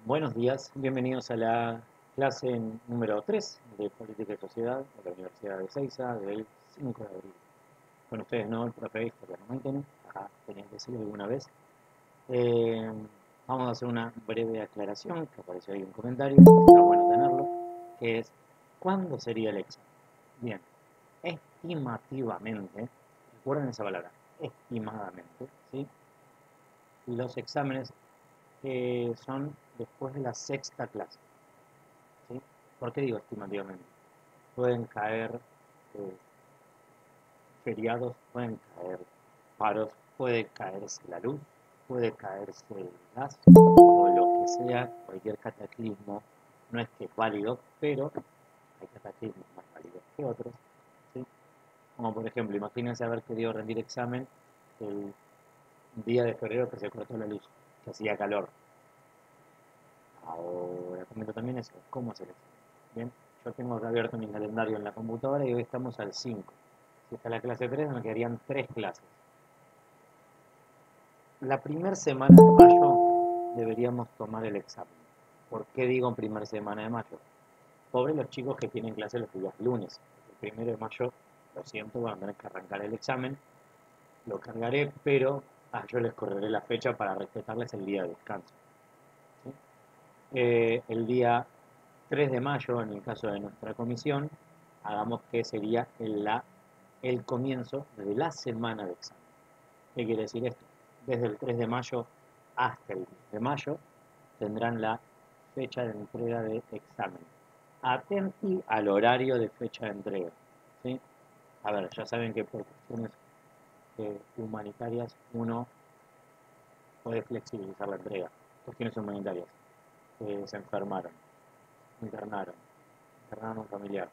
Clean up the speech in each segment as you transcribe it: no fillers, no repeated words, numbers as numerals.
Buenos días, bienvenidos a la clase número 3 de Política y Sociedad de la Universidad de Ezeiza del 5 de abril. Con ustedes no, el profe de Historia no Maiten, acá tenía que decirlo alguna vez. Eh, Vamos a hacer una breve aclaración, que apareció ahí un comentario, está bueno tenerlo, que es, ¿cuándo sería el examen? Bien, estimativamente, recuerden esa palabra, estimadamente, ¿sí? Los exámenes son después de la sexta clase. ¿Sí? ¿Por qué digo estimativamente? Pueden caer eh, feriados, pueden caer paros, puede caerse la luz, puede caerse el gas o lo que sea, cualquier cataclismo. No es que es válido, pero hay cataclismos más válidos que otros. ¿Sí? Como por ejemplo, imagínense haber querido rendir examen el día de febrero que se cortó la luz, que hacía calor. Ahora comento también eso, cómo hacer examen. Bien, yo tengo acá abierto mi calendario en la computadora y hoy estamos al 5. Si está la clase 3, me quedarían 3 clases. La primera semana de mayo deberíamos tomar el examen. ¿Por qué digo en primera semana de mayo? Pobres los chicos que tienen clase los días lunes. El primero de mayo, lo siento, van a tener que arrancar el examen. Lo cargaré, pero yo les correré la fecha para respetarles el día de descanso. ¿Sí? El día 3 de mayo, en el caso de nuestra comisión, hagamos que sería el comienzo de la semana de examen. ¿Qué quiere decir esto? Desde el 3 de mayo hasta el 10 de mayo tendrán la fecha de entrega de examen. Atenti al horario de fecha de entrega. ¿Sí? A ver, ya saben que por cuestiones humanitarias uno puede flexibilizar la entrega. Cuestiones humanitarias. Se enfermaron, internaron, internaron a un familiar.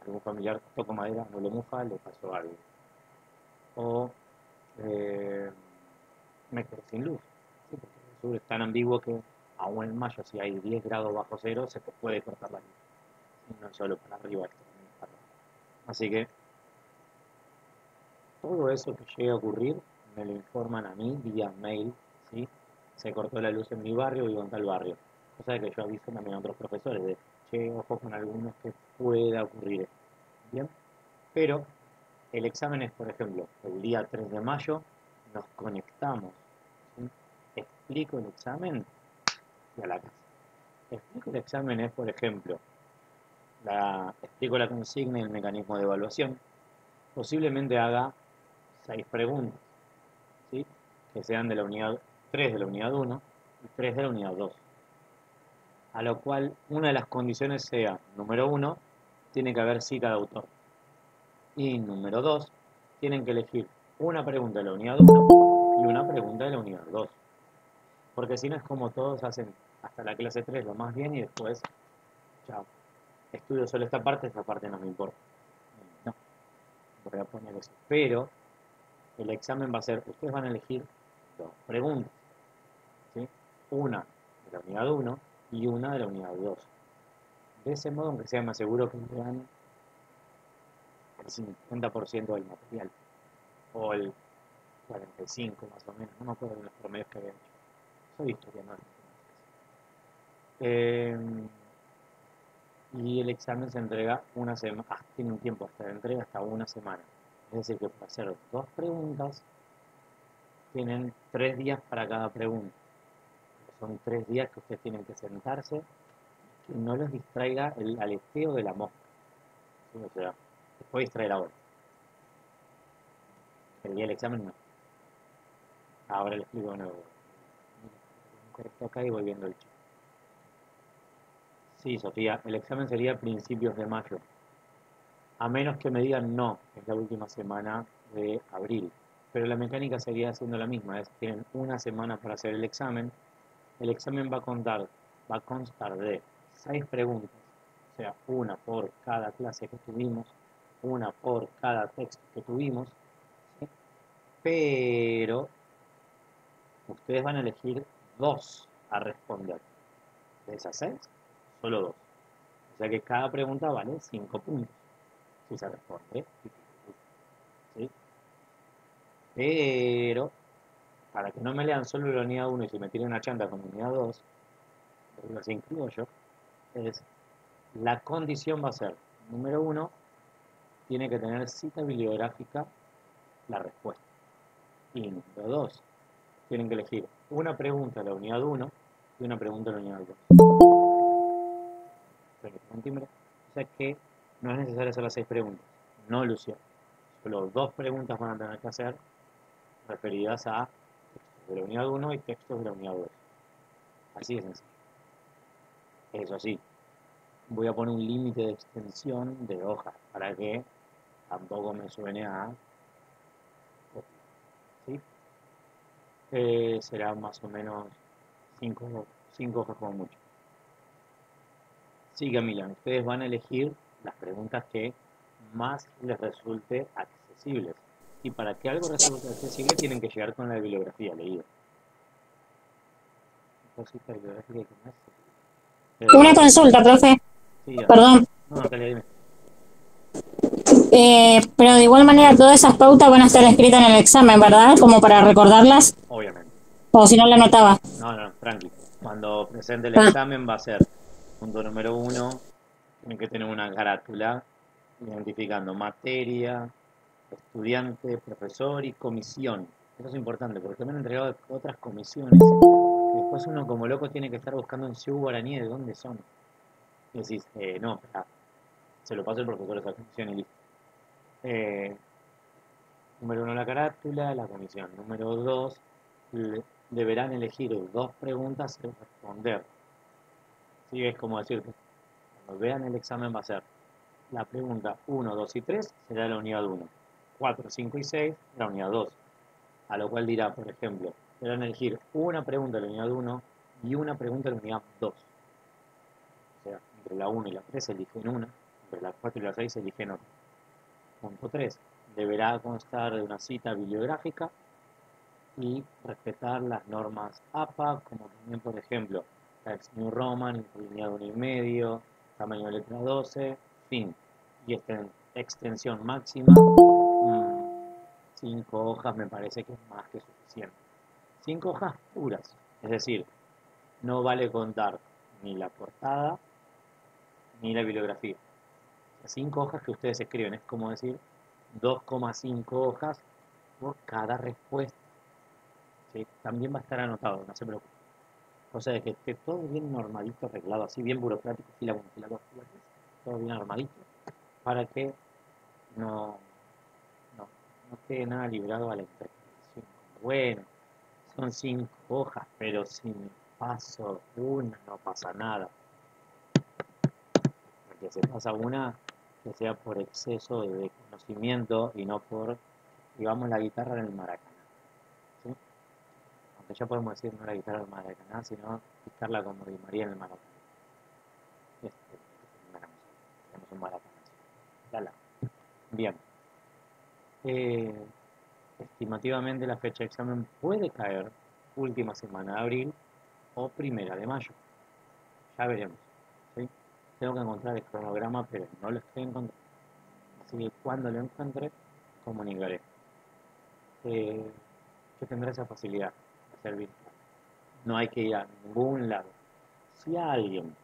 Algún familiar tocó madera, no lo moja, le pasó algo. O eh, me quedé sin luz. ¿Sí? Porque el sur es tan ambiguo que aún en mayo, si hay 10 grados bajo cero, se te puede cortar la luz. Y no solo para arriba, esto también para abajo. Así que todo eso que llegue a ocurrir me lo informan a mí vía mail. ¿Sí? Se cortó la luz en mi barrio, vivo en tal barrio. Cosa que yo aviso también a otros profesores de, che, ojo con algunos que pueda ocurrir esto. Bien, pero el examen es, por ejemplo, el día 3 de mayo, nos conectamos. ¿Sí? Explico el examen y a la casa. Explico el examen es, por ejemplo, explico la consigna y el mecanismo de evaluación. Posiblemente haga 6 preguntas, ¿sí? Que sean de la unidad 3 de la unidad 1 y 3 de la unidad 2. A lo cual una de las condiciones sea, número 1, tiene que haber cita de autor. Y número 2, tienen que elegir una pregunta de la unidad 1 y una pregunta de la unidad 2. Porque si no es como todos hacen hasta la clase 3 lo más bien y después, chao, estudio solo esta parte no me importa. No, voy a poner eso. Pero el examen va a ser, ustedes van a elegir dos preguntas, ¿sí? Una de la unidad 1 y una de la unidad 2. De ese modo, aunque sea más seguro que vean el 50% del material, o el 45 más o menos, no me acuerdo de los promedios que había hecho. Soy historiador. Eh, y el examen se entrega una semana, tiene un tiempo hasta de entrega hasta una semana. Es decir, que para hacer dos preguntas tienen 3 días para cada pregunta. Son 3 días que ustedes tienen que sentarse, que no los distraiga el aleteo de la mosca. ¿Sí? O sea, les puede distraer ahora. El día del examen no. Ahora les explico de nuevo. Corto acá y voy viendo el chat. Sí, Sofía, el examen sería a principios de mayo. A menos que me digan no, es la última semana de abril. Pero la mecánica seguiría siendo la misma, tienen una semana para hacer el examen. El examen va a constar de 6 preguntas, o sea, una por cada clase que tuvimos, una por cada texto que tuvimos, ¿sí? Pero ustedes van a elegir dos a responder. De esas 6, solo dos. O sea que cada pregunta vale 5 puntos si se responde. ¿Sí? Pero para que no me lean solo la unidad 1 y se me tiren una chanta con la unidad 2, lo incluyo yo, es la condición va a ser, número 1, tiene que tener cita bibliográfica la respuesta. Y número 2, tienen que elegir una pregunta de la unidad 1 y una pregunta de la unidad 2. O sea que no es necesario hacer las 6 preguntas. No, Lucio. Solo 2 preguntas van a tener que hacer referidas a textos de la unidad 1 y textos de la unidad 2. Así de sencillo. Eso sí, voy a poner un límite de extensión de hojas para que tampoco me suene a... ¿sí? Será más o menos 5 hojas como mucho. Sí, Camila, ustedes van a elegir las preguntas que más les resulte accesibles. Y para que algo resulte accesible tienen que llegar con la bibliografía leída. Cosita bibliográfica que más... Una consulta, profe. sí, Perdón. no, Natalia, dime. Pero de igual manera todas esas pautas van a estar escritas en el examen, ¿verdad? Como para recordarlas. Obviamente. O si no la anotaba. No, tranqui. Cuando presente el Ah, examen va a ser, punto número 1, tienen que tener una carátula identificando materia, estudiante, profesor y comisión. Eso es importante porque también han entregado otras comisiones y después uno como loco tiene que estar buscando en Ciudad Guaraní de dónde son. Y decís, no, espera, se lo paso el profesor a esa comisión y listo. Eh, Número 1 la carátula, la comisión. Número 2, deberán elegir 2 preguntas y responder. ¿Sí? Es como decirte, cuando vean el examen va a ser la pregunta 1, 2 y 3 será la unidad 1. 4, 5 y 6 la unidad 2. A lo cual dirá, por ejemplo, deberán elegir una pregunta de la unidad 1 y una pregunta de la unidad 2. O sea, entre la 1 y la 3 eligen una, entre la 4 y la 6 eligen otra. Punto 3. Deberá constar de una cita bibliográfica y respetar las normas APA, como también, por ejemplo, Times New Roman, lineado 1,5, tamaño de letra 12, fin. Y extensión máxima, 5 hojas me parece que es más que suficiente. 5 hojas puras, es decir, no vale contar ni la portada ni la bibliografía. 5 hojas que ustedes escriben, es como decir 2,5 hojas por cada respuesta. ¿Sí? También va a estar anotado, no se preocupen. O sea, que esté todo bien normalito, arreglado, así bien burocrático, fila 1, fila 2, fila 3, todo bien armadito, para que no, no, no quede nada librado a la interpretación. Bueno, son 5 hojas, pero si me paso una, no pasa nada. Porque se pasa una, que sea por exceso de conocimiento y no por, digamos, la guitarra en el Maracaná. ¿Sí? Aunque ya podemos decir no la guitarra del Maracaná, sino picarla como Di María en el Maracaná. Tenemos un Maracaná. Bien. Eh, Estimativamente la fecha de examen puede caer última semana de abril o primera de mayo. Ya veremos. ¿Sí? Tengo que encontrar el cronograma, pero no lo estoy encontrando. Así que cuando lo encuentre, comunicaré. Yo tendré esa facilidad de hacer virtual. No hay que ir a ningún lado. Si alguien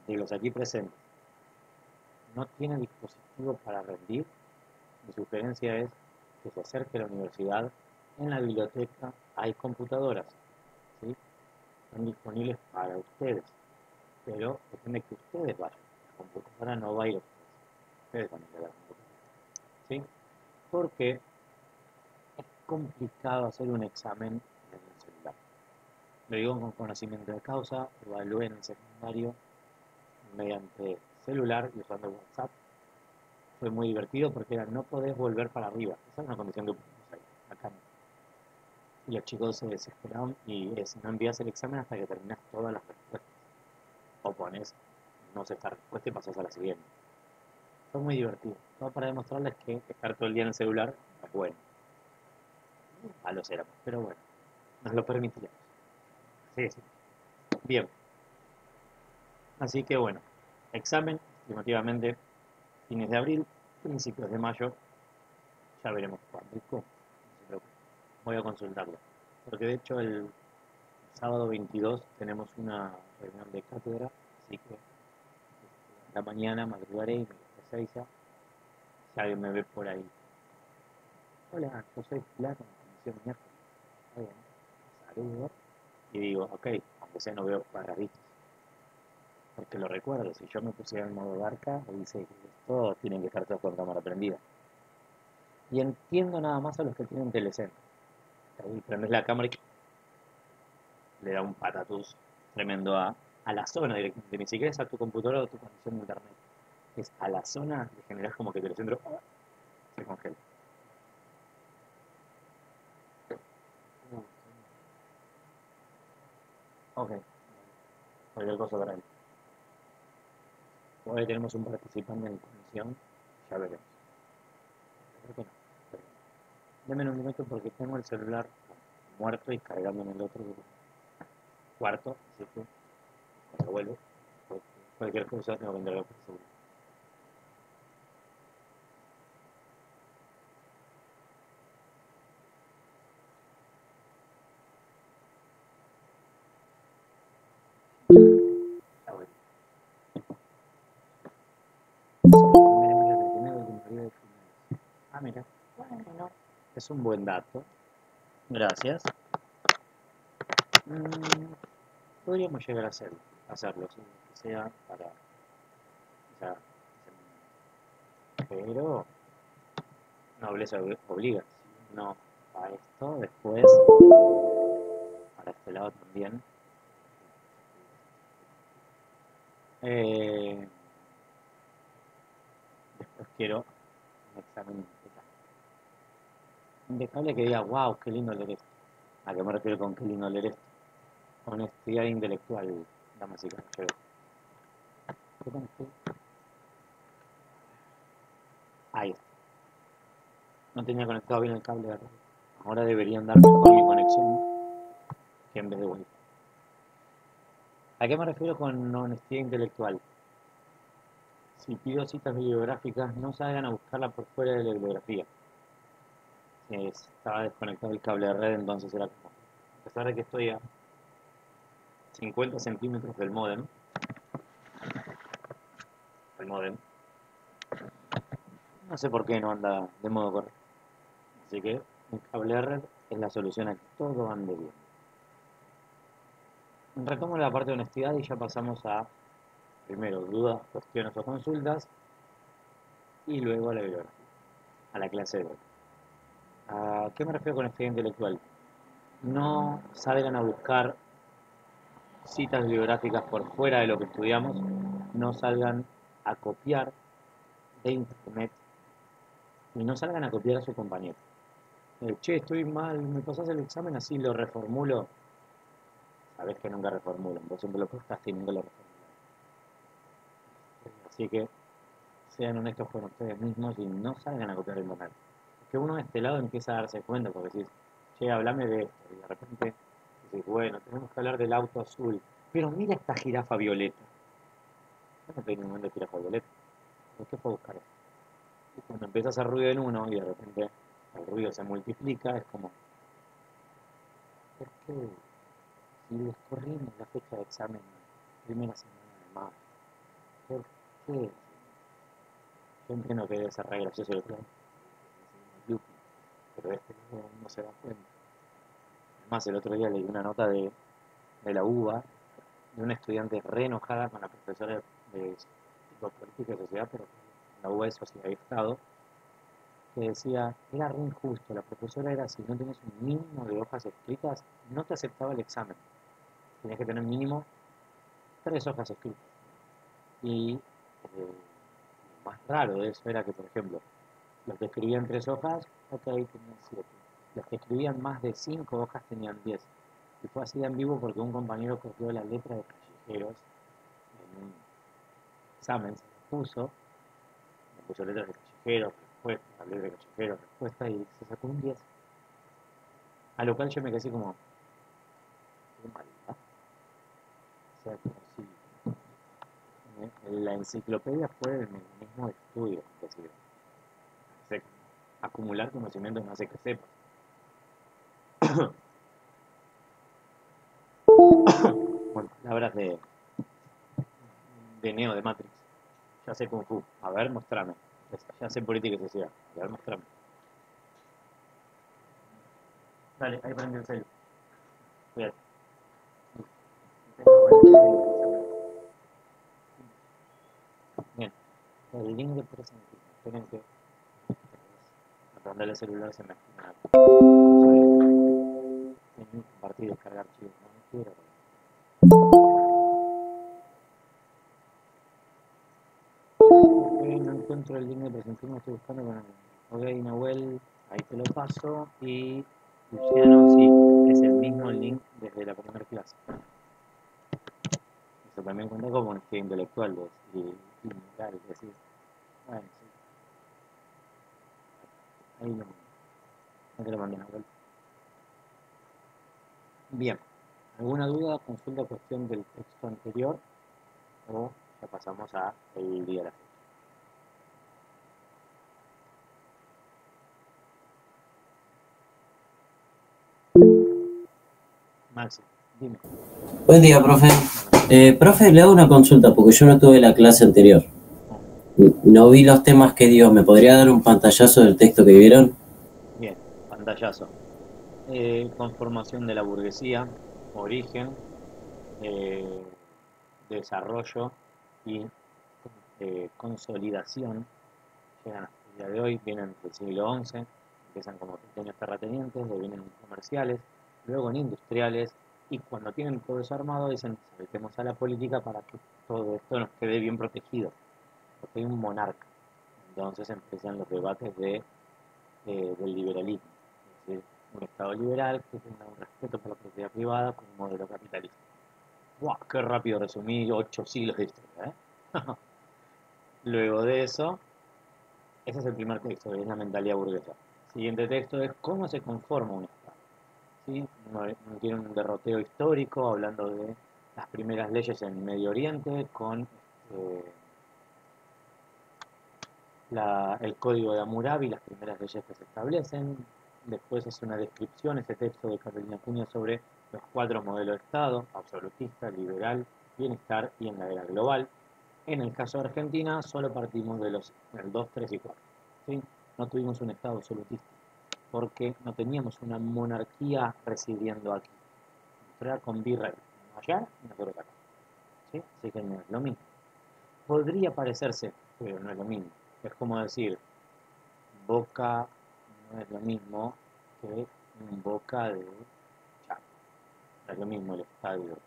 de los aquí presentes no tiene dispositivo para rendir, mi sugerencia es que se acerque a la universidad. En la biblioteca hay computadoras, ¿sí? Están disponibles para ustedes, pero depende que ustedes vayan. La computadora no va a ir a ustedes van a ir a la computadora, ¿sí? Porque es complicado hacer un examen en el celular. Lo digo con conocimiento de causa, evalué en el secundario mediante celular y usando WhatsApp. Fue muy divertido porque era no podés volver para arriba. Esa es una condición que pusimos ahí, acá no. Y los chicos se desesperaron y es, no envías el examen hasta que terminas todas las respuestas. O pones, no sé esta respuesta y pasas a la siguiente. Fue muy divertido. Todo para demostrarles que estar todo el día en el celular es bueno. A los éramos, pero bueno, nos lo permitíamos. Sí, sí. Bien. Así que bueno, examen, estimativamente, fines de abril, principios de mayo, ya veremos cuándo y cómo. No se preocupen. Voy a consultarlo. Porque de hecho el sábado 22 tenemos una reunión de cátedra, así que a la mañana madrugaré y me preseiza. Si alguien me ve por ahí, hola, yo soy fulano, conocí a mi miércoles. Está bien, saludo y digo, ok, aunque sea no veo paraditos, porque lo recuerdo, si yo me pusiera en modo barca, dice que todos tienen que estar todos con cámara prendida. Y entiendo nada más a los que tienen telecentro. Ahí prendes la cámara y le da un patatús tremendo a la zona directamente, ni siquiera es a tu computadora o a tu conexión de internet. Es a la zona que generas como que telecentro se congela. Ok, cualquier cosa para él. Hoy tenemos un participante en conexión, ya veremos. Creo que no. Pero deme un minuto porque tengo el celular muerto y cargando en el otro cuarto, así que cuando vuelvo, cualquier cosa tengo que entregar por seguro. Ah, bueno. Ah, mira, bueno, es un buen dato. Gracias. Mm, podríamos llegar a hacerlo, sí, que sea para ya, pero nobleza obliga. Si no a esto, después para este lado también. Eh, después quiero un examen impecable que diga, wow, qué lindo leer esto. ¿A qué me refiero con qué lindo leer esto? Honestidad intelectual, damas y caballeros. Ahí está. No tenía conectado bien el cable de red. Ahora deberían dar mejor mi conexión que en vez de Wi-Fi. ¿A qué me refiero con honestidad intelectual? Si pido citas bibliográficas, no salgan a buscarla por fuera de la bibliografía. Estaba desconectado el cable de red, entonces era como, a pesar de que estoy a 50 centímetros del modem, el modem, no sé por qué no anda de modo correcto. Así que un cable de red es la solución a que todo ande bien. Retomo la parte de honestidad y ya pasamos a, primero, dudas, cuestiones o consultas, y luego a la bibliografía, a la clase de hoy. ¿A qué me refiero con honestidad intelectual? No salgan a buscar citas bibliográficas por fuera de lo que estudiamos, no salgan a copiar de internet y no salgan a copiar a su compañero. Che, estoy mal, ¿me pasás el examen? Así lo reformulo. Sabés que nunca reformulan, vos siempre lo postaste y nunca lo reformulan. Así que sean honestos con ustedes mismos y no salgan a copiar el internet. Que uno de este lado empieza a darse cuenta porque decís, che, hablame de esto. Y de repente decís, bueno, tenemos que hablar del auto azul. Pero mira esta jirafa violeta. Yo no tengo ningún momento de jirafa violeta. ¿Por qué puedo buscar esto? Y cuando empieza a hacer ruido en uno y de repente el ruido se multiplica, es como, ¿por qué? Si descorrimos la fecha de examen primera semana de mayo, ¿por qué? Yo entiendo que debe ser re gracioso el plan, pero este no se da cuenta. Además, el otro día leí una nota de la UBA de una estudiante re enojada con la profesora de política y sociedad, pero la UBA es sociedad y Estado, que decía, era re injusto, la profesora era, si no tienes un mínimo de hojas escritas, no te aceptaba el examen. Tenías que tener mínimo 3 hojas escritas. Y lo más raro de eso era que, por ejemplo, los que escribían 3 hojas, ok, tenían 7. Los que escribían más de 5 hojas tenían 10. Y fue así de en vivo porque un compañero cogió la letra de callejeros en un examen, se le puso letras de callejeros, respuesta, la letra de callejeros, respuesta, y se sacó un 10. A lo cual yo me quedé así como, qué maldad. O sea, como si la enciclopedia fue el mismo estudio, es decir, acumular conocimiento no hace que sepas. Bueno, palabras de Neo de Matrix. Ya sé Kung Fu. A ver, mostrame. Ya sé política y sociedad. A ver, mostrame. Dale, ahí prende el celu. Cuídate. Bien. El link de presentación. Esperen que aprender el celular se me activa. Compartir y descargar archivos. No quiero. Ok, no encuentro el link de presentación. Estoy buscando con ok, Nahuel, ahí te lo paso. Y Luciano, sí, es el mismo link desde la primera clase. Eso también cuenta como un estudio intelectual y moral, es decir, bueno, sí, ahí lo, no te lo mandé, Nahuel. Bien, ¿alguna duda? Consulta cuestión del texto anterior o ya pasamos a el día de la fecha. Maxi, dime. Buen día, profe. Profe, le hago una consulta porque yo no tuve la clase anterior. No vi los temas que dio. ¿Me podría dar un pantallazo del texto que vieron? Bien, pantallazo. Conformación de la burguesía, origen, eh, desarrollo y consolidación. Llegan hasta el día de hoy, vienen del siglo XI, empiezan como pequeños terratenientes, devienen comerciales, luego en industriales, y cuando tienen todo eso armado dicen, saltemos a la política para que todo esto nos quede bien protegido, porque hay un monarca. Entonces empiezan los debates del liberalismo, es decir, un Estado liberal que tenga un respeto por la propiedad privada con un modelo capitalista. ¡Wow! ¡Qué rápido resumí 8 siglos de historia! Luego de eso, ese es el primer texto, que es la mentalidad burguesa. El siguiente texto es cómo se conforma un Estado. ¿Sí? No tiene un derroteo histórico, hablando de las primeras leyes en Medio Oriente, con el código de Hammurabi, las primeras leyes que se establecen. Después es una descripción, ese texto de Carolina Cunha, sobre los 4 modelos de Estado: absolutista, liberal, bienestar y en la era global. En el caso de Argentina, solo partimos de del 2, 3 y 4. ¿Sí? No tuvimos un Estado absolutista, porque no teníamos una monarquía residiendo aquí. Era con virrey, allá y nosotros acá. ¿Sí? Así que no es lo mismo. Podría parecerse, pero no es lo mismo. Es como decir, Boca no es lo mismo que un Boca de Chaco. No es lo mismo el estadio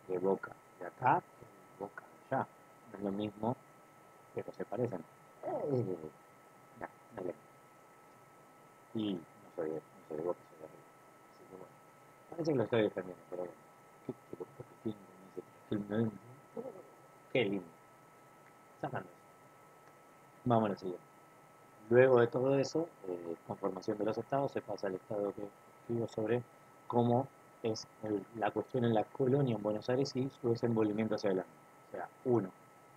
de Boca de acá que el Boca de allá. No es lo mismo, pero se parecen. No, no es lo mismo. Y no soy de Boca, soy de River. Así que bueno, parece que lo estoy defendiendo, pero bueno. Qué lindo con ese perfil. Qué lindo. Sacando eso. Vamos a lo siguiente. Luego de todo eso, conformación de los estados, se pasa al estado que escribo sobre cómo es la cuestión en la colonia en Buenos Aires y su desenvolvimiento hacia adelante. O sea, uno,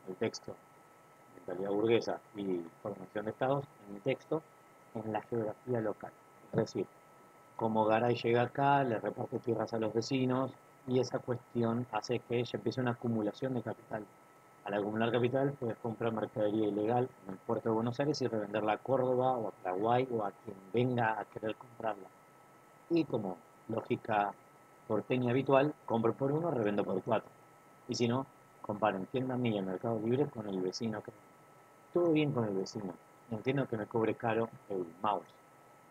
el texto, mentalidad burguesa y formación de estados, en mi texto, en la geografía local. Es decir, cómo Garay llega acá, le reparte tierras a los vecinos y esa cuestión hace que ya empiece una acumulación de capital. Al acumular capital puedes comprar mercadería ilegal en el puerto de Buenos Aires y revenderla a Córdoba o a Paraguay o a quien venga a querer comprarla. Y como lógica porteña habitual, compro por 1, revendo por 4. Y si no, comparen tienda mía en Mercado Libre con el vecino. Todo bien con el vecino. Entiendo que me cobre caro el mouse,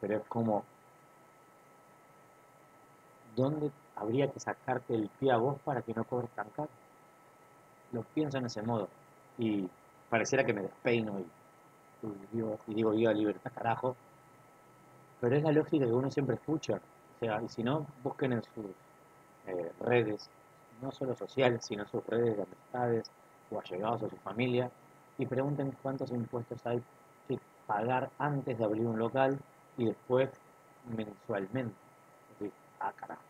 pero es como, ¿dónde habría que sacarte el pie a vos para que no cobres tan caro? Lo pienso en ese modo. Y pareciera que me despeino y digo, viva libertad, carajo. Pero es la lógica que uno siempre escucha. O sea, y si no, busquen en sus redes, no solo sociales, sino sus redes de amistades o allegados a su familia, y pregunten cuántos impuestos hay que pagar antes de abrir un local y después mensualmente. Es decir, carajo.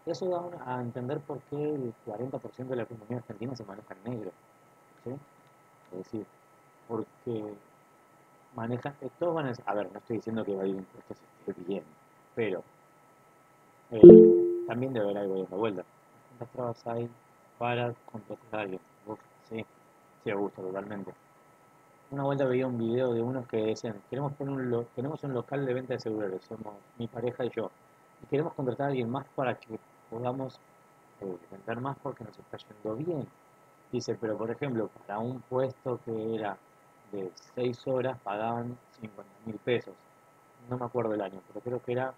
Eso da a entender por qué el 40% de la economía argentina se maneja en negro. ¿Sí? Es decir, porque manejan, todos van a ver, no estoy diciendo que evadir impuestos esté bien, pero también debe haber algo dando vuelta. ¿Cuántas trabas hay para contratar a alguien? Uf, sí, sí, me gusta totalmente. Una vuelta veía un video de unos que decían, tenemos un local de venta de celulares, somos mi pareja y yo, y queremos contratar a alguien más para que podamos vender más porque nos está yendo bien. Dice, pero por ejemplo, para un puesto que era de 6 horas pagaban 50.000 pesos. No me acuerdo el año, pero creo que era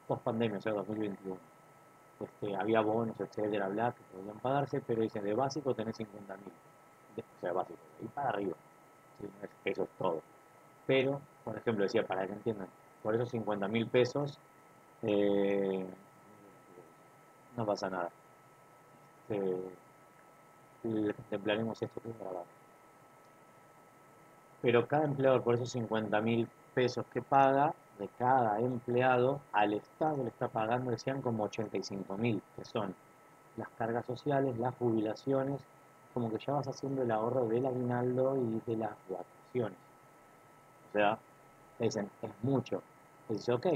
post pandemia, o sea, 2021. Había bonos, etcétera, bla, que podían pagarse, pero dicen, de básico tenés 50.000. O sea, básico, y para arriba. Sí, no es que eso es todo. Pero, por ejemplo, decía, para que entiendan, por esos 50.000 pesos eh, no pasa nada. Eh, le contemplaremos esto que es grabado. Pero cada empleador, por esos 50.000 pesos que paga, de cada empleado, al Estado le está pagando, decían, como 85.000, que son las cargas sociales, las jubilaciones, como que ya vas haciendo el ahorro del aguinaldo y de las vacaciones. O sea, te dicen, es mucho. Y dice, ok,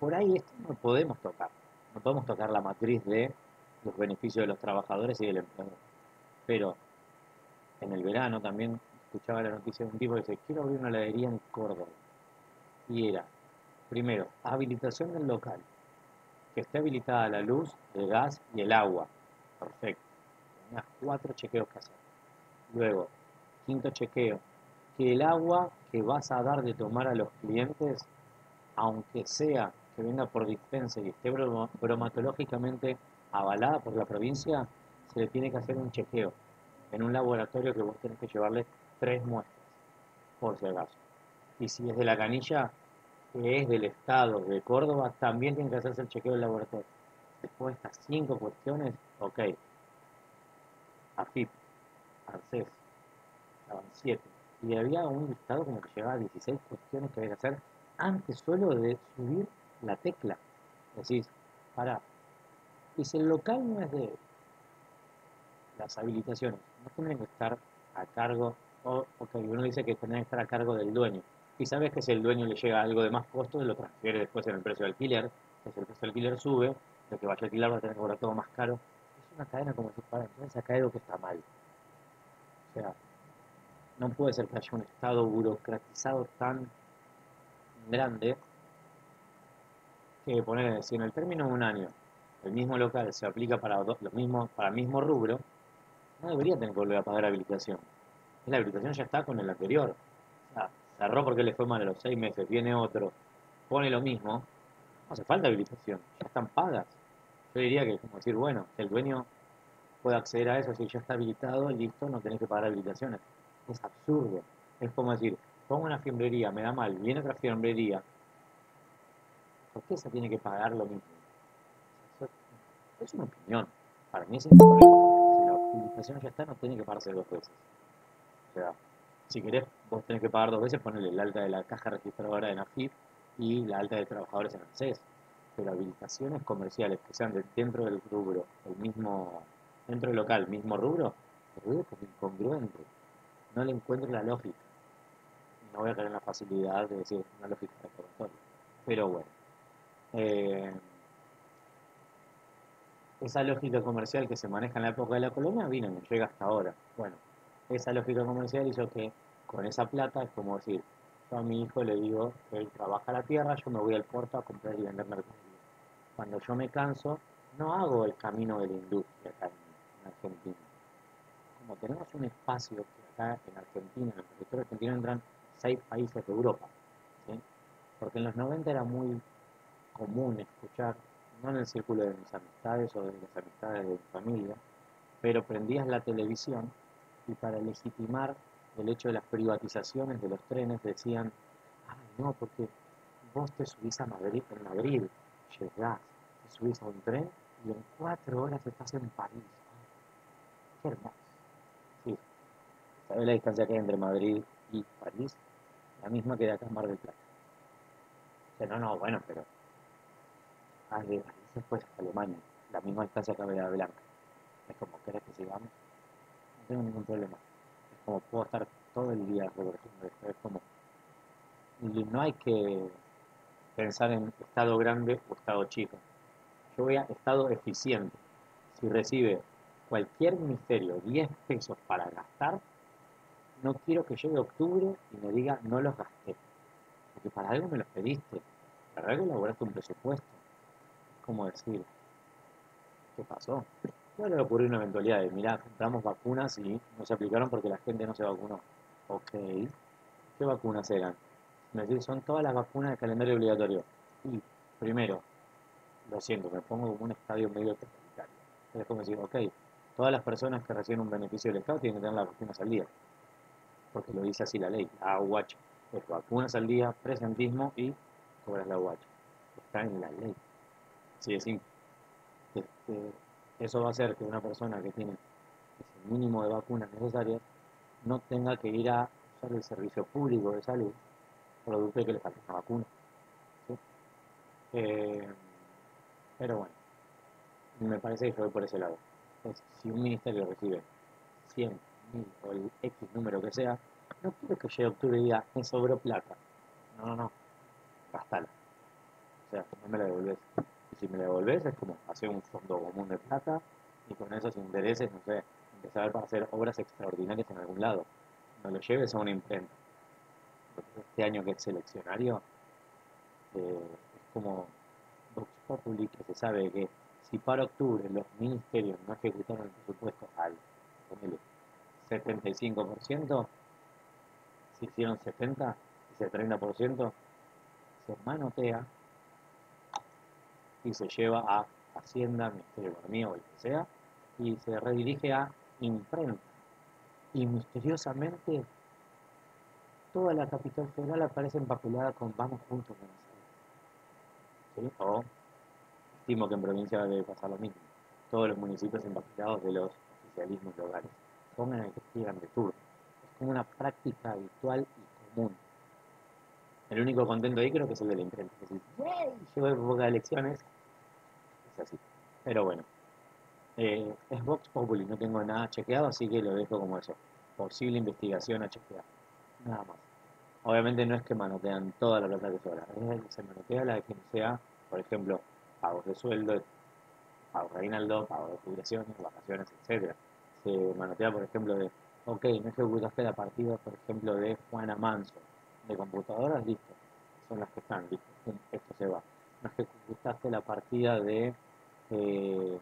por ahí esto no podemos tocar. No podemos tocar la matriz de los beneficios de los trabajadores y del empleador. Pero en el verano también escuchaba la noticia de un tipo que dice, quiero abrir una heladería en Córdoba. Y era, primero, habilitación del local, que esté habilitada la luz, el gas y el agua. Perfecto. Tenías 4 chequeos que hacer. Luego, quinto chequeo, que el agua que vas a dar de tomar a los clientes, aunque sea que venga por dispensa y esté bromatológicamente avalada por la provincia, se le tiene que hacer un chequeo en un laboratorio que vos tenés que llevarle 3 muestras, por si acaso. Y si es de la canilla, que es del estado de Córdoba, también tiene que hacerse el chequeo del laboratorio. Después de estas 5 cuestiones, ok, AFIP, ANSES, estaban 7. Y había un listado como que llegaba a 16 cuestiones que había que hacer antes solo de subir la tecla. Decís, para, y si el local no es de las habilitaciones, no tienen que estar a cargo, o uno dice que tienen que estar a cargo del dueño. Y sabes que si el dueño le llega algo de más costo, lo transfiere después en el precio de alquiler, que si el precio de alquiler sube, lo que vaya a alquilar va a tener que cobrar todo más caro. Es una cadena como si fuera, entonces acá hay algo que está mal. O sea, no puede ser que haya un estado burocratizado tan grande que poner, si en el término de un año el mismo local se aplica para los mismos, para el mismo rubro, no debería tener que volver a pagar habilitación. La habilitación ya está con el anterior. O sea, cerró porque le fue mal a los 6 meses, viene otro, pone lo mismo, no hace falta habilitación, ya están pagas. Yo diría que es como decir, bueno, que el dueño puede acceder a eso, si ya está habilitado, listo, no tenés que pagar habilitaciones. Es absurdo. Es como decir, pongo una fiambrería, me da mal, viene otra fiambrería, ¿por qué se tiene que pagar lo mismo? Eso es una opinión. Para mí es incorrecto. Si la habilitación ya está, no tiene que pagarse 2 veces. O sea, si querés, vos tenés que pagar 2 veces, ponerle el alta de la caja registradora en AFIP y la alta de trabajadores en ANSES. Pero habilitaciones comerciales que sean dentro del rubro, dentro del local, mismo rubro, lo veo como incongruente. No le encuentro la lógica. No voy a caer en la facilidad de decir una lógica recordatoria. Pero bueno, eh, esa lógica comercial que se maneja en la época de la colonia vino y nos llega hasta ahora. Bueno, esa lógica comercial hizo que con esa plata es como decir, yo a mi hijo le digo, él trabaja la tierra, yo me voy al puerto a comprar y vender mercadería. Cuando yo me canso, no hago el camino de la industria acá en Argentina. Como tenemos un espacio que acá en Argentina, en el territorio argentino entran 6 países de Europa, ¿sí? Porque en los 90 era muy común escuchar, no en el círculo de mis amistades o de las amistades de mi familia, pero prendías la televisión y para legitimar el hecho de las privatizaciones de los trenes decían, ay no, porque vos te subís a Madrid, en Madrid llegás, te subís a un tren y en 4 horas estás en París. Qué hermoso. Sí, ¿sabés la distancia que hay entre Madrid y París? La misma que de acá en Mar del Plata. O sea, no, no, bueno, pero de París después a Alemania, la misma distancia que a Vela Blanca. Es como, ¿querés que sigamos? No tengo ningún problema. Es como, puedo estar todo el día recorriendo esto. Es como, y no hay que pensar en estado grande o estado chico. Yo voy a estado eficiente. Si recibe cualquier ministerio 10 pesos para gastar, no quiero que llegue octubre y me diga no los gasté. Porque para algo me los pediste. Para algo elaboraste un presupuesto. Es como decir, ¿qué pasó? Puede ocurrir una eventualidad de, mirá, compramos vacunas y no se aplicaron porque la gente no se vacunó. Ok, ¿qué vacunas eran? Me decís, son todas las vacunas del calendario obligatorio. Y, primero, lo siento, me pongo como un estadio medio totalitario. Es como decir, ok, todas las personas que reciben un beneficio del Estado tienen que tener las vacunas al día. Porque lo dice así la ley, la AUH. Es vacunas al día, presentismo y cobras la AUH. Está en la ley. Así de simple. Este, eso va a hacer que una persona que tiene ese mínimo de vacunas necesarias no tenga que ir a usar el servicio público de salud producto de que le falta una vacuna. ¿Sí? Eh, pero bueno, me parece que yo voy por ese lado. Entonces, si un ministerio recibe 100, 1000 o el X número que sea, no quiero que llegue octubre y diga, me sobró plata. No, no, no, gastala. O sea, no me la devolvés. Y si me la devolvés es como hacer un fondo común de plata y con esos intereses, no sé, empezar a hacer obras extraordinarias en algún lado. No lo lleves a una imprenta. Este año que es seleccionario, es como Vox Populi, que se sabe que si para octubre los ministerios no ejecutaron el presupuesto al, ponele, 75%, si hicieron 70, ese 30% se manotea y se lleva a Hacienda, Ministerio de Economía o el que sea, y se redirige a imprenta. Y misteriosamente toda la capital federal aparece empapelada con Vamos Juntos Buenos Aires. ¿Sí? O estimo que en provincia debe pasar lo mismo. Todos los municipios empapelados de los oficialismos locales. Pongan el que quieran de turno. Es como una práctica habitual y común. El único contento ahí creo que es el de la imprenta. Es decir, ¡yay! Llegó época de elecciones. Es así. Pero bueno. Es Vox Populi, no tengo nada chequeado, así que lo dejo como eso. Posible investigación a chequear. Nada más. Obviamente no es que manotean toda la plata que sobra, es que se manotea la que no sea, por ejemplo, pagos de sueldo, pagos de aguinaldo, pagos de jubilaciones, vacaciones, etcétera. Se manotea, por ejemplo, de, ok, no ejecutaste la partida, por ejemplo, de Juana Manso, de computadoras, listo, son las que están, listo, esto se va. No ejecutaste la partida de eh,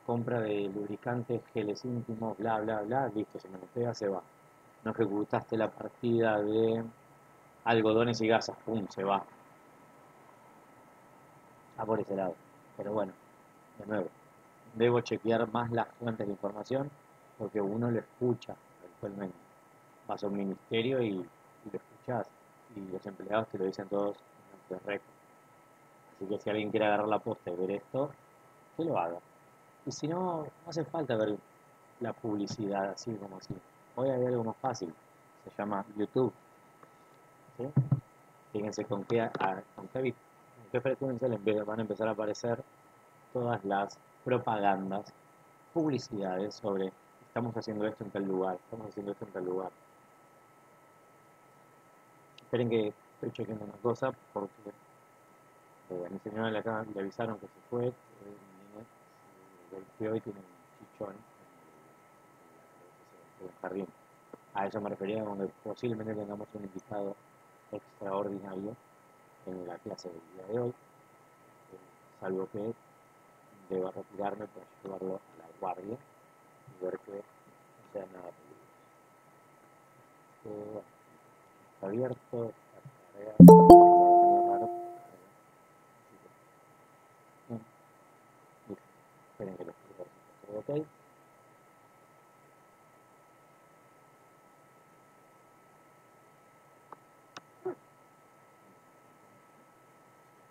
compra de lubricantes, geles íntimos, bla, bla, bla, listo, se manotea, se va. No ejecutaste la partida de algodones y gasas, pum, se va. A por ese lado. Pero bueno, de nuevo, debo chequear más las fuentes de información porque uno lo escucha actualmente. Vas a un ministerio y lo escuchás y los empleados te lo dicen todos en los récord. Así que si alguien quiere agarrar la posta y ver esto, que lo haga. Y si no, no hace falta ver la publicidad así como así. Hoy hay algo más fácil, se llama YouTube. ¿Sí? Fíjense con qué frecuencia van a empezar a aparecer todas las propagandas, publicidades sobre estamos haciendo esto en tal lugar, estamos haciendo esto en tal lugar. Esperen que estoy chequeando una cosa porque a mi señora le avisaron que se fue, el niño se golpeó y tiene un chichón en el jardín. A eso me refería donde posiblemente tengamos un invitado extraordinario en la clase del día de hoy, salvo que deba retirarme para llevarlo a la guardia y ver que no sea nada peligroso. Está abierto, está cargado, raro, listo. Esperen que lo explico, todo ok.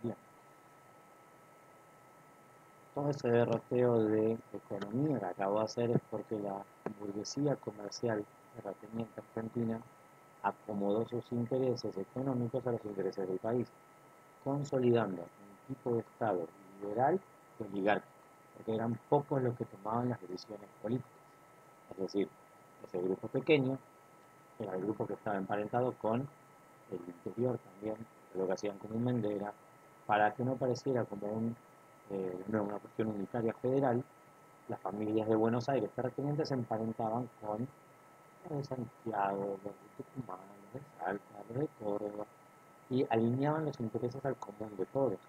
Bien, todo ese derroteo de economía que acabo de hacer es porque la burguesía comercial terrateniente argentina acomodó sus intereses económicos a los intereses del país, consolidando un tipo de Estado liberal y oligárquico, porque eran pocos los que tomaban las decisiones políticas. Es decir, ese grupo pequeño era el grupo que estaba emparentado con el interior también, lo que hacían comúnmente era para que no pareciera como una cuestión unitaria federal, las familias de Buenos Aires terratenientes se emparentaban con los de Santiago, los de Tucumán, los de Salta, los de Córdoba, y alineaban los intereses al común de todos,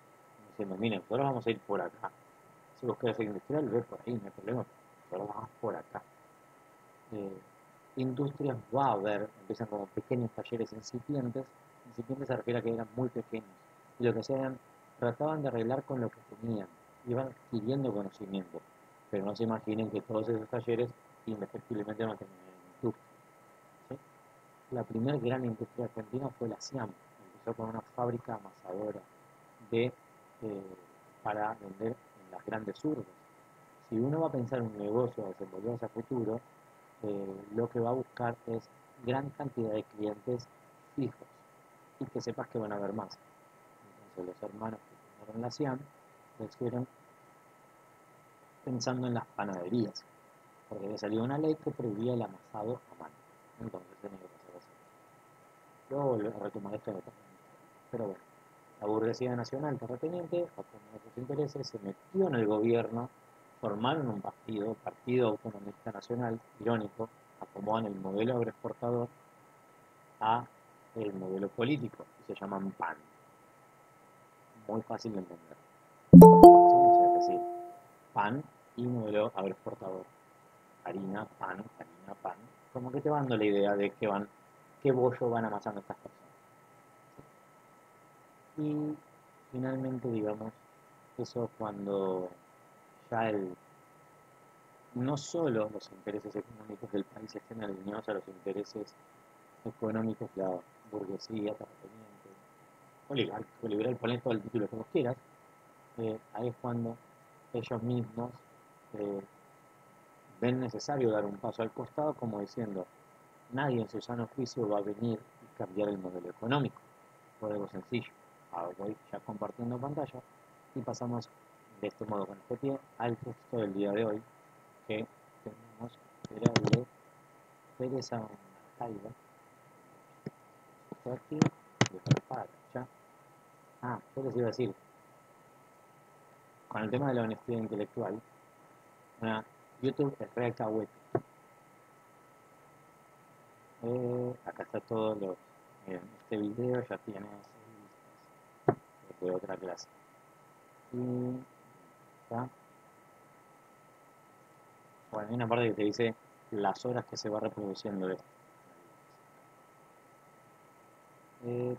diciendo, miren, nosotros vamos a ir por acá. Si vos querés ser industrial, ve por ahí, no hay problema, nosotros vamos por acá. Industrias va a haber, empiezan como pequeños talleres incipientes se refiere a que eran muy pequeños, y lo que hacían, trataban de arreglar con lo que tenían, iban adquiriendo conocimiento, pero no se imaginen que todos esos talleres indefectiblemente no terminaron en industria. ¿Sí? La primera gran industria argentina fue la CIAM, empezó con una fábrica amasadora de, para vender en las grandes urbes. Si uno va a pensar en un negocio a desenvolverse a futuro, lo que va a buscar es gran cantidad de clientes fijos y que sepas que van a haber más. Entonces los hermanos que fundaron la CIAM lo hicieron pensando en las panaderías, porque había salido una ley que prohibía el amasado a mano. Entonces tenía que pasar así. Luego volver a retomar esto de pero bueno, la burguesía nacional terrateniente, obteniendo sus intereses, se metió en el gobierno, formaron un Partido Autonomista Nacional, irónico, acomodan el modelo agroexportador a el modelo político, y se llaman PAN. Muy fácil de entender. ¿Sí? O sea, es decir, PAN y modelo agroexportador. Harina, pan, como que te va dando la idea de qué bollo van amasando estas personas. Y finalmente, digamos, eso cuando ya no solo los intereses económicos del país estén alineados a los intereses económicos de la burguesía terrateniente, oligárquico, liberal, ponle todo el título que vos quieras, ahí es cuando ellos mismos ven necesario dar un paso al costado, como diciendo, nadie en su sano juicio va a venir y cambiar el modelo económico, por algo sencillo. Ahora voy ya compartiendo pantalla y pasamos de este modo con este pie al texto del día de hoy, que tenemos que leerle Teresa Marcaibo, aquí, ya. ¿Qué les iba a decir? Con el tema de la honestidad intelectual, YouTube es re alcahuete. Acá está todo lo. Miren, este video ya tiene 6 vistas de otra clase. Y está. Bueno, hay una parte que te dice las horas que se va reproduciendo esto.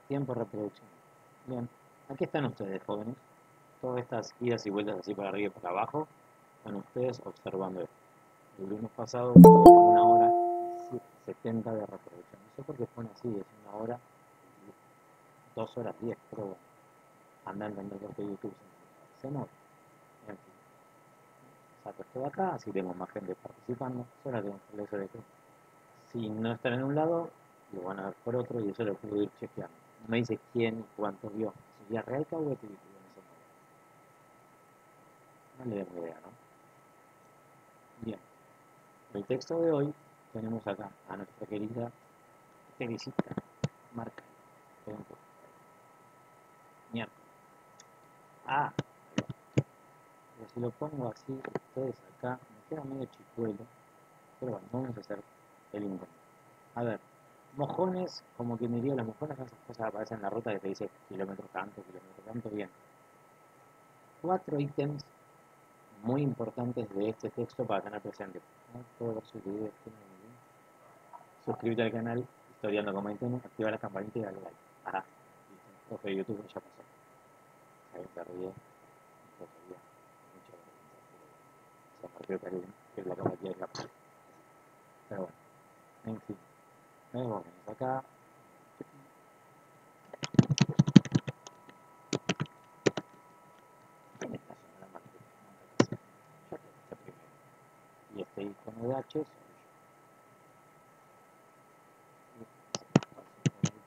Tiempo de reproducción. Bien, aquí están ustedes, jóvenes. Todas estas idas y vueltas así para arriba y para abajo, están ustedes observando esto. El lunes pasado hubo 1 hora y 70 de reproducción. No sé por qué pone así, es 1 hora, 2 horas 10, pero bueno, anda a entender por qué YouTube se mueve. En fin, saco esto de acá, así tengo más gente participando. Ahora tengo el hecho de que si no están en un lado, lo van a ver por otro y eso lo puedo ir chequeando. No me dice quién y cuánto vio. ¿Sería real o de TV? No le tengo idea, ¿no? Bien. El texto de hoy tenemos acá a nuestra querida Teresita Marca. Miércoles. Pero si lo pongo así, ustedes acá, me queda medio chicuelo, pero bueno, vamos a hacer el intento. A ver, mojones, como que me diría, los mojones son esas cosas que aparecen en la ruta que te dice kilómetro tanto, bien. 4 ítems muy importantes de este texto para tener presente. Puedo ver sus videos, suscríbete al canal, Historiando con Maitena, activa la campanita y dale like. Listo. Profe, YouTube ya pasó. Ahí te ríe. Muchas gracias. Se partió Perú, que es la capacidad de la paz. Pero bueno, en fin. Venimos acá. En esta zona la marca. Ya que está primero. Y este icono de H soy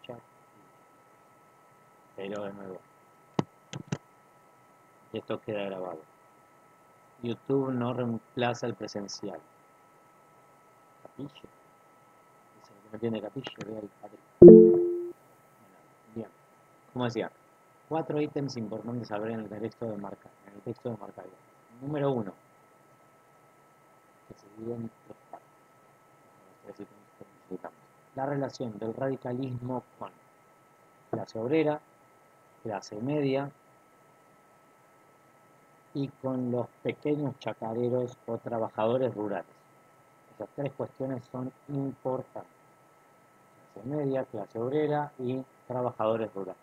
yo. Pero de nuevo. Y esto queda grabado. YouTube no reemplaza el presencial. Capille. Dice que no tiene capille, vea el padre. Bien, como decía, 4 ítems importantes a ver en el texto de Marcaida. Número 1, que se divide en 3 partes. Los 3 ítems que necesitamos. La relación del radicalismo con clase obrera, clase media y con los pequeños chacareros o trabajadores rurales. Esas 3 cuestiones son importantes. Clase media, clase obrera y trabajadores rurales.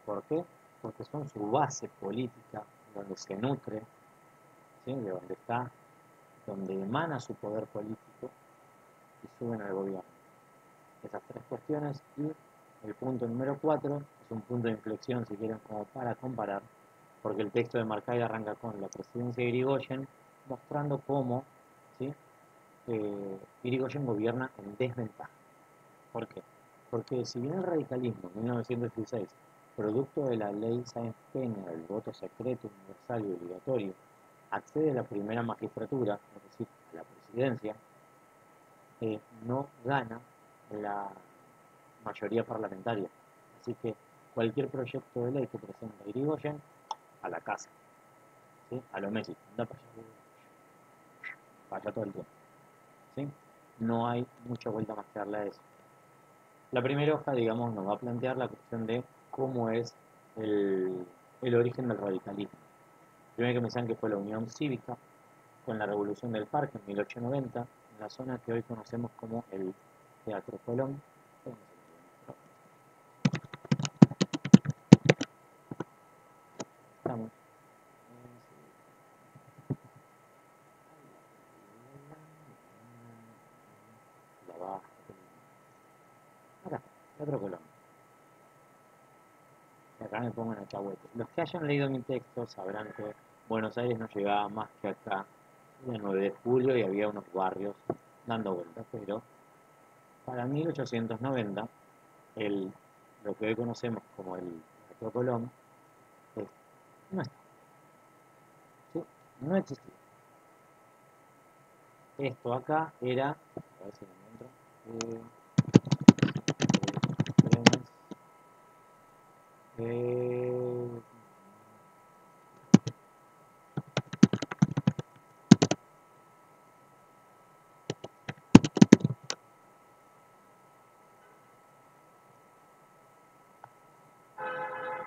¿Por qué? Porque son su base política, donde se nutre, ¿sí? De donde está, donde emana su poder político y suben al gobierno. Esas 3 cuestiones y el punto número 4 es un punto de inflexión, si quieren, como para comparar, porque el texto de Marcaida arranca con la presidencia de Irigoyen, mostrando cómo, ¿sí? Irigoyen gobierna en desventaja. ¿Por qué? Porque si bien el radicalismo en 1916, producto de la ley Sáenz Peña del voto secreto, universal y obligatorio, accede a la primera magistratura, es decir, a la presidencia, no gana la mayoría parlamentaria. Así que cualquier proyecto de ley que presenta Irigoyen, a la casa, ¿sí? A lo Messi, anda para allá todo el tiempo, ¿sí? No hay mucha vuelta más que darle a eso. La primera hoja, digamos, nos va a plantear la cuestión de cómo es el origen del radicalismo. Primero que me decían que fue la Unión Cívica con la Revolución del Parque en 1890, en la zona que hoy conocemos como el Teatro Colón. Estamos. La baja. Acá, Teatro Colón. Acá me pongo en el Alcahuete. Los que hayan leído mi texto sabrán que Buenos Aires no llegaba más que acá el 9 de julio y había unos barrios dando vueltas, pero para 1890 lo que hoy conocemos como el Teatro Colón no está, ¿sí? No existía. Esto acá era, a ver si lo encuentro,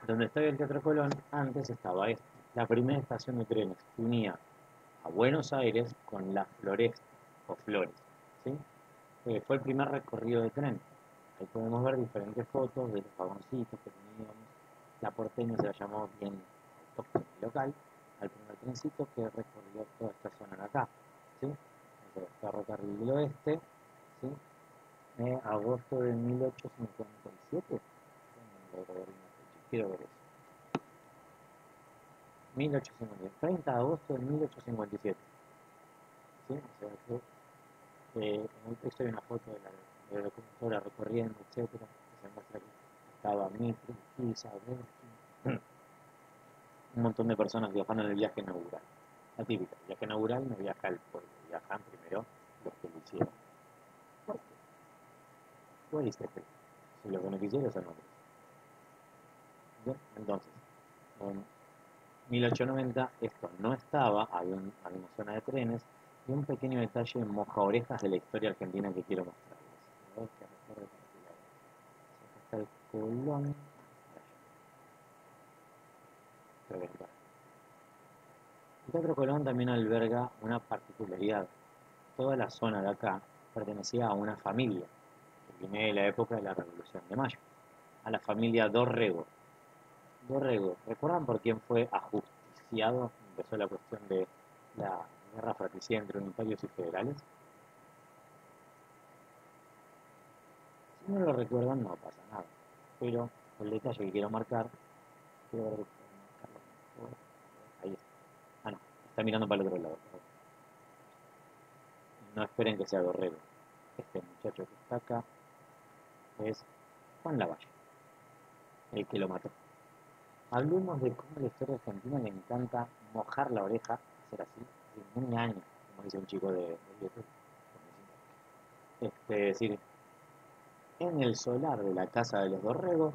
donde estaba el Teatro Colón, antes estaba esta, la primera estación de trenes que unía a Buenos Aires con La Floresta, o Flores, ¿sí? Fue el primer recorrido de tren. Ahí podemos ver diferentes fotos de los vagoncitos que teníamos. La porteña se la llamó bien autóctona y local, al primer trencito que recorrió toda esta zona de acá, ¿sí? El ferrocarril del oeste, ¿sí? Agosto de 1857. Quiero ver eso. 1857, 30 de agosto de 1857. ¿Sí? O sea que en el texto hay una foto de la locomotora recorriendo, etcétera, que se muestra que estaba Mitre, Giza, un montón de personas viajando en el viaje inaugural. La típica, el viaje inaugural no viaja al pueblo, viajan primero los que lo hicieron. ¿Cuál es este? Si los beneficiarios son otros. Bien, entonces, en 1890 esto no estaba, había una zona de trenes y un pequeño detalle en moja orejas de la historia argentina que quiero mostrarles. Acá está el Colón. El Teatro Colón también alberga una particularidad. Toda la zona de acá pertenecía a una familia que viene de la época de la Revolución de Mayo, a la familia Dorrego. Dorrego, ¿recuerdan por quién fue ajusticiado? Empezó la cuestión de la guerra fratricida entre unitarios y federales. Si no lo recuerdan, no pasa nada. Pero el detalle que quiero marcar, quiero ver, ahí está. Ah, no, está mirando para el otro lado. No esperen que sea Dorrego. Este muchacho que está acá es Juan Lavalle, el que lo mató. Hablemos de cómo a la historia argentina le encanta mojar la oreja, hacer así, muy años, como dice un chico de YouTube. Es decir, en el solar de la casa de los Dorrego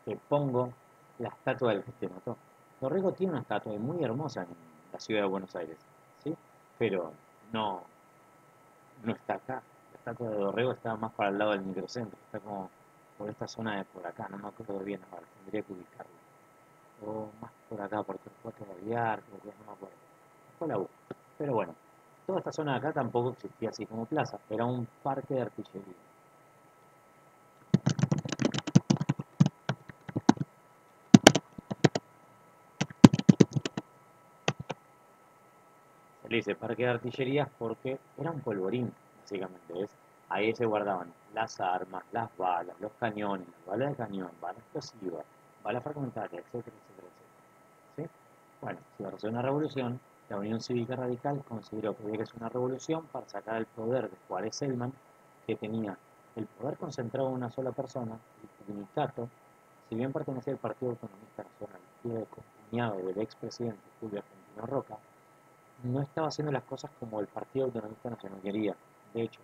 te pongo la estatua del que te mató. Dorrego tiene una estatua muy hermosa en la ciudad de Buenos Aires, ¿sí? Pero no, no está acá. La estatua de Dorrego está más para el lado del microcentro, está como por esta zona de por acá, no me acuerdo bien ahora, tendría que ubicarlo. O más por acá, por Torcuato Aguiar, creo que no me acuerdo. Después la busco. Pero bueno, toda esta zona de acá tampoco existía así como plaza, era un parque de artillería. Se le dice parque de artillerías porque era un polvorín, básicamente. Ahí se guardaban las armas, las balas, los cañones, las balas de cañón, balas explosivas, balas fragmentarias, etcétera, etcétera, etcétera. ¿Sí? Bueno, si va a hacer una revolución, la Unión Cívica Radical consideró que había que hacer una revolución para sacar el poder de Juárez Selman, que tenía el poder concentrado en una sola persona, el Comunicato. Si bien pertenecía al Partido Autonomista Nacional, y era el cuñado del expresidente Julio Argentino Roca, no estaba haciendo las cosas como el Partido Autonomista Nacional quería. De hecho,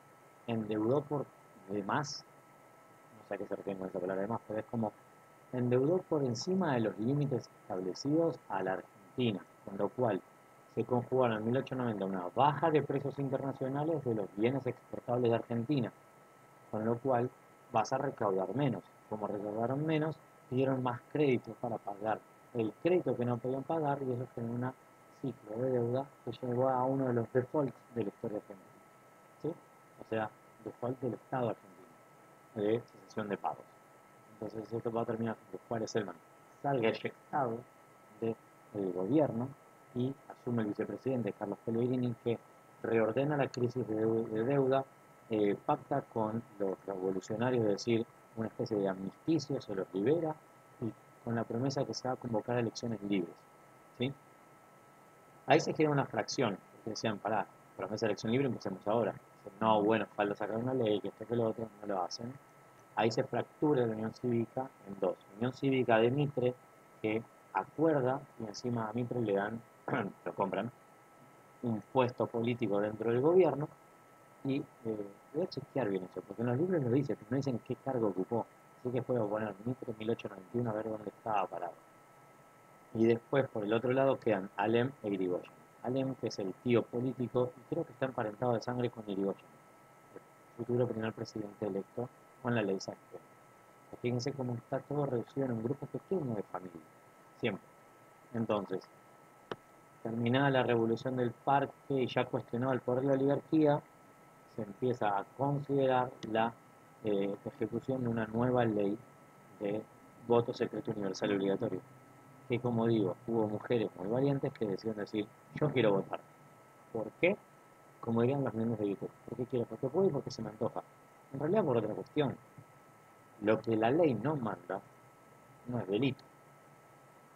endeudó por demás, no sé a qué se refiere con esa palabra demás, pero es como endeudó por encima de los límites establecidos a la Argentina, con lo cual se conjugaron en 1890 una baja de precios internacionales de los bienes exportables de Argentina, con lo cual vas a recaudar menos. Como recaudaron menos, pidieron más crédito para pagar el crédito que no podían pagar y eso generó un ciclo de deuda que llevó a uno de los defaults de la historia argentina. ¿Sí? O sea, default del Estado argentino, de cesación de pagos. Entonces esto va a terminar con que Juárez Selman salga eyectado del gobierno y asume el vicepresidente Carlos Pellegrini, que reordena la crisis de deuda, pacta con los revolucionarios, es decir, una especie de amnisticio, se los libera y con la promesa de que se va a convocar a elecciones libres. ¿Sí? Ahí se genera una fracción, porque decían, pará, promesa de elección libre, empecemos ahora. Dicen, no, bueno, falta sacar una ley, que esto que lo otro, no lo hacen. Ahí se fractura la Unión Cívica en dos. La Unión Cívica de Mitre, que acuerda y encima a Mitre le dan, lo compran, un puesto político dentro del gobierno. Y voy a chequear bien eso, porque en los libros lo dice, pero no dicen qué cargo ocupó. Así que puedo poner Mitre 1891 a ver dónde estaba parado. Y después, por el otro lado, quedan Alem e Irigoyen. Alem, que es el tío político, y creo que está emparentado de sangre con Irigoyen, el futuro primer presidente electo con la ley Sáenz. Fíjense cómo está todo reducido en un grupo pequeño de familia, siempre. Entonces, terminada la revolución del parque y ya cuestionado el poder de la oligarquía, se empieza a considerar la ejecución de una nueva ley de voto secreto universal y obligatorio. Que como digo, hubo mujeres muy valientes que decían decir, yo quiero votar. ¿Por qué? Como dirían los memes de YouTube. ¿Por qué quiero? Porque puedo y porque se me antoja. En realidad por otra cuestión. Lo que la ley no manda no es delito.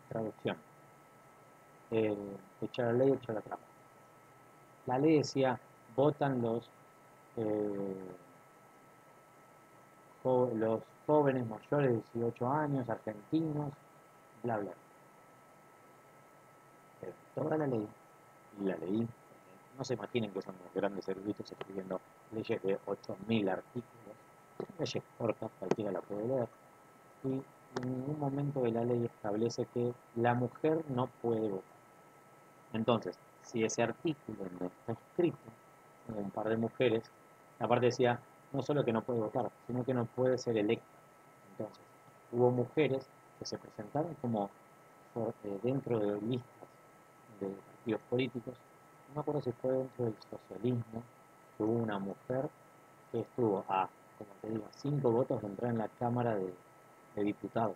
Traducción. Echar la ley, echar la trampa. La ley decía, votan eh, los jóvenes mayores de 18 años, argentinos, bla, bla. Pero toda la ley, y la leí, no se imaginen que son los grandes eruditos escribiendo leyes de 8.000 artículos, leyes cortas, cualquiera la puede leer, y en ningún momento de la ley establece que la mujer no puede votar. Entonces, si ese artículo no está escrito, un par de mujeres, aparte decía, no solo que no puede votar, sino que no puede ser electa. Entonces, hubo mujeres que se presentaron como dentro de listas de partidos políticos. No me acuerdo si fue dentro del socialismo, que hubo una mujer que estuvo a, como te digo, 5 votos de entrar en la Cámara de Diputados.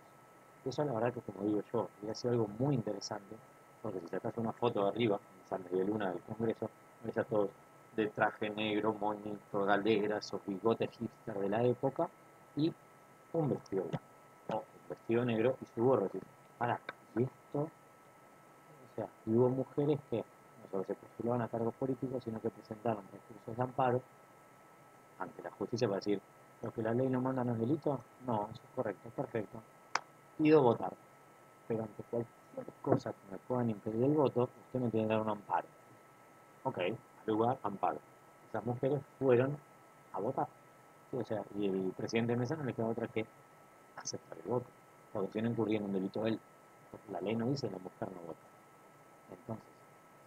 Eso la verdad que, como digo yo, hubiera sido algo muy interesante, porque si sacas una foto de arriba, en San Medio Luna del Congreso, ves a todos de traje negro, moñito, galeras o bigote hipster de la época, y un vestido blanco, o un vestido negro y su gorro. Para, y esto, o sea, y hubo mujeres que no solo se postulaban a cargos políticos, sino que presentaron recursos de amparo ante la justicia para decir, lo que la ley no manda no es delito, no, eso es correcto, es perfecto, pido votar, pero ante cualquier cosa que me puedan impedir el voto, usted me tiene que dar un amparo. Ok, al lugar, amparo. Esas mujeres fueron a votar. Sí, o sea, y el presidente Mesa no le queda otra que aceptar el voto. porque si no incurría en un delito él, porque la ley no dice la mujer no vota. Entonces,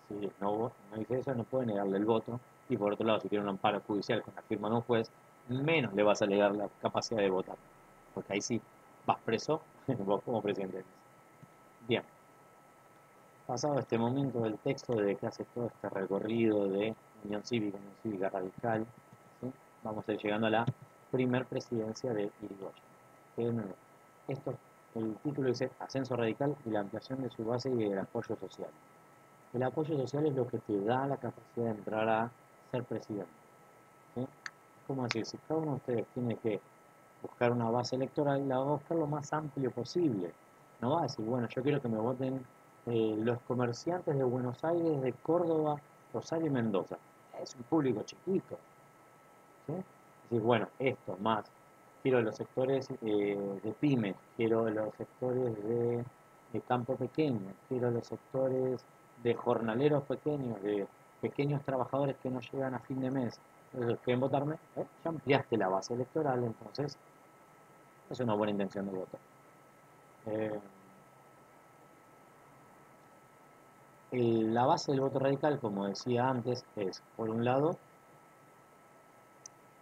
si no dice eso, no puede negarle el voto, y por otro lado, si tiene un amparo judicial con la firma de un juez, menos le vas a negar la capacidad de votar, porque ahí sí vas preso vos como presidente. Bien, pasado este momento del texto de que hace todo este recorrido de Unión Cívica Radical, ¿sí? Vamos a ir llegando a la primer presidencia de Irigoyen. Que de nuevo, esto, el título dice Ascenso Radical y la ampliación de su base y del apoyo social. El apoyo social es lo que te da la capacidad de entrar a ser presidente. ¿Sí? ¿Cómo decir? Si cada uno de ustedes tiene que buscar una base electoral, la va a buscar lo más amplio posible. No va a decir, bueno, yo quiero que me voten los comerciantes de Buenos Aires, de Córdoba, Rosario y Mendoza. Es un público chiquito. ¿Sí? Es decir, bueno, esto más. Quiero los sectores de pymes, quiero los sectores de campo pequeño, quiero los sectores de jornaleros pequeños, de pequeños trabajadores que no llegan a fin de mes. Entonces, ¿quieren votarme? Ya ampliaste la base electoral, entonces es una buena intención de voto. Eh, la base del voto radical, como decía antes, es, por un lado,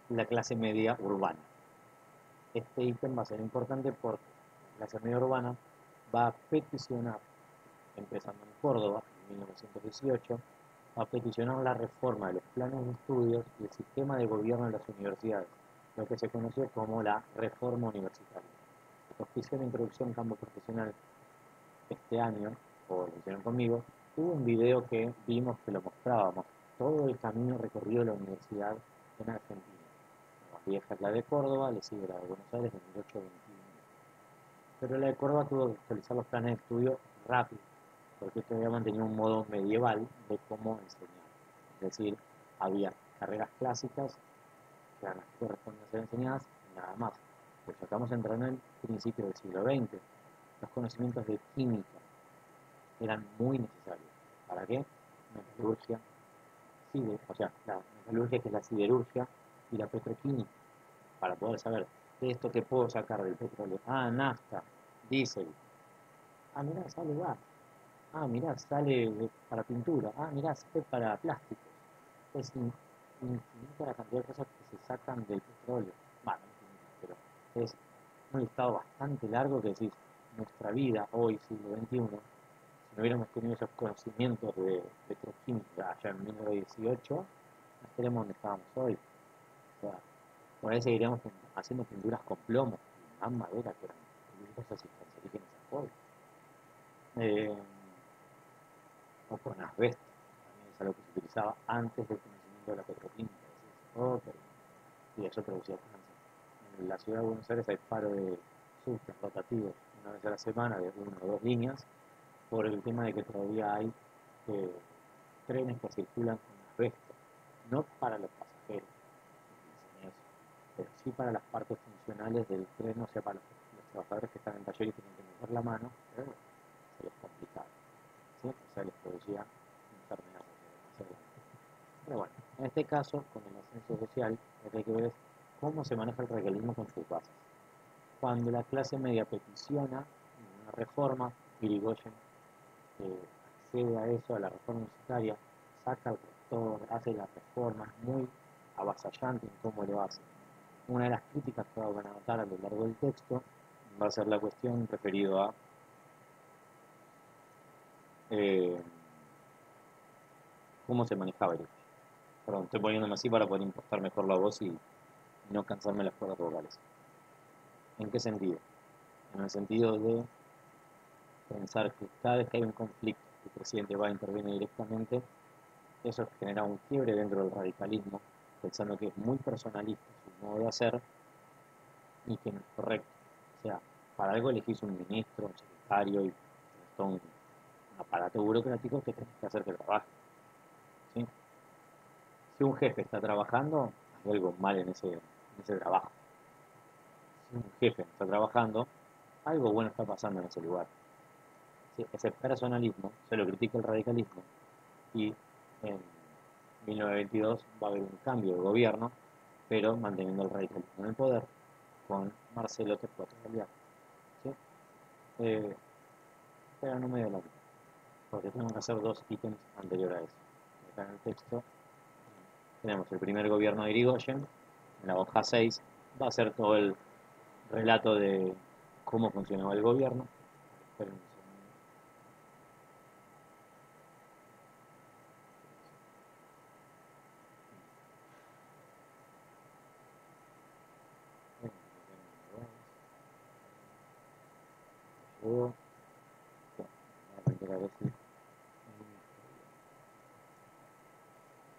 la clase media urbana. Este ítem va a ser importante porque la clase media urbana va a peticionar, empezando en Córdoba, en 1918, va a peticionar la reforma de los planes de estudios y el sistema de gobierno de las universidades, lo que se conoció como la reforma universitaria. Auspició la introducción en campo profesional este año, o lo hicieron conmigo, hubo un video que vimos que lo mostrábamos, todo el camino recorrido de la universidad en Argentina. La más vieja es la de Córdoba, le sigue la de Buenos Aires en 1821. Pero la de Córdoba tuvo que actualizar los planes de estudio rápido, porque todavía mantenía un modo medieval de cómo enseñar. Es decir, había carreras clásicas, que eran las que corresponden ser enseñadas, y nada más. Pues estamos entrando en el principio del siglo XX. Los conocimientos de química eran muy necesarios. ¿Para qué? Metalurgia, o sea, la metalurgia que es la siderurgia y la petroquímica, para poder saber de esto que puedo sacar del petróleo. Ah, nafta, diésel. Ah, mirá, sale gas. Ah, mirá, sale para pintura. Ah, mirá, sale para plásticos. Es infinita la cantidad de cosas que se sacan del petróleo. Bueno, no infinita, pero es un listado bastante largo que decís, nuestra vida hoy, siglo XXI, si no hubiéramos tenido esos conocimientos de petroquímica allá en 1918, no estaríamos donde estábamos hoy. O sea, por ahí seguiríamos haciendo pinturas con plomo, y más madera que eran cosas cancerígenas a fuego. O con asbesto, también es algo que se utilizaba antes del conocimiento de la petroquímica. Oh, y eso producía cáncer. En la ciudad de Buenos Aires hay paro de subtes rotativos una vez a la semana de 1 o 2 líneas por el tema de que todavía hay eh, trenes que circulan con asbesto, no para los pasajeros, no eso, pero sí para las partes funcionales del tren, o sea, para los trabajadores que están en taller y tienen que meter la mano, pero bueno, se les complicaba, ¿sí? O sea, les producía enfermedades demasiado grandes. Pero bueno, en este caso, con el ascenso social, lo que hay que ver es cómo se maneja el radicalismo con sus bases. Cuando la clase media peticiona una reforma, Irigoyen accede a eso, a la reforma universitaria, saca al rector, hace las reformas, muy avasallante en cómo lo hace. Una de las críticas que van a notar a lo largo del texto va a ser la cuestión referida a eh, cómo se manejaba el hecho. Perdón, estoy poniéndome así para poder impostar mejor la voz y no cansarme las cuerdas vocales. ¿En qué sentido? En el sentido de pensar que cada vez que hay un conflicto, el presidente va a intervenir directamente, eso genera un quiebre dentro del radicalismo, pensando que es muy personalista su modo de hacer y que no es correcto. O sea, para algo elegís un ministro, un secretario y todo un aparato burocrático que tenés que hacer que trabaje. ¿Sí? Si un jefe está trabajando, hay algo mal en ese trabajo. Si un jefe no está trabajando, algo bueno está pasando en ese lugar. ¿Sí? Ese personalismo se lo critica el radicalismo y en 1922 va a haber un cambio de gobierno, pero manteniendo el radicalismo en el poder con Marcelo Torcuato Tagliaferro. ¿Sí? Eh, pero no me dio la vida, porque tengo que hacer dos ítems anteriores a eso. Acá en el texto tenemos el primer gobierno de Irigoyen, en la hoja 6 va a ser todo el relato de cómo funcionaba el gobierno. Esperen un segundo. Llegó. Bueno, voy a reiterar esto.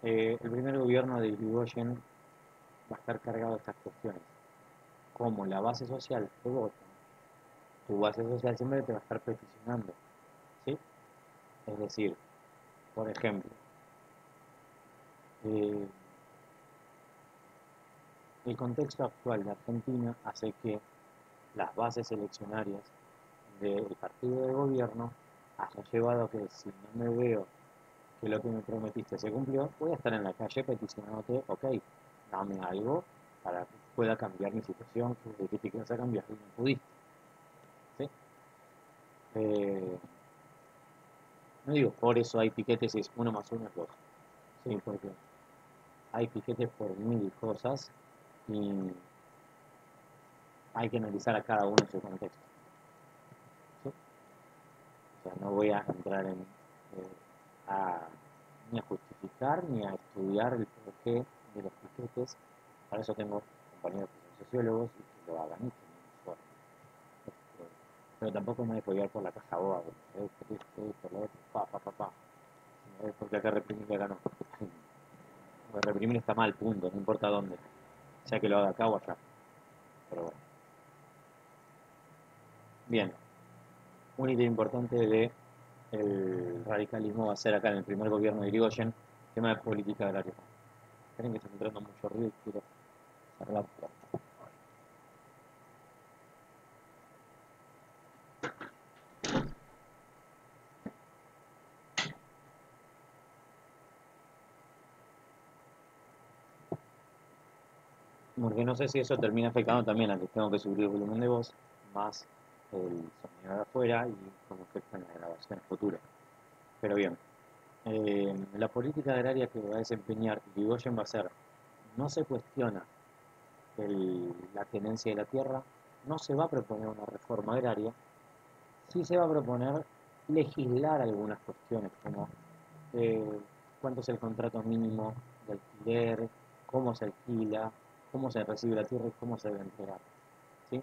El primer gobierno de Irigoyen va a estar cargado de estas cuestiones. Como la base social te vota, tu base social siempre te va a estar peticionando, ¿sí? Es decir, por ejemplo, eh, el contexto actual de Argentina hace que las bases eleccionarias del partido de gobierno haya llevado a que si no me veo que lo que me prometiste se cumplió, voy a estar en la calle peticionándote, ok, dame algo para que pueda cambiar mi situación, que dijiste que ibas a cambiar y no pudiste. ¿Sí? Eh, no digo por eso hay piquetes y es 1 más 1 es 2, ¿sí? Porque hay piquetes por mil cosas y hay que analizar a cada uno en su contexto. ¿Sí? O sea, no voy a entrar a, ni a justificar ni a estudiar el porqué de los piquetes. Para eso tengo compañeros que son sociólogos y que lo hagan y que me informen. Pero tampoco me dejo guiar por la caja boba, por lo otro, pa. Porque acá reprimir y acá no. Porque reprimir está mal, punto, no importa dónde. Sea que lo haga acá o allá. Pero bueno. Bien, un ítem importante de el radicalismo va a ser acá en el primer gobierno de Irigoyen, tema de política agraria. Esperen que está entrando mucho ruido y quiero cerrar la puerta. Porque no sé si eso termina afectando también a que tengo que subir el volumen de voz, más el sonido de afuera y cómo afecta en las grabaciones futuras. Pero bien, la política agraria que va a desempeñar Irigoyen va a ser, no se cuestiona la tenencia de la tierra, no se va a proponer una reforma agraria, sí se va a proponer legislar algunas cuestiones como eh, cuánto es el contrato mínimo de alquiler, cómo se alquila, cómo se recibe la tierra y cómo se debe entregar. ¿Sí?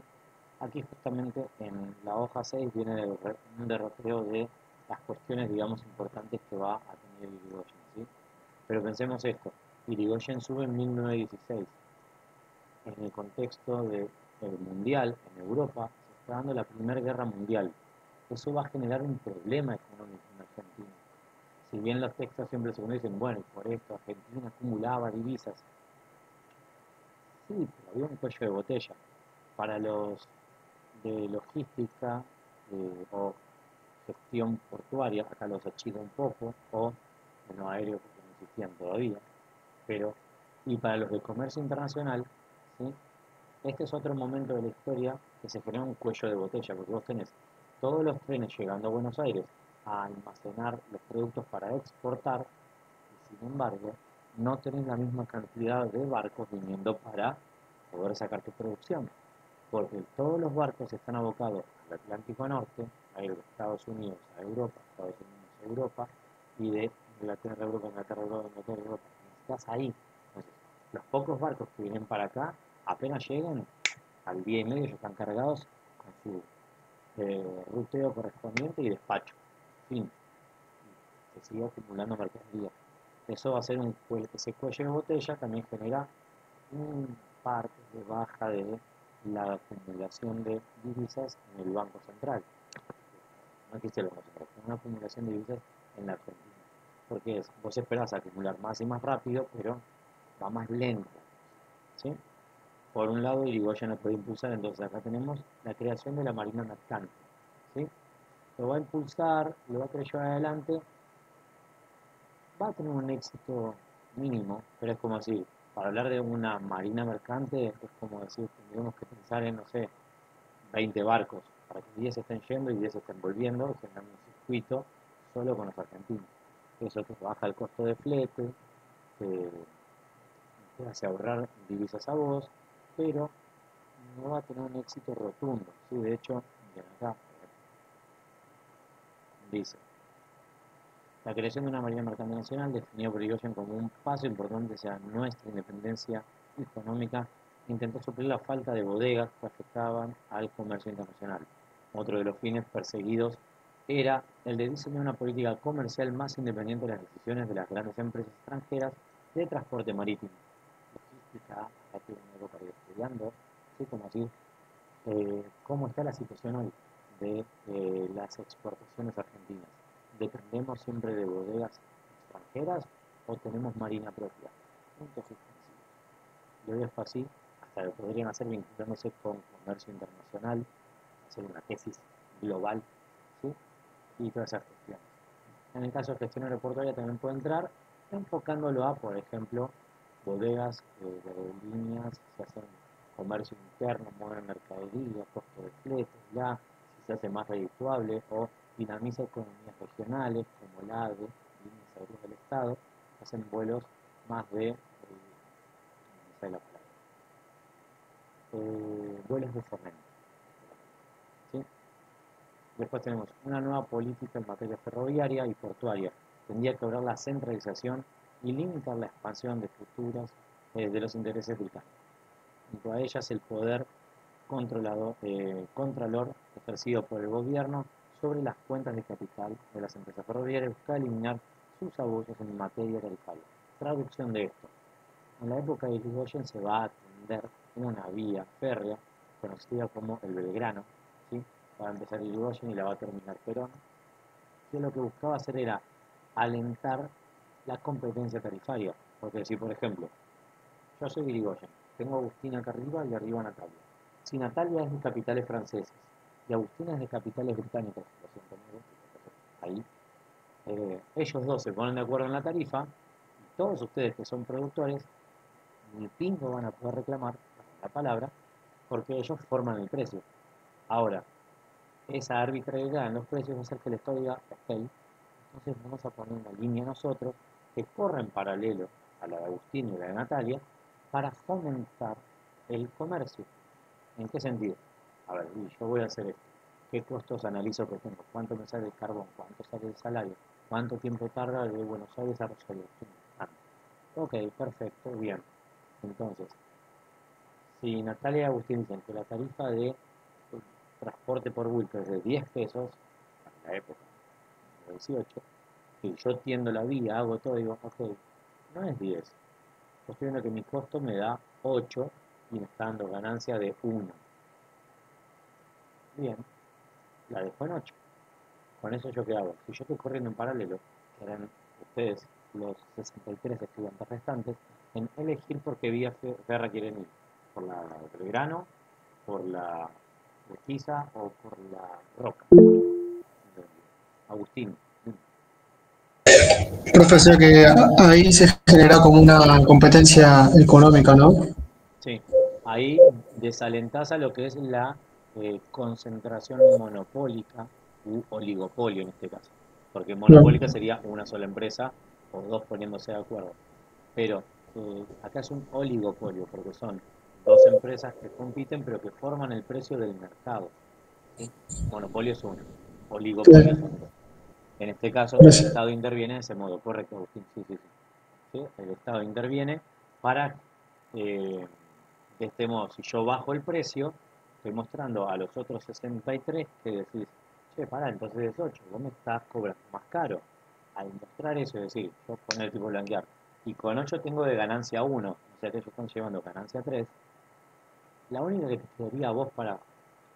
Aquí justamente en la hoja 6 viene un derroteo de las cuestiones, digamos, importantes que va a tener Irigoyen. ¿Sí? Pero pensemos esto, Irigoyen sube en 1916, en el contexto del mundial, en Europa, se está dando la Primera Guerra Mundial. Eso va a generar un problema económico en Argentina. Si bien los textos siempre se dicen, bueno, por esto Argentina acumulaba divisas, sí, pero había un cuello de botella. Para los de logística o gestión portuaria, acá los achico un poco, o no aéreo porque no existían todavía, pero, y para los de comercio internacional, ¿sí? Este es otro momento de la historia que se genera un cuello de botella, porque vos tenés todos los trenes llegando a Buenos Aires a almacenar los productos para exportar, y sin embargo, no tenés la misma cantidad de barcos viniendo para poder sacar tu producción, porque todos los barcos están abocados al Atlántico Norte, a ir de Estados Unidos a Europa, Estados Unidos a Europa, y de Inglaterra a Europa, Inglaterra a Europa, Inglaterra a Europa. Estás ahí. Entonces, los pocos barcos que vienen para acá, apenas llegan, al día y medio ya están cargados con su ruteo correspondiente y despacho. Fin. Se sigue acumulando mercadería. Eso va a ser ese cuello de botella también genera un parte de baja de la acumulación de divisas en el Banco Central. No existe el Banco Central, es una acumulación de divisas en la Argentina. Porque vos esperás acumular más y más rápido, pero va más lento. ¿Sí? Por un lado, Irigoyen lo puede impulsar, entonces acá tenemos la creación de la Marina Mercante. ¿Sí? Lo va a impulsar, lo va a querer llevar adelante, va a tener un éxito mínimo, pero es como decir, para hablar de una marina mercante, es como decir, tendríamos que pensar en, no sé, 20 barcos para que 10 estén yendo y 10 estén volviendo, generando un circuito solo con los argentinos. Eso te baja el costo de flete, te hace ahorrar divisas a vos, pero no va a tener un éxito rotundo. ¿Sí? De hecho, bien acá dice, la creación de una Marina Mercante Nacional definió por Irigoyen como un paso importante hacia nuestra independencia económica, intentó suplir la falta de bodegas que afectaban al comercio internacional. Otro de los fines perseguidos era el de diseñar una política comercial más independiente de las decisiones de las grandes empresas extranjeras de transporte marítimo. Logística, acá tengo algo para ir estudiando, ¿sí? Como así, cómo está la situación hoy de las exportaciones argentinas. ¿Dependemos siempre de bodegas extranjeras o tenemos marina propia? Punto suspensivo. Lo dejo así, hasta lo podrían hacer vinculándose con comercio internacional, hacer una tesis global, ¿sí? Y todas esas cuestiones. En el caso de gestión aeroportuaria también puede entrar, enfocándolo a, por ejemplo, bodegas de aerolíneas, si hacen comercio interno, mueven mercadería, costo de flete, ya, si se hace más redituable o dinamiza economías regionales como el AVE, líneas aéreas del Estado, hacen vuelos más de, no sé la palabra, vuelos de fomento. ¿Sí? Después tenemos una nueva política en materia ferroviaria y portuaria. Tendría que lograr la centralización y limitar la expansión de futuras de los intereses británicos. Junto a ellas, el poder contralor ejercido por el gobierno sobre las cuentas de capital de las empresas ferroviarias busca eliminar sus abusos en materia tarifaria. Traducción de esto. En la época de Irigoyen se va a atender una vía férrea conocida como el Belgrano, ¿sí? Va a empezar Irigoyen y la va a terminar Perón, que lo que buscaba hacer era alentar la competencia tarifaria. Porque si, por ejemplo, yo soy Irigoyen, tengo a Agustina acá arriba y arriba Natalia. Si Natalia es de capitales franceses y Agustina es de capitales británicos, lo siento, ahí, ellos dos se ponen de acuerdo en la tarifa, y todos ustedes que son productores, ni pingo van a poder reclamar la palabra, porque ellos forman el precio. Ahora, esa arbitrariedad en los precios va a hacer que el Estado diga, ok, entonces vamos a poner una línea nosotros que corra en paralelo a la de Agustín y la de Natalia para fomentar el comercio. ¿En qué sentido? A ver, yo voy a hacer esto. ¿Qué costos analizo que tengo? ¿Cuánto me sale el carbón? ¿Cuánto sale el salario? ¿Cuánto tiempo tarda de Buenos Aires a Rosario? Ok, perfecto, bien. Entonces, si Natalia y Agustín dicen que la tarifa de transporte por bulto es de 10 pesos, en la época, 18, y yo tiendo la vía, hago todo, digo, ok, no es 10. Yo estoy viendo que mi costo me da 8 y me está dando ganancia de 1. Bien, la dejo en 8. Con eso yo qué hago. Si yo estoy corriendo en paralelo, que eran ustedes los 63 estudiantes restantes, en elegir por qué vía ferra quieren ir. Por la Belgrano, por la Urquiza o por la Roca. Agustín. Profesor, que ahí se genera como una competencia económica, ¿no? Sí, ahí desalentás a lo que es la concentración monopólica u oligopolio en este caso. Porque Claro. monopólica sería una sola empresa o dos poniéndose de acuerdo. Pero acá es un oligopolio porque son dos empresas que compiten pero que forman el precio del mercado. ¿Sí? Monopolio es uno, oligopolio es Claro. otro. En este caso el Gracias. Estado interviene de ese modo, correcto, Agustín. Sí, sí, sí. ¿Sí? El Estado interviene para, de este modo, si yo bajo el precio, estoy mostrando a los otros 63 que decís, che, pará, entonces es 8, vos me estás cobrando más caro. Al mostrar eso, es decir, yo poner tipo blanquear, y con 8 tengo de ganancia 1, o sea que ellos están llevando ganancia 3, la única que te quedaría a vos para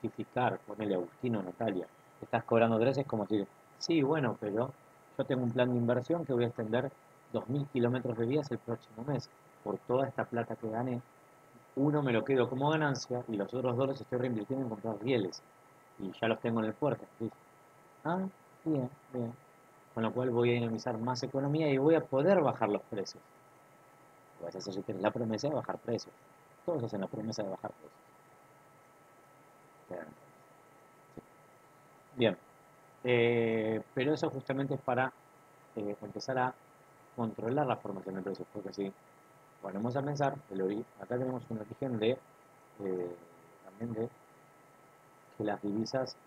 justificar, ponerle Agustino o Natalia, que estás cobrando 3 es como decir, sí, bueno, pero yo tengo un plan de inversión que voy a extender 2.000 kilómetros de vías el próximo mes. Por toda esta plata que gané, uno me lo quedo como ganancia y los otros dos los estoy reinvirtiendo en comprar rieles. Y ya los tengo en el puerto. ¿Sí? Ah, bien, bien. Con lo cual voy a dinamizar más economía y voy a poder bajar los precios. Vas a hacer la promesa de bajar precios. Todos hacen la promesa de bajar precios. Bien. Pero eso justamente es para empezar a controlar la formación de precios, porque si ponemos a pensar, acá tenemos un origen de también de que las divisas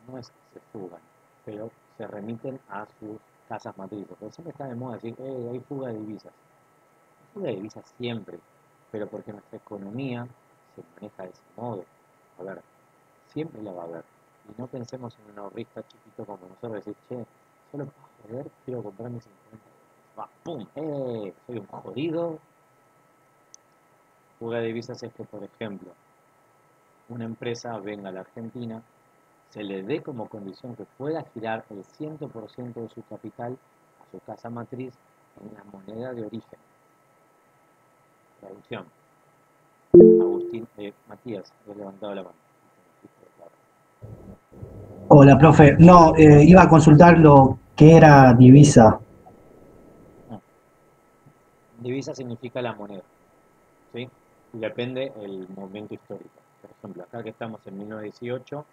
no es que se fugan, pero se remiten a sus casas matrices. Porque siempre está de moda decir, hay fuga de divisas. Hay fuga de divisas siempre, pero porque nuestra economía se maneja de ese modo. A ver, siempre la va a haber. Y no pensemos en un ahorrista chiquito como nosotros, decir, che, solo para joder quiero comprarme 50 dólares. Va, ¡pum! Soy un jodido. Fuga de divisas es que, por ejemplo, una empresa venga a la Argentina, se le dé como condición que pueda girar el 100% de su capital a su casa matriz en la moneda de origen. Traducción. Agustín, Matías, he levantado la mano. Hola, profe. No, iba a consultar lo que era divisa. No. Divisa significa la moneda, ¿sí? Y depende el momento histórico. Por ejemplo, acá que estamos en 1918,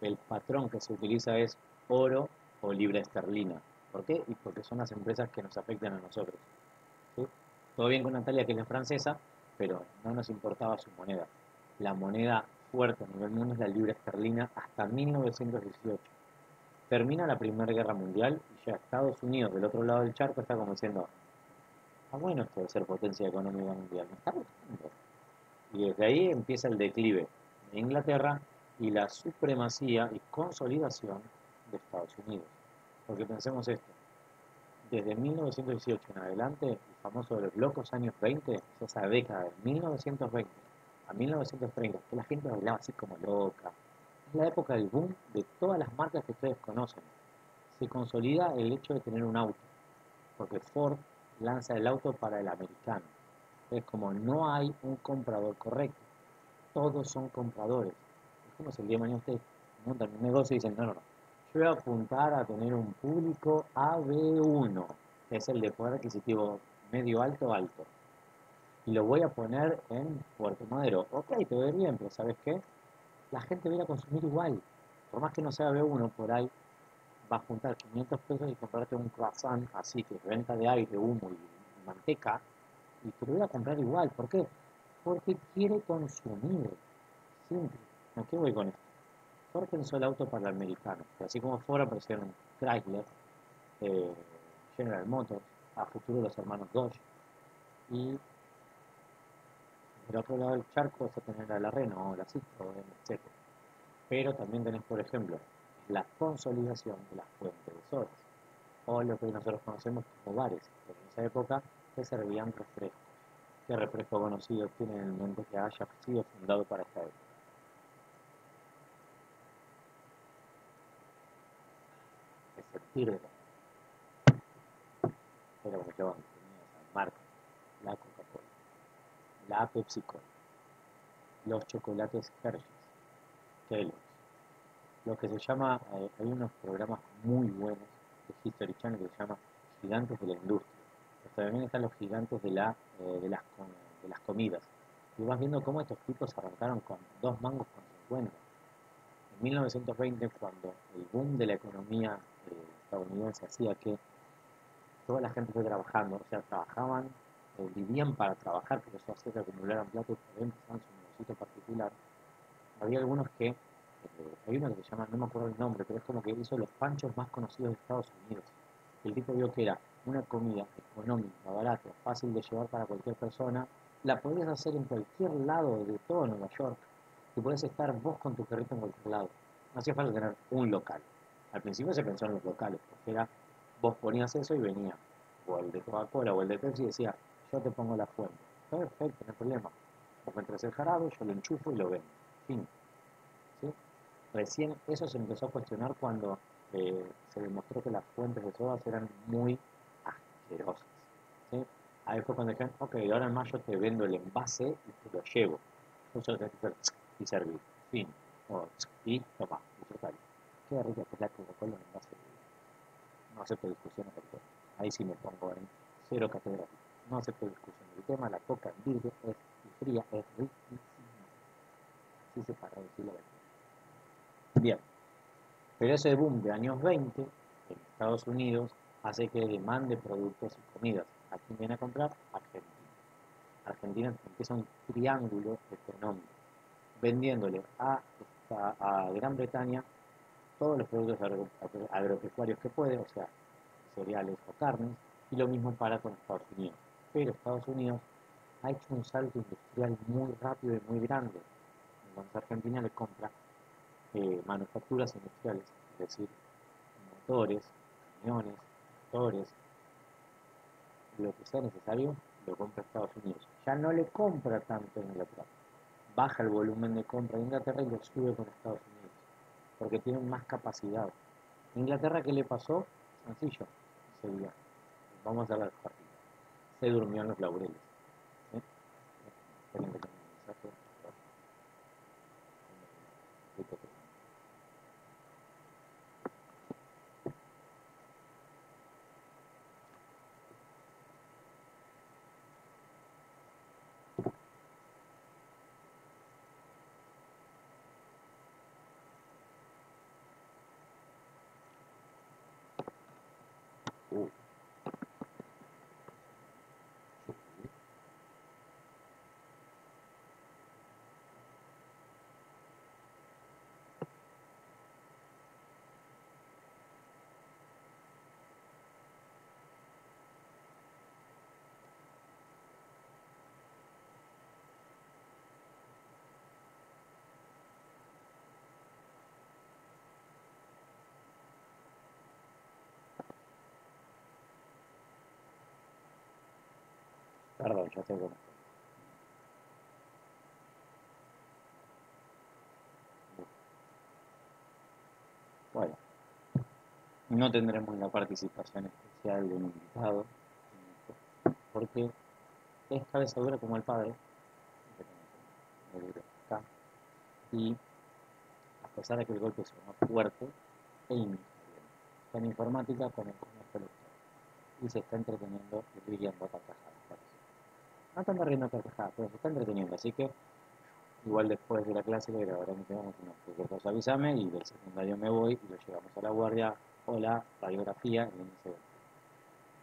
el patrón que se utiliza es oro o libra esterlina. ¿Por qué? Y porque son las empresas que nos afectan a nosotros. ¿Sí? Todo bien con Natalia, que es la francesa, pero no nos importaba su moneda. La moneda fuerte a nivel mundo es la libra esterlina hasta 1918. Termina la Primera Guerra Mundial y ya Estados Unidos, del otro lado del charco, está como diciendo, está bueno esto de ser potencia económica mundial, me está gustando. Y desde ahí empieza el declive de Inglaterra y la supremacía y consolidación de Estados Unidos. Porque pensemos esto, desde 1918 en adelante, el famoso de los locos años 20, esa década de 1920 a 1930, que la gente bailaba así como loca, es la época del boom de todas las marcas que ustedes conocen. Se consolida el hecho de tener un auto, porque Ford lanza el auto para el americano. Es como no hay un comprador correcto, todos son compradores. Es como si el día de mañana ustedes montan un negocio y dicen, no, no, no, yo voy a apuntar a tener un público AB1, que es el de poder adquisitivo medio alto alto, y lo voy a poner en Puerto Madero. Ok, te ve bien, pero ¿sabes qué? La gente va a ir a consumir igual. Por más que no sea B1, por ahí va a juntar 500 pesos y comprarte un croissant así, que es venta de aire, humo y manteca, y te lo voy a comprar igual. ¿Por qué? Porque quiere consumir. Simple. ¿A qué voy con esto? Ford pensó el auto para el americano, que así como Ford aparecieron Chrysler, eh, General Motors, a futuro los hermanos Dodge, y del otro lado del charco vas a tener a la Renault, la Citroën, etc. Pero también tenés, por ejemplo, la consolidación de las fuentes de sodas, o lo que nosotros conocemos como bares, que en esa época se servían refrescos. ¿Qué refresco conocido tienen en mente que haya sido fundado para esta época? Es el Tigre, pero como llevan esa marca, la Coca-Cola, la Pepsi-Cola, los chocolates Hershey's, Kellogg's, lo que se llama, hay unos programas muy buenos de History Channel que se llama Gigantes de la Industria. Pero también están los gigantes de las comidas. Y vas viendo cómo estos tipos arrancaron con 2 mangos con 50. En 1920, cuando el boom de la economía estadounidense hacía que toda la gente esté trabajando, o sea, trabajaban, vivían para trabajar, porque eso hacía que acumularan plata y también empezaban su negocito particular. Había algunos que, hay uno que se llama, no me acuerdo el nombre, pero es como que hizo los panchos más conocidos de Estados Unidos. El tipo vio que era una comida económica, barata, fácil de llevar para cualquier persona, la podías hacer en cualquier lado de todo Nueva York, y podés estar vos con tu carrito en cualquier lado. No hacía falta tener un local. Al principio se pensó en los locales, porque era, vos ponías eso y venía, o el de Coca-Cola o el de Pepsi y decía, yo te pongo la fuente. Perfecto, no hay problema. Vos me traes el jarabe, yo lo enchufo y lo vendo. Fin. ¿Sí? Recién eso se empezó a cuestionar cuando se demostró que las fuentes de sodas eran muy asquerosas. ¿Sí? Ahí fue cuando dijeron, ok, ahora en mayo te vendo el envase y te lo llevo. Tú solo tenés que hacer y servir. Fin. Y toma, disfrutar. Qué rica que es la Coca-Cola en envase. No acepto discusiones del tema. Ahí sí me pongo en cero catedrático. No acepto discusiones del tema. La coca en vidrio es fría, es riquísima. Así se para decirlo. Bien, Pero ese boom de años 20 en Estados Unidos hace que demande productos y comidas. ¿A quién viene a comprar? Argentina. Argentina empieza un triángulo económico, vendiéndole a Gran Bretaña todos los productos agropecuarios que puede, o sea, cereales o carnes, y lo mismo para con Estados Unidos. Pero Estados Unidos ha hecho un salto industrial muy rápido y muy grande. Entonces Argentina le compra manufacturas industriales, es decir, motores, camiones, motores, lo que sea necesario, lo compra Estados Unidos. Ya no le compra tanto en Inglaterra. Baja el volumen de compra de Inglaterra y lo sube con Estados Unidos, porque tienen más capacidad. Inglaterra, ¿qué le pasó? Sencillo, sería, vamos a ver partido. Se durmió en los laureles. ¿Sí? Esperen que tenga un mensaje. Perdón, ya estoy con esto. Bueno, no tendremos la participación especial de un invitado, porque es cabeza dura como el padre, que tengo acá, y a pesar de que el golpe sonó fuerte, Amy está en informática con el comercio electrónico y se está entreteniendo y riendo a carcajadas, parece. No están riendo a carcajadas, pero se está entreteniendo, así que igual después de la clase le grabaremos cualquier cosa avísame y del secundario me voy y lo llevamos a la guardia. Hola, radiografía, el índice de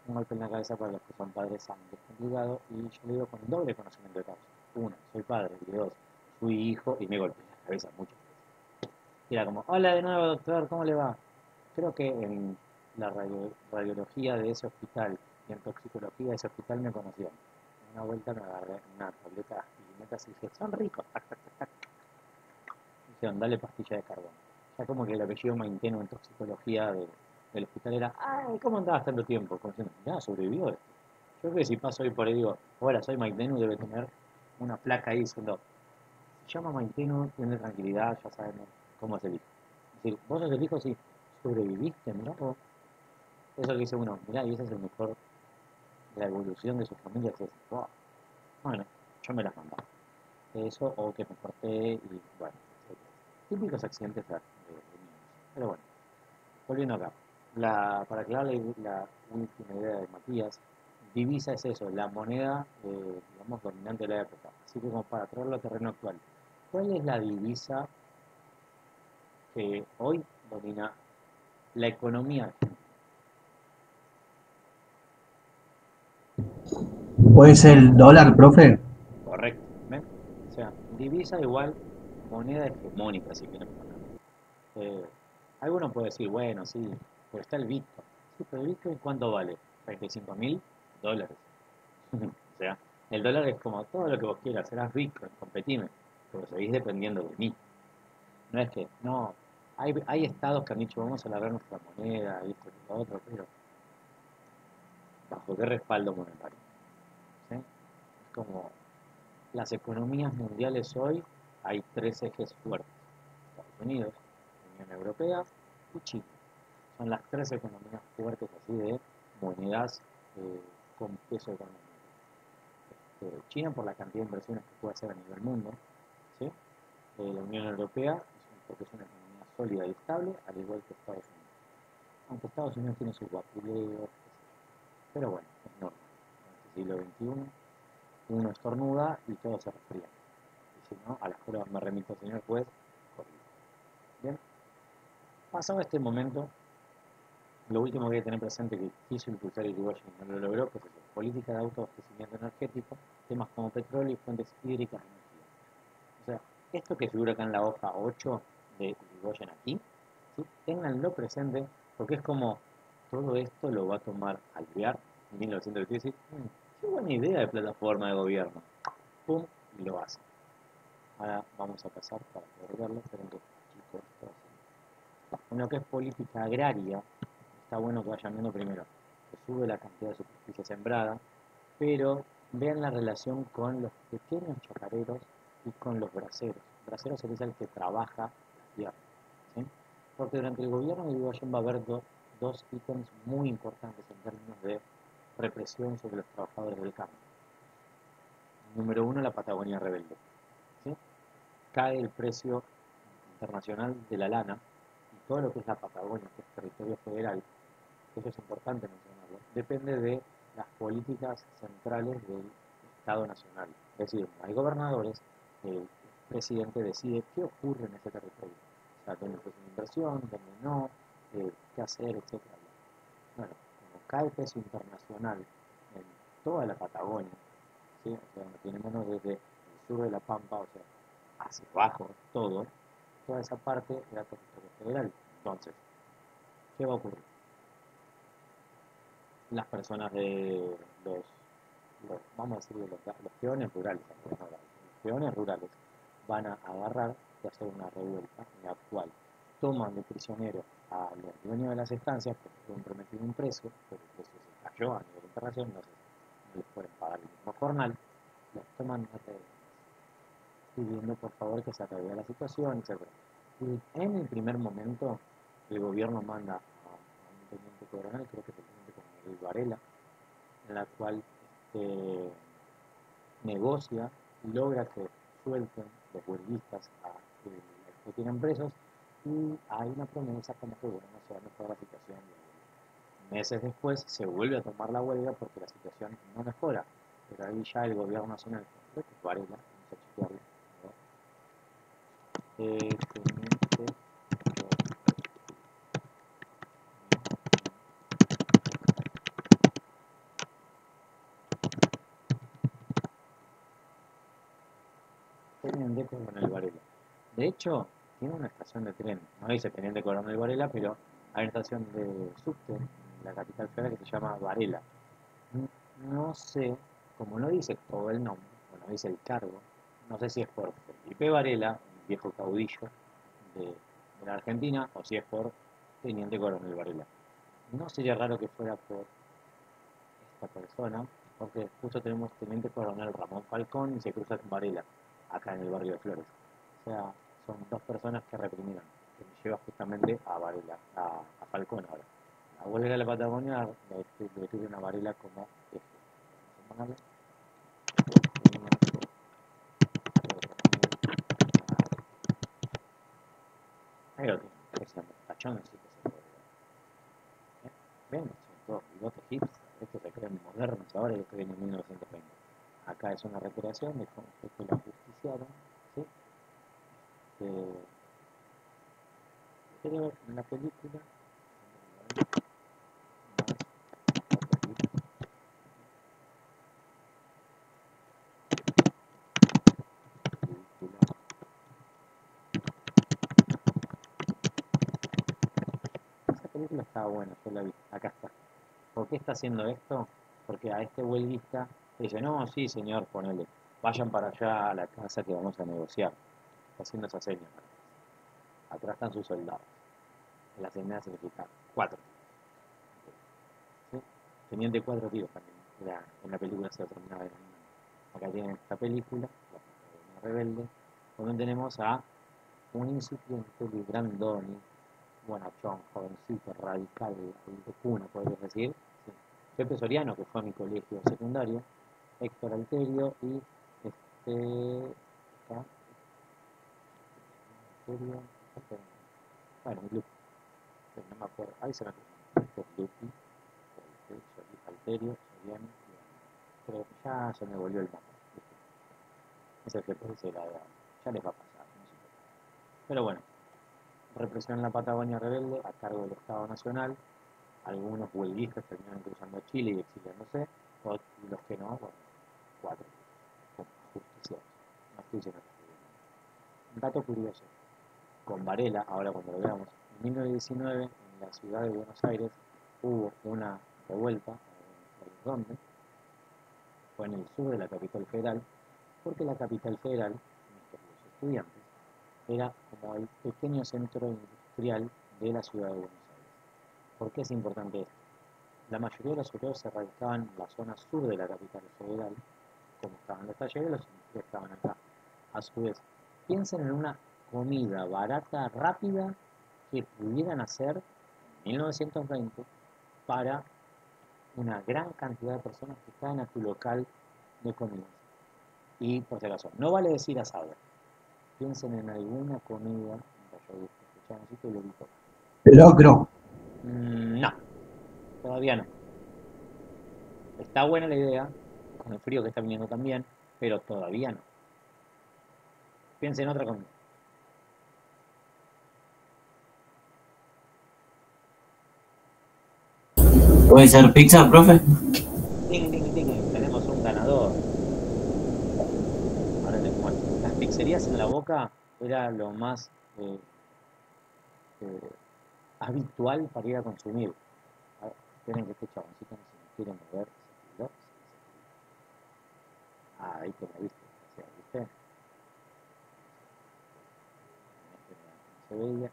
un golpe en la cabeza para los que son padres sangre complicado y yo le digo con doble conocimiento de causa. Uno, soy padre y dos, fui hijo y me golpeé en la cabeza muchas veces. Y era como, hola de nuevo doctor, ¿cómo le va? Creo que en la radiología de ese hospital y en toxicología de ese hospital me conocían. Una vuelta me agarré una tableta de aspirinetas y dije, son ricos. Dijeron, dale pastilla de carbón. Ya como que el apellido Mainteno en toxicología del hospital era, ay, ¿cómo andabas tanto tiempo? Como diciendo, ya, sobrevivió esto. Yo creo que si paso hoy por ahí digo, hola, soy Mainteno, debe tener una placa ahí diciendo, se llama Mainteno, tiene tranquilidad, ya sabemos cómo es el hijo. Es decir, vos sos el hijo, sí, sobreviviste, mirá vos. Eso que dice uno, mirá, y ese es el mejor, la evolución de su familia, es eso. Wow. Bueno, yo me las mandaba. Eso, o que me corté y bueno, etcétera. Típicos accidentes de niños. Pero bueno, volviendo acá. Para aclarar la última idea de Matías, divisa es eso, la moneda, digamos, dominante de la época. Así que como para traerlo a terreno actual, ¿cuál es la divisa que hoy domina la economía argentina? ¿Puede ser el dólar, profe? Correcto. ¿Ven? O sea, divisa igual moneda hegemónica, si quieren poner. Eh, Alguno puede decir, bueno, sí, pero está el Bitcoin. Sí, pero el Bitcoin ¿cuánto vale? $35.000. O sea, el dólar es como todo lo que vos quieras, serás Bitcoin, competime, pero seguís dependiendo de mí. No es que, no, hay estados que han dicho, vamos a alargar nuestra moneda, y esto y lo otro, pero ¿bajo qué respaldo monetario? ¿Sí? Es como, las economías mundiales hoy, hay tres ejes fuertes. Estados Unidos, Unión Europea y China. Son las tres economías fuertes así de monedas con peso económico. China por la cantidad de inversiones que puede hacer a nivel mundo, ¿sí? La Unión Europea porque es una economía sólida y estable, al igual que Estados Unidos. Aunque Estados Unidos tiene sus vapuleos, pero bueno, es normal. En este siglo XXI, uno estornuda y todo se resfría. Y si no, a las pruebas me remito, señor juez, corrido. Bien. Pasado este momento, lo último que hay que tener presente que quiso impulsar Irigoyen y no lo logró, que es eso, política de autoabastecimiento energético, temas como petróleo y fuentes hídricas de energía. O sea, esto que figura acá en la hoja 8 de Irigoyen aquí, ¿sí? Ténganlo presente porque es como todo esto lo va a tomar Alvear en 1910 y decir, qué buena idea de plataforma de gobierno. Pum, y lo hace. Ahora vamos a pasar para poder verlo, esperen que chicos, en lo que es política agraria, está bueno que vayan viendo primero que sube la cantidad de superficie sembrada, pero vean la relación con los pequeños chacareros y con los braceros. Bracero es el que trabaja la tierra, ¿sí? Porque durante el gobierno de Irigoyen va a haber dos ítems muy importantes en términos de represión sobre los trabajadores del campo. Número uno, la Patagonia rebelde, ¿sí? Cae el precio internacional de la lana y todo lo que es la Patagonia, que es territorio federal, eso es importante mencionarlo, depende de las políticas centrales del Estado Nacional. Es decir, no hay gobernadores, el presidente decide qué ocurre en ese territorio. O sea, dónde es una inversión, dónde no, qué hacer, etc. Bueno, como cae el precio internacional en toda la Patagonia, ¿sí? O sea, donde tenemos desde el sur de la Pampa, o sea, hacia abajo, toda esa parte era territorio federal. Entonces, ¿qué va a ocurrir? Las personas de vamos a decir, los peones rurales, los peones rurales van a agarrar y hacer una revuelta en la cual toman de prisionero a los dueños de las estancias porque fueron prometido un precio, pero el precio se cayó a nivel internacional, entonces no les pueden pagar el mismo jornal, los toman de rehenes, pidiendo por favor que se arregle la situación, etc. Y en el primer momento el gobierno manda a un teniente coronel, creo que es el teniente coronel Varela, en la cual negocia y logra que suelten los huelguistas a los que tienen presos y hay una promesa como que bueno, se va a mejorar la situación. Meses después se vuelve a tomar la huelga porque la situación no mejora, pero ahí ya el gobierno nacional, creo que es Varela, vamos a chequearlo, teniente, Teniente Coronel Varela. De hecho, tiene una estación de tren, no dice Teniente Coronel Varela, pero hay una estación de subte en la capital federal que se llama Varela. No sé, como no dice todo el nombre, o no dice el cargo, no sé si es por Felipe Varela, un viejo caudillo de, de la Argentina, o si es por Teniente Coronel Varela. No sería raro que fuera por esta persona, porque justo tenemos Teniente Coronel Ramón Falcón y se cruza con Varela, acá en el barrio de Flores. O sea, son dos personas que reprimieron, que me lleva justamente a Varela, a Falcón ahora. La huelga de la Patagonia le tuvieron a Varela como eje. Vamos a ponerle. Ahí lo tienen, ese tachón así que se puede ver. ¿Ven? Son todos bigotes hipsters, estos se creen modernos ahora y esto viene en 1920. Acá es una recreación de cómo fue que la justiciaron, ¿sí? Pero en la película, esa película estaba buena, yo la vi, acá está. ¿Por qué está haciendo esto? Porque a este huelguista le dice, no, sí señor, ponele, vayan para allá a la casa que vamos a negociar. Está haciendo esa seña. Atrás están sus soldados. En la señal significa 4 tiros. ¿Sí? Teniente 4 tiros también. En la película se terminaba denominando. Acá tienen esta película, La Patagonia Rebelde, donde tenemos a un incipiente Luis Brandoni, bonachón, jovencito, radical, de cuna, podrías decir. Sí. Pepe Soriano, que fue a mi colegio secundario, Héctor Alterio y acá, Alterio, bueno, un grupo, pero no me acuerdo, ahí se me acuerdo, Héctor Lupi, Alterio, Soriano, pero ya se me volvió el mapa. Es el que puede ser, ya les va a pasar, no sé. Pero bueno, represión en la Patagonia rebelde a cargo del Estado Nacional. Algunos huelguistas terminaron cruzando a Chile y exiliándose, y los que no, bueno, 4 como ajusticiados. No estoy diciendo que estoy bien. Un dato curioso, con Varela, ahora cuando lo veamos, en 1919 en la ciudad de Buenos Aires hubo una revuelta, ¿dónde? Fue en el sur de la capital federal, porque la capital federal, los estudiantes, era como el pequeño centro industrial de la ciudad de Buenos Aires. ¿Por qué es importante esto? La mayoría de los obreros se radicaban en la zona sur de la capital federal, como estaban los talleres, los industriales estaban acá. A su vez, piensen en una comida barata, rápida, que pudieran hacer en 1920 para una gran cantidad de personas que caen a tu local de comida. Y por si acaso, no vale decir asado. Piensen en alguna comida, yo escuchamos esto y lo digo. Locro. No, todavía no. Está buena la idea, con el frío que está viniendo también, pero todavía no. Piensen en otra comida. ¿Puede ser pizza, profe? Ding, ding, ding, tenemos un ganador. Ahora les muestro. Las pizzerías en La Boca era lo más habitual para ir a consumir. A ver, esperen que este chaboncito no se me quiere mover. ¿Se tiró? Ah, ahí te la viste. O sea, ¿viste? No se veía.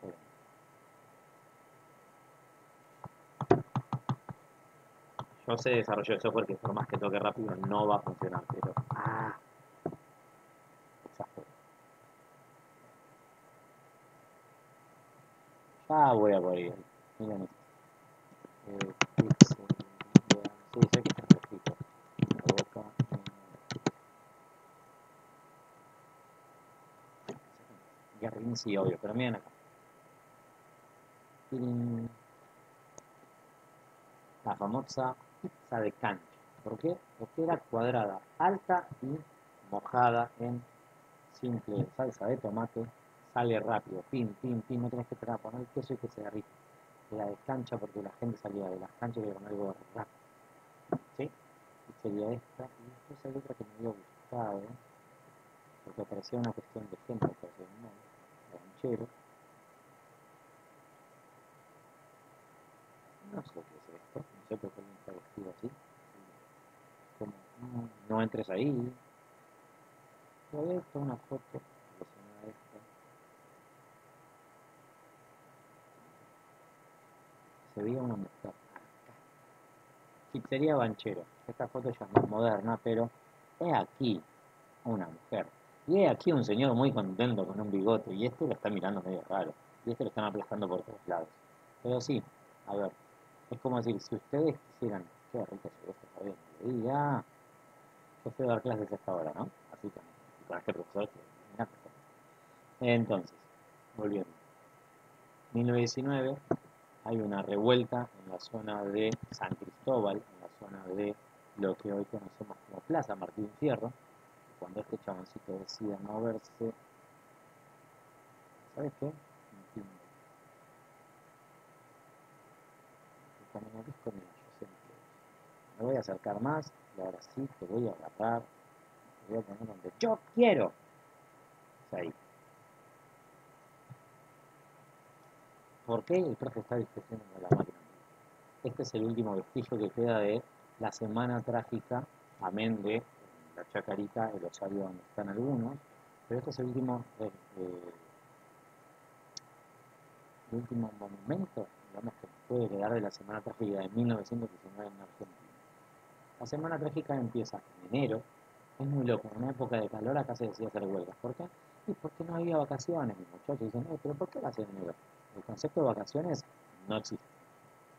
Yo sé desarrollo de software que por más que toque rápido no va a funcionar, pero... Ya voy a poder ir. Miren esto. Sí, sé que está fresquito. La boca. Guerrín sí, obvio, pero miren acá. La famosa pizza de cancha. ¿Por qué? Porque era cuadrada, alta y mojada en simple salsa de tomate. Sale rápido, pin, pin, pin, no tenés que esperar a poner el queso y que se derrita. La de cancha porque la gente salía de las canchas y con algo rápido. ¿Sí? Y sería esta. Y después hay otra que me había gustado, porque parecía una cuestión de gente, parecía un ranchero. No sé qué es esto, no sé por qué alguien está vestido así. Como, no entres ahí. Pero esto, una foto relacionada a esto. Se veía una mujer. Pizzería Banchero. Esta foto ya es más moderna, pero he aquí una mujer. Y he aquí un señor muy contento con un bigote. Y este lo está mirando medio raro. Y este lo están aplastando por todos lados. Pero sí, a ver. Es como decir, si ustedes quisieran... Qué rico se ve esto, está bien. Y ya... Yo fui a dar clases a esta hora, ¿no? Así que con este profesor que... Entonces, volviendo. 1919 hay una revuelta en la zona de San Cristóbal, en la zona de lo que hoy conocemos como Plaza Martín Fierro. Cuando este chaboncito decide moverse, ¿sabes qué? Entiendo. Cuando me ves conmigo, yo siempre me voy a acercar más y ahora sí te voy a agarrar, te voy a poner donde yo quiero. O sea, ahí. ¿Por qué el profe está discutiendo con la máquina? Este es el último vestigio que queda de la semana trágica, amén de la Chacarita, el osario donde están algunos, pero este es el último monumento, digamos, que puede quedar de la semana trágica de 1919 en Argentina. La semana trágica empieza en enero, es muy loco, en una época de calor acá se decía hacer huelgas. ¿Por qué? Y porque no había vacaciones, mis muchachos dicen, pero ¿por qué lo hacen en enero? El concepto de vacaciones no existe.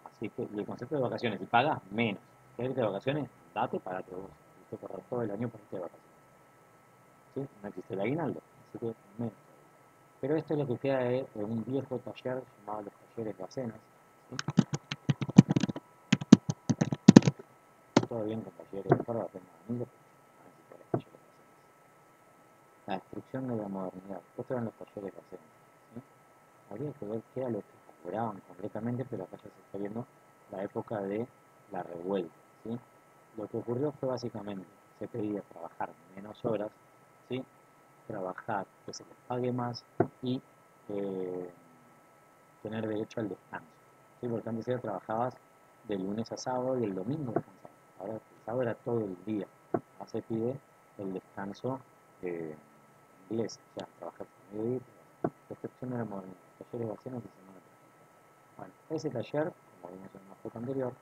Así que y el concepto de vacaciones, y pagas menos. ¿Quieres irte de vacaciones? Date, pagate vos. Tienes que correr todo el año para irte de vacaciones. ¿Sí? No existe el aguinaldo, así que menos. Pero esto es lo que queda de un viejo taller llamado los talleres Bacenas. ¿Sí? Todo bien con talleres de Córdoba, tengo amigos, pero no existe los talleres Bacenas. La destrucción de la modernidad. Estos eran los talleres Bacenas. ¿Sí? habría que ver qué era lo que elaboraban concretamente, pero acá ya se está viendo la época de la revuelta, ¿sí? Lo que ocurrió fue básicamente, se pedía trabajar menos horas, ¿sí? Trabajar, que se les pague más y eh, tener derecho al descanso, ¿sí? Porque antes era trabajabas de lunes a sábado y el domingo descansabas. Ahora el sábado era todo el día. Ahora se pide el descanso inglés, o sea, trabajar por medio día. La excepción era los talleres vacaciones y semana trágica. Bueno, ese taller, como vimos en una foto anterior,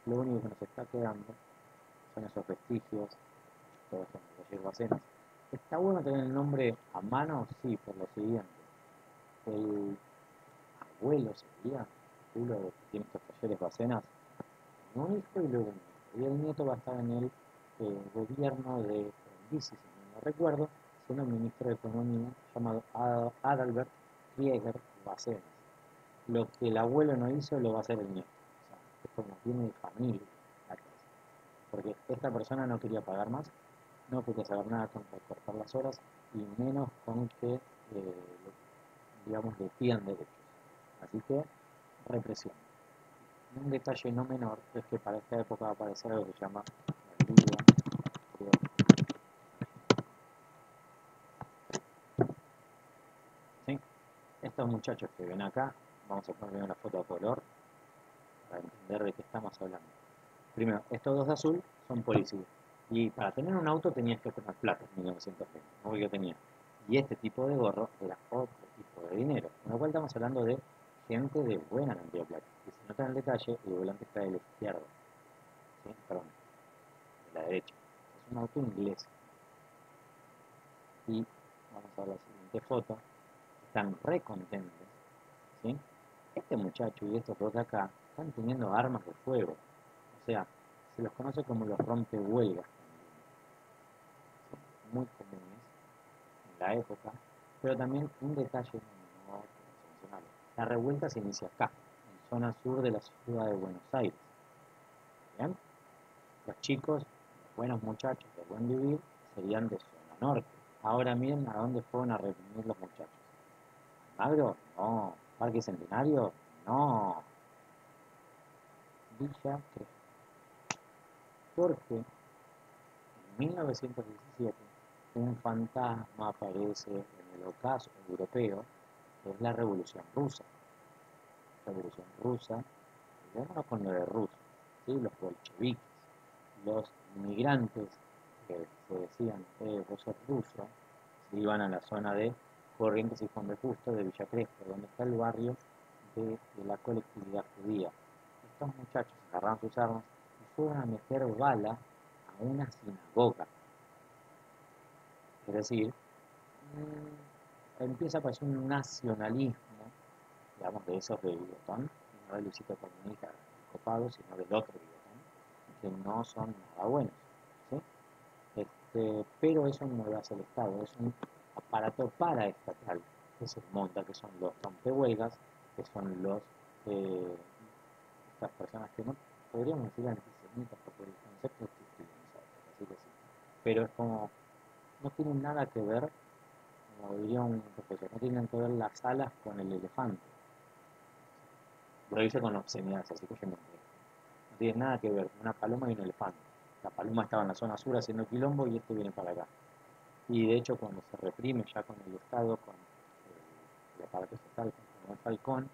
lo único que nos está quedando son esos vestigios, todos son los talleres vacaciones. ¿Está bueno tener el nombre a mano? Sí, por lo siguiente. El abuelo sería, uno de que tiene estos talleres Bacenas, un hijo y luego un nieto. Y el nieto va a estar en el gobierno de Frondizi, si no recuerdo, siendo ministro de Economía, llamado Adalbert Krieger Bacenas. Lo que el abuelo no hizo lo va a hacer el nieto. O sea, es como tiene familia la cosa. Porque esta persona no quería pagar más, no quería saber nada con cortar las horas y menos con que, digamos, le pidan derechos. Así que, represión. Un detalle no menor es que para esta época va a aparecer algo que se llama la Liga. ¿Sí? Estos muchachos que ven acá, vamos a poner una foto a color para entender de qué estamos hablando. Primero, estos dos de azul son policías. Y para tener un auto tenías que tener plata en 1920, no yo tenía. Y este tipo de gorro era otro tipo de dinero. Con lo cual estamos hablando de gente de buena cantidad de plata. Y si notan el detalle, el volante está del izquierdo. ¿Sí? Perdón, de la derecha. Es un auto inglés. Y vamos a ver la siguiente foto. Están re contentos. ¿Sí? Este muchacho y estos dos de acá están teniendo armas de fuego. O sea, se los conoce como los rompehuelgas, muy comunes en la época, pero también un detalle no mencionable. La revuelta se inicia acá, en zona sur de la ciudad de Buenos Aires. ¿Bien? Los chicos, los buenos muchachos de buen vivir, serían de zona norte. Ahora miren a dónde fueron a reprimir los muchachos. ¿Almagro? No. ¿Parque Centenario? No. Villa Crespo. Porque en 1917 un fantasma aparece en el ocaso europeo, que es la Revolución Rusa. Revolución Rusa, vámonos con lo de Rusia, ¿sí? Los bolcheviques, los inmigrantes que se decían, vos sos ruso, se iban a la zona de Corrientes y Juan de Justo, de Villa Crespo, donde está el barrio de la colectividad judía. Estos muchachos agarraron sus armas y fueron a meter bala a una sinagoga. Es decir, empieza a aparecer un nacionalismo, digamos, de esos de bigotón, no del Luisito Comunica copado, sino del otro bigotón, que no son nada buenos, ¿sí? Pero eso no lo hace el Estado, es un aparato paraestatal que se monta, que son los rompehuelgas, que son estas personas que no podríamos decir antisemitas, porque el concepto es así que sí, pero es como, no tienen nada que ver, como diría un profesor, no tienen que ver las alas con el elefante. Lo hice con obscenidades, así que yo me enteré. No tiene nada que ver una paloma y un elefante. La paloma estaba en la zona sur haciendo quilombo y este viene para acá. Y de hecho cuando se reprime ya con el Estado, con el aparato estatal, con el Falcón,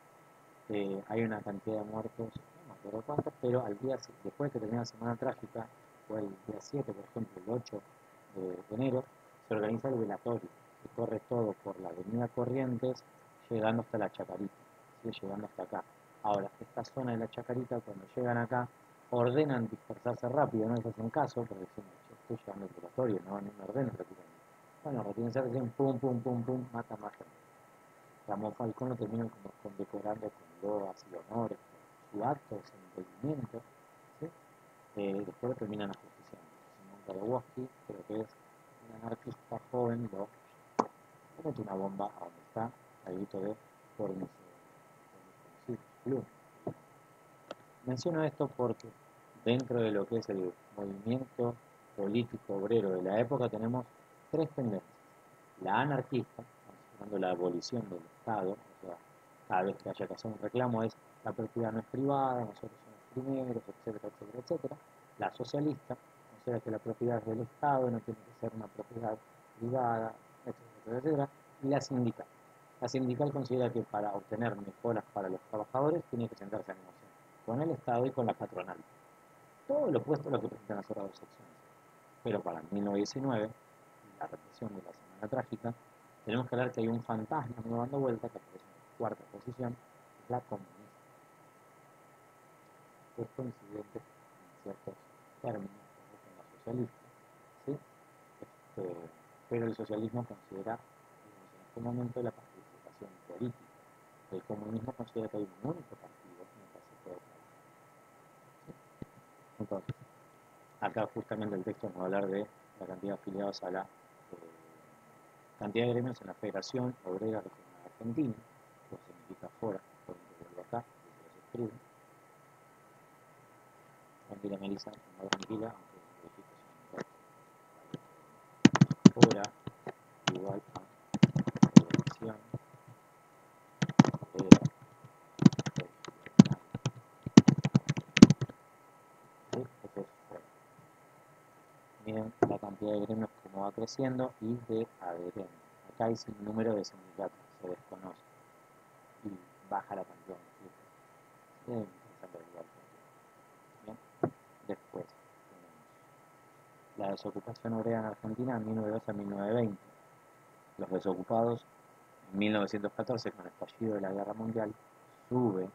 hay una cantidad de muertos, no me acuerdo cuántos, pero después que termina la semana trágica, fue el día 7, por ejemplo, el 8 de enero, se organiza el velatorio y corre todo por la avenida Corrientes, llegando hasta la Chacarita, ¿sí? Llegando hasta acá. Ahora, esta zona de la Chacarita, cuando llegan acá, ordenan dispersarse rápido, no les hacen caso, porque dicen, yo estoy llegando al velatorio, no me ordenen retirarme. Bueno, retirense, dicen pum, pum, pum, pum, mata más gente. Ramón Falcón lo terminan como condecorando con loas y honores por su acto de desenvolvimiento, ¿sí? Después lo terminan ajusticiando. Simón Karawoski, creo que es un anarquista joven, le mete una bomba a donde está, al grito de por mis conocidos. Menciono esto porque dentro de lo que es el movimiento político obrero de la época tenemos tres tendencias. La anarquista, estamos hablando de la abolición del Estado, o sea, cada vez que haya que hacer un reclamo es la propiedad no es privada, nosotros somos primeros, etcétera, etcétera, etcétera. La socialista considera que la propiedad es del Estado, no tiene que ser una propiedad privada, etcétera, etcétera. Y la sindical considera que para obtener mejoras para los trabajadores tiene que sentarse a negociar con el Estado y con la patronal. Todo lo opuesto a lo que presentan las otras dos secciones. Pero para 1919, la represión de la Semana Trágica, tenemos que hablar que hay un fantasma no dando vuelta, que aparece en la cuarta posición, que es la comunista. Es coincidente en ciertos términos con la socialista, ¿sí? Pero el socialismo considera, digamos, en este momento, la participación política. El comunismo considera que hay un único partido en el que se puede trabajar. ¿Sí? Entonces, acá justamente el texto nos va a hablar de la cantidad de afiliados a la cantidad de gremios en la Federación Obrera Regional Argentina, que significa FORA, por ejemplo, acá, que se los escribe. Tranquila, Melissa, no tranquila, aunque FORA igual a Federación Obrera Regional. ¿Sí? Eso es FORA. Miren la cantidad de gremios como va creciendo y de adherentes. Acá hay sin número de sindicatos, se desconoce. Y baja la cantidad de inscritos. Bien. Después tenemos la desocupación obrera en Argentina en 1912 a 1920. Los desocupados en 1914 con el estallido de la Guerra Mundial sube, ¿sí?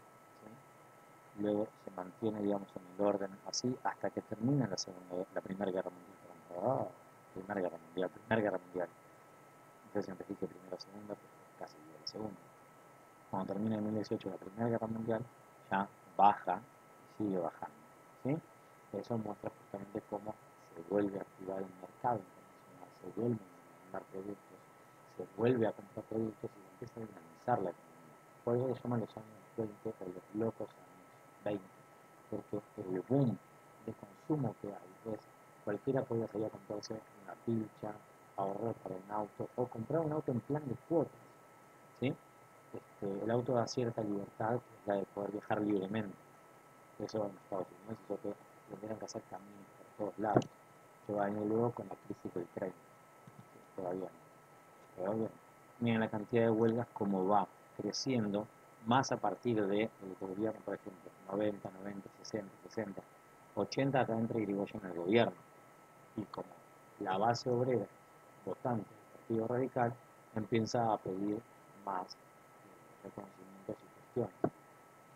Luego se mantiene, digamos, en el orden así hasta que termina la Primera Guerra Mundial. Primera Guerra Mundial. No sé si antes dije Primera o Segunda, pero casi la Segunda. Cuando termina en 1918 la Primera Guerra Mundial, ya baja y sigue bajando, ¿sí? Eso muestra justamente cómo se vuelve a activar el mercado internacional, se vuelven a mandar productos, se vuelve a comprar productos y empieza a dinamizar la economía. Por eso se llaman los años 20 o los locos años 20, porque el boom de consumo que hay es cualquiera podía salir a comprarse una pilcha, ahorrar para un auto o comprar un auto en plan de cuotas, ¿sí? El auto da cierta libertad, que es la de poder viajar libremente. Eso en Estados Unidos hizo que tuvieran que hacer caminos por todos lados. Que va a venir luego con la crisis de Ucrania. Todavía no. Todavía no. Miren la cantidad de huelgas como va creciendo, más a partir del gobierno, por ejemplo, 90, 90, 60, 60, 80 acá entra Irigoyen en el gobierno. Y como la base obrera, votante del Partido Radical, empieza a pedir más reconocimientos y cuestiones.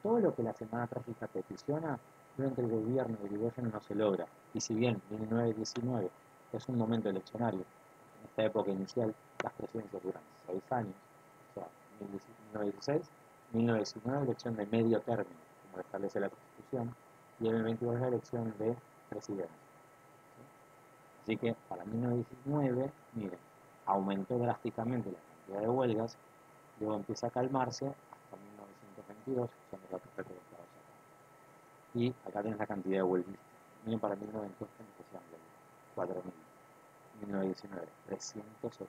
Todo lo que la Semana Trágica peticiona durante el gobierno de Irigoyen no se logra. Y si bien 1919 es un momento eleccionario, en esta época inicial las presidencias duran 6 años, o sea, 1916, 1919 elección de medio término, como lo establece la Constitución, y en el 22 la elección de presidente. Así que para 1919, miren, aumentó drásticamente la cantidad de huelgas, luego empieza a calmarse hasta 1922, son los datos recolectados acá. Y acá tenés la cantidad de huelguistas. Miren para 1928 empezaron 4.000. 1919, 308.000.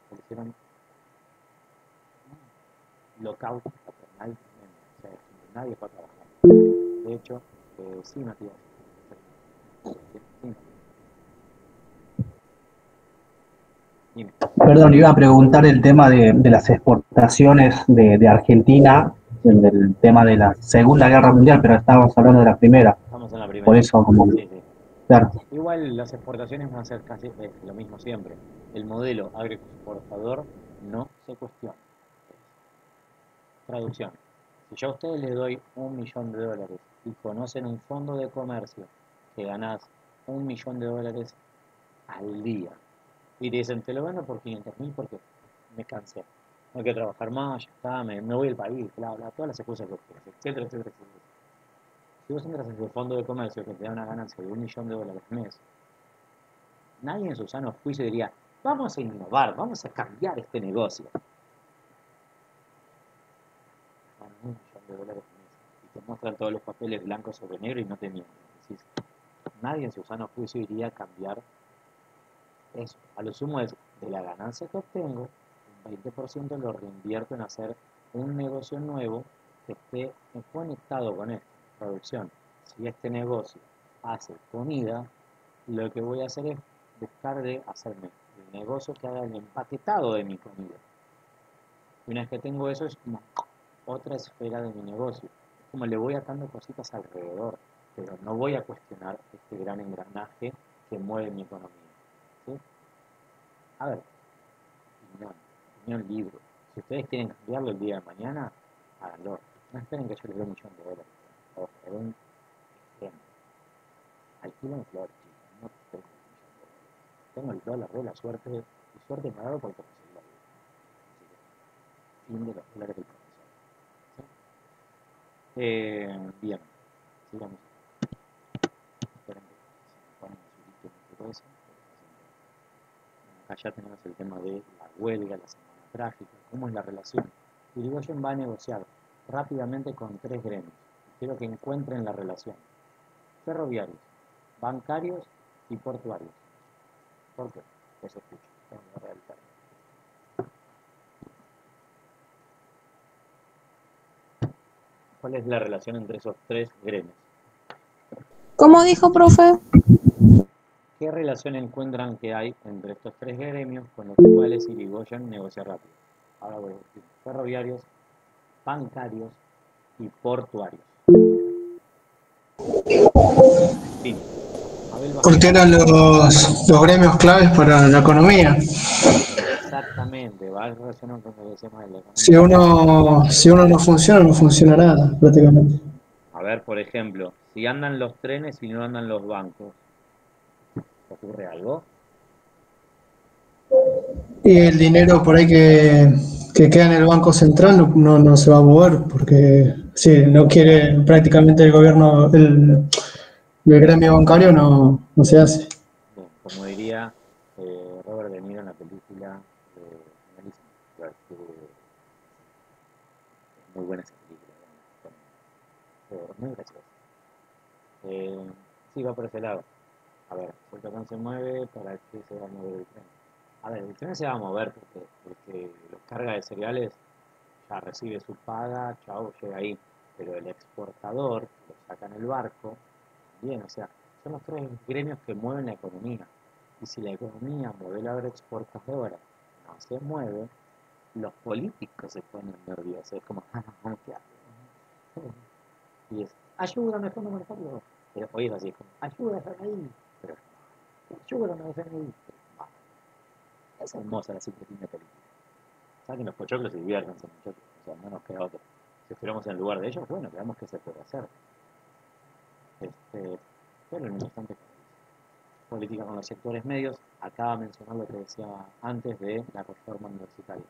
Se hicieron un lockout patronal tremendo. O sea, nadie fue a trabajar. De hecho, sí, Matías. Sí. Dime. Perdón, iba a preguntar el tema de las exportaciones de Argentina, el tema de la Segunda Guerra Mundial, pero estábamos hablando de la Primera. Estamos en la primera. Por eso, como, Sí, sí. claro. Igual las exportaciones van a ser casi lo mismo siempre. El modelo agroexportador no se cuestiona. Traducción. Si yo a ustedes les doy $1.000.000 y conocen un fondo de comercio que ganás $1.000.000 al día y te dicen, te lo vendo por 500.000 porque me cansé, no hay que trabajar más, ya está, me voy del país, bla, bla, todas las excusas que ustedes, etcétera, etcétera, etcétera. Si vos entras en el fondo de comercio que te da una ganancia de $1.000.000 al mes, nadie en su sano juicio diría, vamos a innovar, vamos a cambiar este negocio. $1.000.000 al mes y te muestran todos los papeles blancos sobre negro y no te mienten. Decís, nadie en su sano juicio iría a cambiar eso. A lo sumo es de la ganancia que obtengo, un 20% lo reinvierto en hacer un negocio nuevo que esté conectado con esto, producción. Si este negocio hace comida, lo que voy a hacer es buscar de hacerme el negocio que haga el empaquetado de mi comida. Y una vez que tengo eso, es como otra esfera de mi negocio. Es como le voy atando cositas alrededor, pero no voy a cuestionar este gran engranaje que mueve mi economía. ¿Sí? A ver, opinión libre. Si ustedes quieren cambiarlo el día de mañana, háganlo. No esperen que yo les dé $1.000.000. Ojo, es un extremo. Alquilen flores, chicos. No tengo $1.000.000. Tengo el dólar de la suerte, y suerte me ha dado porque conseguí la vida. Así que, fin de los dólares del profesor. ¿Sí? Bien, sigamos. Esperen que se me pone un azulito en el grueso. Acá ya tenemos el tema de la huelga, la semana trágica, cómo es la relación. Irigoyen va a negociar rápidamente con 3 gremios. Quiero que encuentren la relación. Ferroviarios, bancarios y portuarios. ¿Por qué? Pues escuchen, vamos a realizar. ¿Cuál es la relación entre esos 3 gremios? ¿Cómo dijo, profe? ¿Qué relación encuentran que hay entre estos 3 gremios con los cuales Irigoyen negocia rápido? Ahora voy a decir, ferroviarios, bancarios y portuarios. Fin. Abel Porque Bajano. eran los gremios claves para la economía. Exactamente, va relacionado con lo que decíamos de la Si economía. uno no funciona, no funciona nada, prácticamente. A ver, por ejemplo, si andan los trenes y no andan los bancos, ¿ocurre algo? Y el dinero por ahí que queda en el Banco Central no se va a mover, porque si no quiere prácticamente el gobierno, el gremio bancario no se hace. Bien, como diría Robert De Niro en la película Melissa McCarthy, muy buena esa película, muy graciosa. Sí, va por ese lado. A ver, si el tren se mueve, ¿para qué se va a mover el tren? A ver, el tren se va a mover porque el que los carga de cereales ya recibe su paga, chao, llega ahí. Pero el exportador, que lo saca en el barco, también, o sea, son los 3 gremios que mueven la economía. Y si la economía modelo agroexportadora no se mueve, los políticos se ponen nerviosos. Es como, ¿qué hago? Y es, ayúdame, Fondo Monetario. Pero hoy es así, como, ayúdame ahí. Pero, ayúdame, FMI. Es hermosa la psicología política. Saquen los pochoclos y diviértanse, muchachos. O sea, no nos queda otro. Si estuviéramos en lugar de ellos, bueno, veamos qué se puede hacer. Pero en un instante, política con los sectores medios, acaba de mencionar lo que decía antes de la reforma universitaria.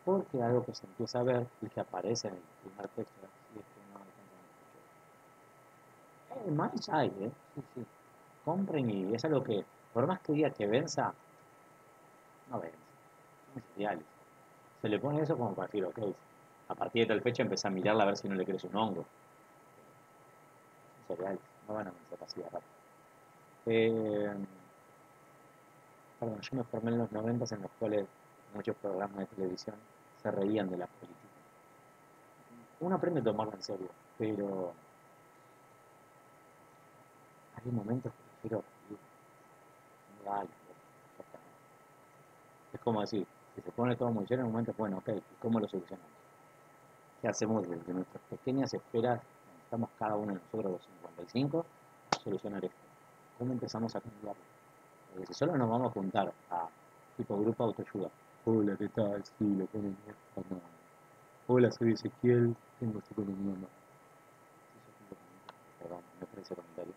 Porque algo que se empieza a ver y que aparece en el primer texto, y es que no alcanzan a más hay, sí, sí. Compren y es algo que, por más que diga que venza, no vence. Son cereales. Se le pone eso como para decir, ok, a partir de tal fecha empecé a mirarla a ver si no le crece un hongo. Son cereales, no van a vencer así de rápido. Perdón, yo me formé en los 90 en los cuales muchos programas de televisión se reían de la política. Uno aprende a tomarlo en serio, pero hay momentos que prefiero reír. No vale, ya está. Es como decir, si se pone todo muy serio en un momento, bueno, ok, ¿cómo lo solucionamos? ¿Qué hacemos desde nuestras pequeñas esferas? Estamos cada uno de nosotros los 55 a solucionar esto. ¿Cómo empezamos a cambiarlo? Porque si solo nos vamos a juntar a tipo grupo autoayuda, hola, ¿qué tal? Sí, lo ponen bien. No. Hola, soy Ezequiel, tengo economía más. Sí, sos completamente, perdón, me parece comentario.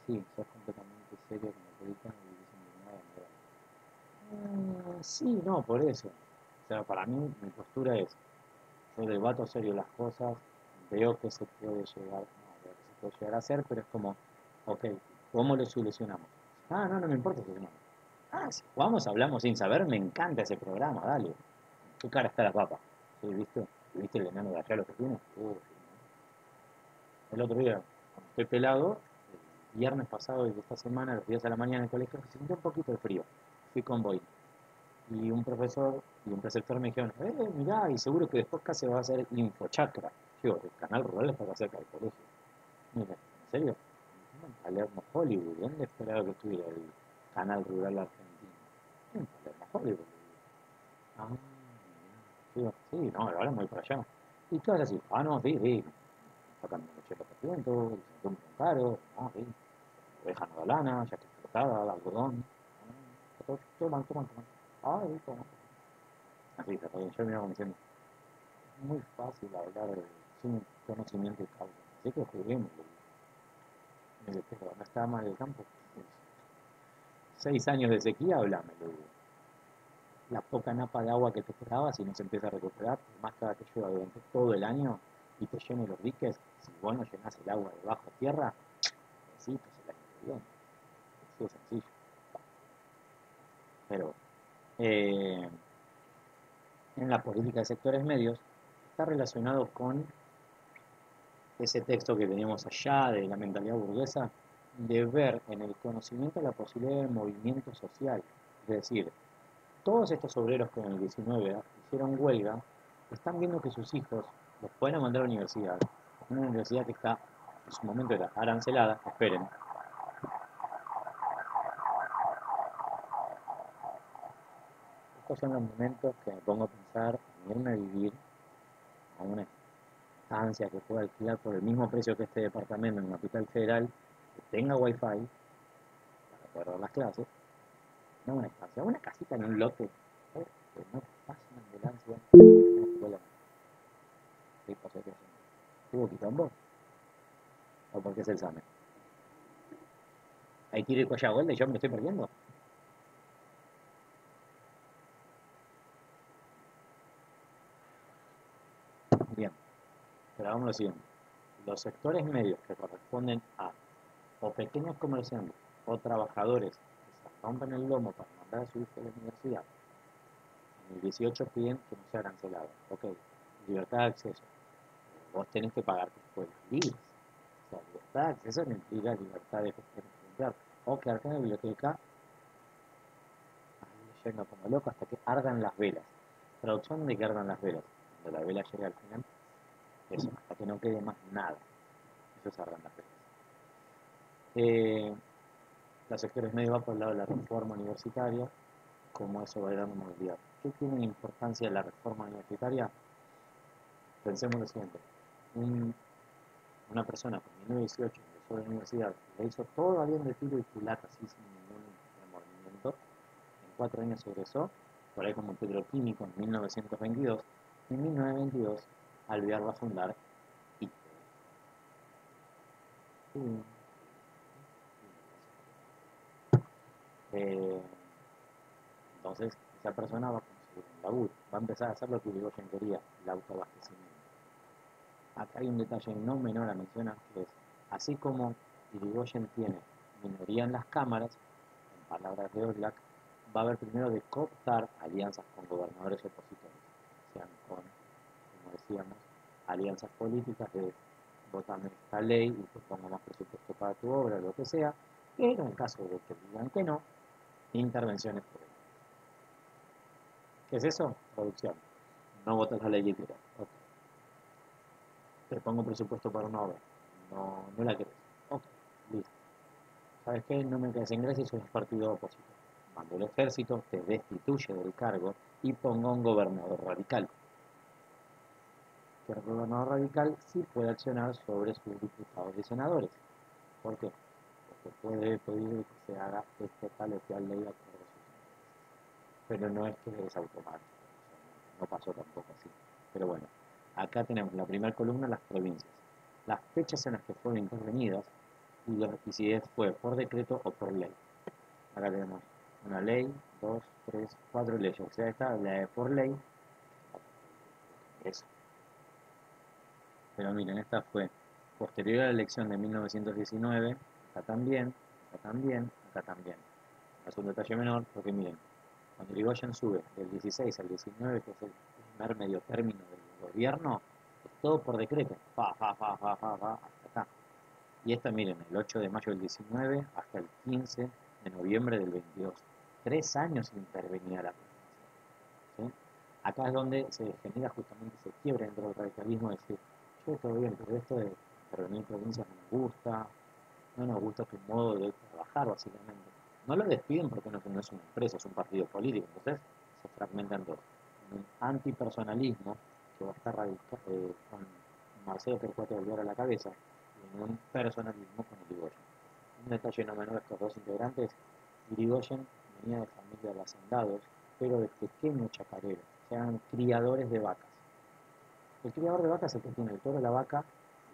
Sí, sos completamente serio como política y dicen de nada, nada. Sí, no, por eso. O sea, para mí, mi postura es, yo debato serio las cosas, veo que se puede llegar, no, veo que se puede llegar a hacer, pero es como, ok, ¿cómo lo solucionamos? Ah, no, no me importa solucionarlo. Ah, si jugamos, hablamos sin saber, me encanta ese programa, dale. ¿Qué cara está la papa? ¿Sí, viste? ¿Viste el enano de allá lo que tiene? Sí, ¿no? El otro día, cuando estoy pelado, el viernes pasado y esta semana, los días a la mañana en el colegio, se sintió un poquito de frío. Fui con boina. Y un profesor y un preceptor me dijeron, mirá, y seguro que después casi va a ser Infochakra. Digo, el canal rural está acá cerca del colegio. Mira, ¿en serio? En Palermo, Hollywood. ¿Dónde esperaba que estuviera el canal rural argentino? En Palermo, Hollywood. Ah, mira. Sí, no, ahora me voy para allá. Y todas así, no, sí, sí. Sacan el 80%, el 50% caro, no, sí. Oveja nogalana, ya que explotada, el algodón. Toman, toman, toman. Sí, toman. Así, está bien. Yo me iba diciendo, es muy fácil hablar sin conocimiento de causa. Así que juguemos. Me dice, pero no está mal el campo. 6 años de sequía, hablame, le digo. La poca napa de agua que te quedaba, si no se empieza a recuperar, por más cada que llueva durante todo el año y te llene los diques, si vos no llenás el agua de bajo tierra, necesitas el año que viene. Así de sencillo. Pero eh, en la política de sectores medios está relacionado con ese texto que teníamos allá de la mentalidad burguesa, de ver en el conocimiento la posibilidad de movimiento social. Es decir, todos estos obreros que en el 19 hicieron huelga, están viendo que sus hijos los pueden mandar a la universidad, una universidad que está, en su momento era arancelada, esperen. Estos son los momentos que me pongo a pensar en irme a vivir a una estancia que pueda alquilar por el mismo precio que este departamento en Capital Federal, que tenga wifi para poder dar las clases, no una estancia, una casita en un lote, que no pase una ambulancia, no vuela. ¿Qué pasó? ¿Tuvo quilombo? ¿O porque es el examen? Hay que ir con Yaguelda y yo me lo estoy perdiendo. Bien, pero hagamos lo siguiente. Los sectores medios que corresponden a o pequeños comerciantes o trabajadores que se rompen el lomo para mandar a su hijo a la universidad, en el 18 piden que no sea cancelado. Ok, libertad de acceso. Vos tenés que pagar tu escuela libre. O sea, libertad de acceso no implica libertad de estudiar. O quedarte en la biblioteca ahí leyendo como loco hasta que ardan las velas. Traducción de que ardan las velas. Cuando la vela llega al final, eso, hasta que no quede más nada. Eso es ardan las velas. Los sectores medios va por el lado de la reforma universitaria, como eso va a ir dando movilidad. ¿Qué tiene importancia la reforma universitaria? Pensemos lo siguiente. Una persona con 1918 ingresó a la universidad, le hizo todo avión de tiro y culata así sin ningún remordimiento. En 4 años egresó, por ahí como petroquímico en 1922. Y en 1922 Alvear va a fundar ITE. Entonces, esa persona va a conseguir un laburo, va a empezar a hacer lo que Irigoyen quería, el autoabastecimiento. Acá hay un detalle no menor a mencionar, que es, así como Irigoyen tiene minoría en las cámaras, en palabras de Oblak, va a haber primero de cooptar alianzas con gobernadores opositores, sean con, como decíamos, alianzas políticas de votame esta ley y te pongo más presupuesto para tu obra, lo que sea, pero en caso de que digan que no, intervenciones por él. ¿Qué es eso? Producción. No votas la ley que quieras. Ok. Te pongo presupuesto para una obra. No la querés. Ok, listo. ¿Sabes qué? No me quedes en Grecia y soy partido opositor. Mando el ejército, te destituye del cargo y pongo a un gobernador radical. Que el gobernador radical sí puede accionar sobre sus diputados y senadores. ¿Por qué? Porque puede pedir que se haga tal o tal ley acorde a sus intereses. Pero no es que es automático. No pasó tampoco así. Pero bueno, acá tenemos la primera columna, las provincias. Las fechas en las que fueron intervenidas y si fue por decreto o por ley. Acá tenemos una ley, 2, 3, 4 leyes. O sea, esta la de por ley. Eso. Pero miren, esta fue posterior a la elección de 1919. Acá también, acá también, acá también. Es un detalle menor porque miren, cuando Irigoyen sube del 16 al 19, que es el primer medio término del gobierno, es todo por decreto, hasta acá. Y esta, miren, el 8 de mayo del 19 hasta el 15 de noviembre del 22. 3 años intervenía la provincia. ¿sí? Acá es donde se genera justamente, se quiebra dentro del radicalismo, de decir, yo todo bien, pero esto de reunir provincias no me gusta, no nos gusta tu modo de trabajar, básicamente. No lo despiden porque no es una empresa, es un partido político, entonces se fragmentan todo. En un antipersonalismo que va a estar con Marcelo Torcuato Bolívar a la cabeza, y en un personalismo con Irigoyen. Un detalle no menor, estos dos integrantes, Irigoyen venía de familia de hacendados, pero de pequeño chacarero, o sea, eran criadores de vacas. El criador de vacas es el que tiene el toro, la vaca,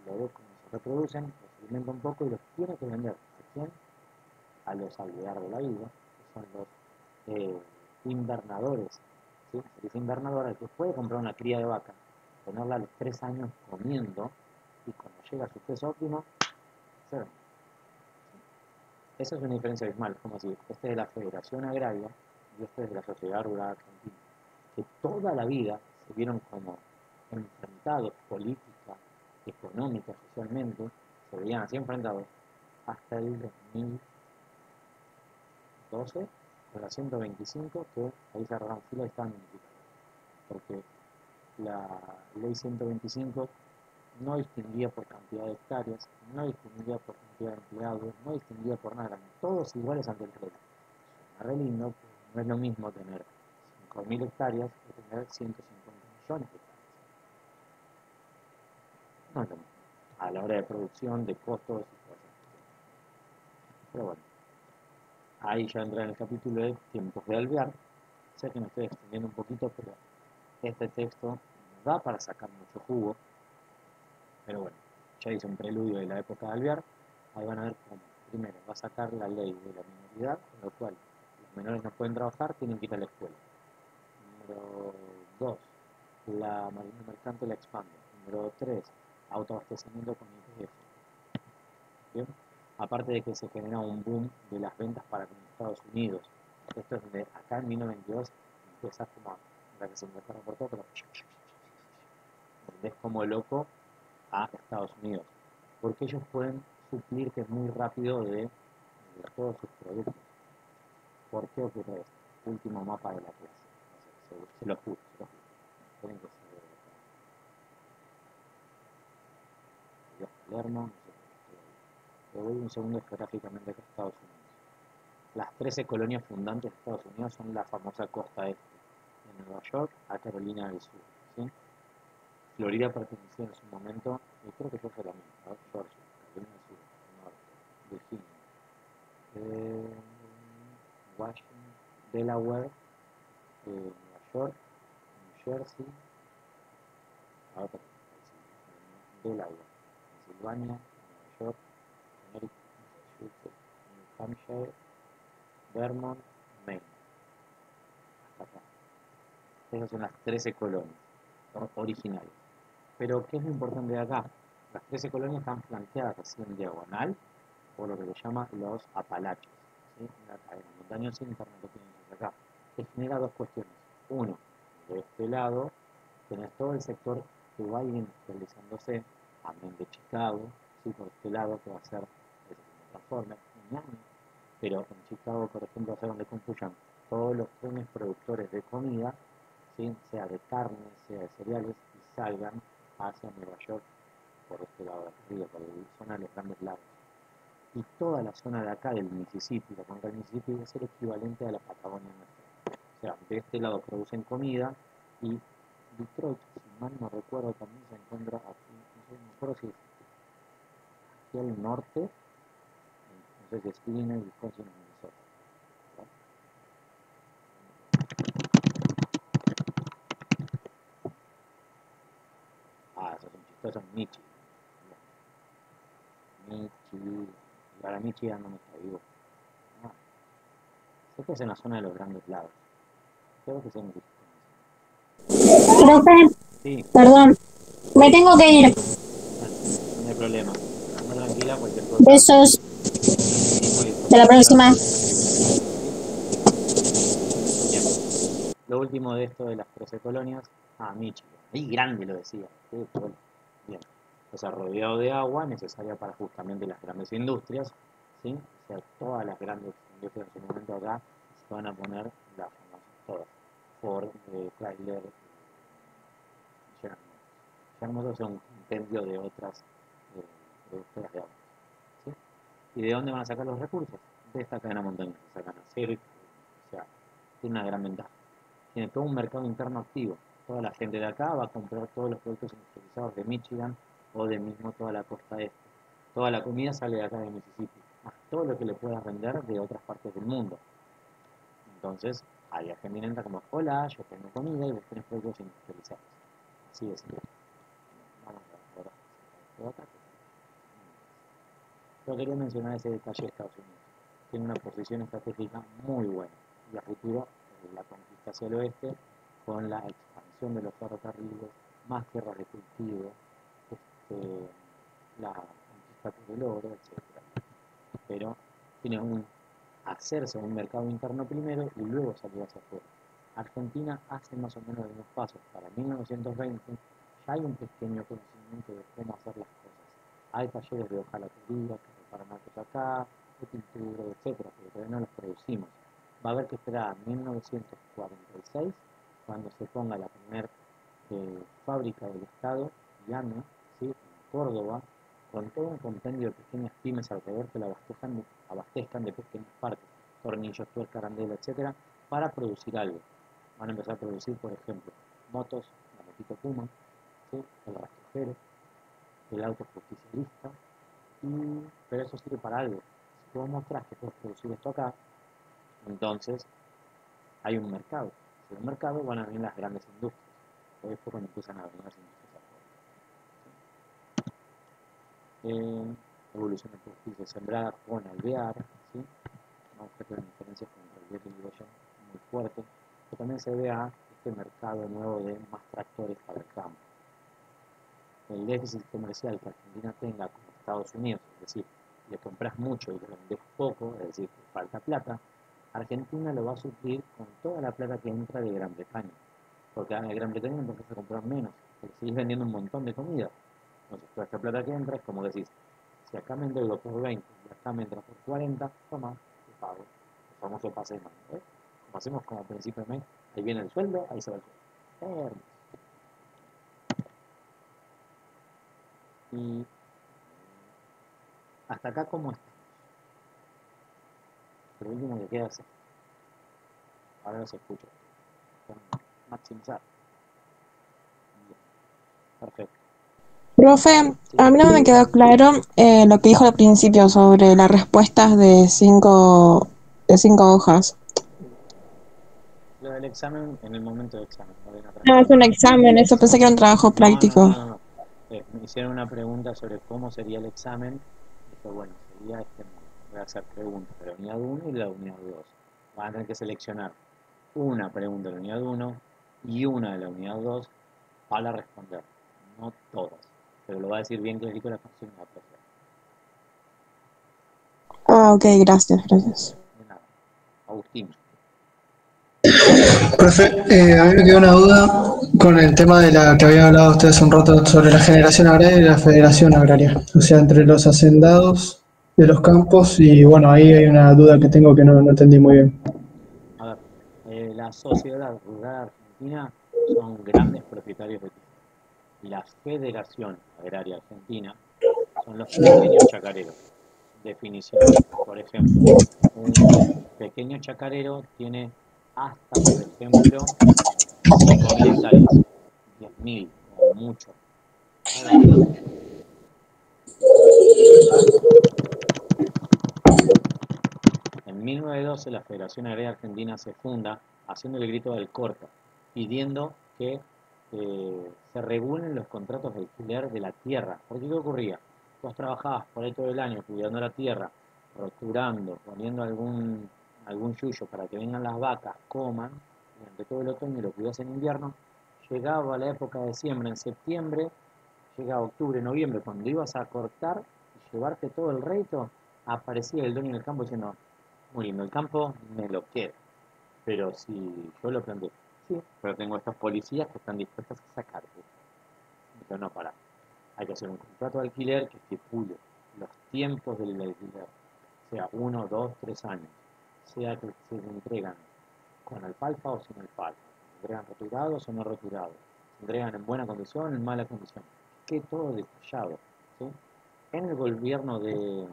lo ve cómo se reproducen, los alimenta un poco y los tiene que vender. ¿A quién? A los alvear de la vida, que son los invernadores. ¿Sí? Se dice invernador al que puede comprar una cría de vaca, tenerla a los 3 años comiendo y cuando llega a su peso óptimo, se vende. Esa es una diferencia abismal, como decir, este es de la Federación Agraria y este es de la Sociedad Rural Argentina, que toda la vida se vieron como enfrentados política, económica, socialmente, se veían así enfrentados hasta el 2012, con la 125, que ahí cerraron fila y estaban unificados. Porque la ley 125 no distinguía por cantidad de hectáreas, no distinguía por cantidad de empleados, no distinguía por nada, eran todos iguales ante el rey. Suena re lindo, pero no es lo mismo tener 5.000 hectáreas que tener 150 millones de hectáreas. No es lo mismo, a la hora de producción, de costos y todo eso. Pero bueno, ahí ya entra en el capítulo de tiempos de alvear. Sé que me estoy extendiendo un poquito, pero este texto da para sacar mucho jugo. Pero bueno, ya hice un preludio de la época de alvear. Ahí van a ver cómo, primero, va a sacar la ley de la minoridad, con lo cual los menores no pueden trabajar, tienen que ir a la escuela. Número 2, la marina mercante la expande. Número 3, autoabastecimiento con IPF. ¿Bien? Aparte de que se genera un boom de las ventas para con Estados Unidos. Esto es donde acá en 1922 empieza como la que se invirtieron por todo, pero vendés como loco a Estados Unidos. Porque ellos pueden suplirte muy rápido de todos sus productos. ¿Por qué ocurre esto? Último mapa de la clase. No sé, se lo juro, se lo juro. Esperen que se Palermo, no sé qué. Le doy un segundo geográficamente a Estados Unidos. Las 13 colonias fundantes de Estados Unidos son la famosa costa este, de Nueva York a Carolina del Sur. ¿Sí? Florida pertenecía en su momento, y creo que yo soy la misma, ¿no? Georgia, Carolina del Sur, Norte, Virginia, Washington, Delaware, Nueva York, New Jersey, ahora Delaware, Pensilvania, Nueva York, Connecticut, Massachusetts, New Hampshire, Vermont, Maine, hasta acá. Esas son las 13 colonias originales. Pero, ¿qué es lo importante de acá? Las 13 colonias están flanqueadas así en diagonal por lo que se llama los Apalaches, ¿sí? Una cadena montañosa interna que tienen acá, que genera dos cuestiones. Uno, de este lado, tenés todo el sector que va a ir industrializándose, amén de Chicago, ¿sí? Por este lado, que va a ser el Transformer, Miami, pero en Chicago, por ejemplo, va a ser donde confluyan todos los trenes productores de comida, ¿sí? Sea de carne, sea de cereales, y salgan hacia Nueva York por este lado del río, por la zona de los grandes lagos. Y toda la zona de acá del Mississippi, la cuenca del Mississippi, va a ser equivalente a la Patagonia nuestra. O sea, de este lado producen comida y Detroit, si mal no recuerdo, también se encuentra aquí, no sé, me acuerdo si es aquí al norte, no sé si es Illinois, Wisconsin o Minnesota. Ah, esos son chistosos, Michi. Michi, y ahora Michi ya no me está vivo. Ah, sé que es en la zona de los grandes lagos. Creo que es en Wisconsin. Profe, Sí, perdón, me tengo que ir. no hay problema. Anda tranquila, cualquier cosa. Besos, Mismo y hasta la próxima. bien. Lo último de esto de las 13 colonias, Michigan. Ahí grande lo decía. Bueno. Bien. O sea, rodeado de agua necesaria para justamente las grandes industrias, ¿sí? O sea, todas las grandes industrias en su momento acá se van a poner las famosas todas. Ford, Chrysler, General Motors. General Motors es un compendio de otras productoras de autos. ¿Sí? ¿Y de dónde van a sacar los recursos? De esta cadena montañosa. Sacan acero, o sea, tiene una gran ventaja. Tiene todo un mercado interno activo. Toda la gente de acá va a comprar todos los productos industrializados de Michigan o de mismo toda la costa este. Toda la comida sale de acá de Mississippi, más todo lo que le puedas vender de otras partes del mundo. Entonces, hay Argentina entra como, hola, yo tengo comida y vos tenés productos industrializados. Así es. Vamos a ver ahora. Yo quería mencionar ese detalle de Estados Unidos. Tiene una posición estratégica muy buena y a futuro la conquista hacia el oeste con la expansión de los ferrocarriles, más tierras de cultivo, la conquista por el oro, etc. Pero tiene un hacerse un mercado interno primero y luego salir hacia afuera. Argentina hace más o menos los mismos pasos. Para 1920 ya hay un pequeño conocimiento de cómo hacer las cosas. Hay talleres de hojalatería que reparan autos acá, de pintura, etcétera, pero todavía no los producimos. Va a haber que esperar a 1946 cuando se ponga la primera fábrica del Estado, llana, ¿sí? En Córdoba, con todo un compendio de pequeñas pymes alrededor que la abastezcan de pequeñas partes, tornillos, tuerca, arandela, etcétera, para producir algo. Van a empezar a producir, por ejemplo, motos, la motito Puma, ¿sí? El rastrojero, el auto justicialista, pero eso sirve para algo. Si vos mostrás que puedes producir esto acá, entonces hay un mercado. Si hay un mercado, van a venir las grandes industrias. Por esto cuando empiezan a venir las industrias afuera. Evolución de justicia sembrada con alvear, ¿sí? Vamos a tener diferencias con el alvear y Goya muy fuerte, pero también se ve a este mercado nuevo de más tractores para el campo. El déficit comercial que Argentina tenga con Estados Unidos, es decir, le compras mucho y le vendes poco, es decir, te falta plata, Argentina lo va a suplir con toda la plata que entra de Gran Bretaña, porque en Gran Bretaña empiezas a comprar menos, porque sigues vendiendo un montón de comida. Entonces, toda esta plata que entra es como decís, si acá me endeudo por 20 y acá me entra por 40, toma, te pago. El famoso pase de mano. Como hacemos como principio de mes, ahí viene el sueldo, ahí se va el sueldo. Y hasta acá, ¿cómo estamos? Pero último que queda es esto. Ahora los escucho. Maximizar. Bien. Perfecto. Profe, a mí no me quedó claro lo que dijo al principio sobre las respuestas de cinco hojas. Lo del examen en el momento del examen, no ven atrás. No, es un examen, eso pensé que era un trabajo práctico. No. Me hicieron una pregunta sobre cómo sería el examen. Y dije, bueno, sería este modo. Voy a hacer preguntas de la unidad 1 y de la unidad 2. Van a tener que seleccionar una pregunta de la unidad 1 y una de la unidad 2 para responder. No todas, pero lo va a decir bien clarito la consigna de la profe. Ah, ok, gracias. De nada. Agustín. Profe, a mí me quedó una duda con el tema de la que habían hablado ustedes un rato sobre la generación agraria y la federación agraria. O sea, entre los hacendados de los campos y bueno, ahí hay una duda que tengo que no entendí muy bien. A ver, la sociedad rural argentina son grandes propietarios de tierra. La Federación Agraria Argentina son los pequeños chacareros. Definición. Por ejemplo, un pequeño chacarero tiene hasta, por ejemplo, 5.000 hectáreas, 10.000 o mucho. En 1912 la Federación Agraria Argentina se funda haciendo el grito del corta, pidiendo que se regulen los contratos de alquiler de la tierra. Porque ¿qué ocurría? Vos trabajabas por ahí todo el año cuidando la tierra, roturando, poniendo algún yuyo para que vengan las vacas, coman, durante todo el otoño y lo cuidas en invierno. Llegaba la época de siembra en septiembre, llegaba octubre, noviembre, cuando ibas a cortar y llevarte todo el rédito, aparecía el dueño del campo diciendo, muy lindo, el campo me lo quedo, pero si yo lo planté, sí, pero tengo estos policías que están dispuestos a sacarte. Entonces no, para, hay que hacer un contrato de alquiler que estipule los tiempos del alquiler, sea 1, 2, 3 años, sea que se entregan con alfalfa o sin alfalfa, entregan retirados o no retirados, se entregan en buena condición o en mala condición, que todo detallado, ¿sí? En el gobierno de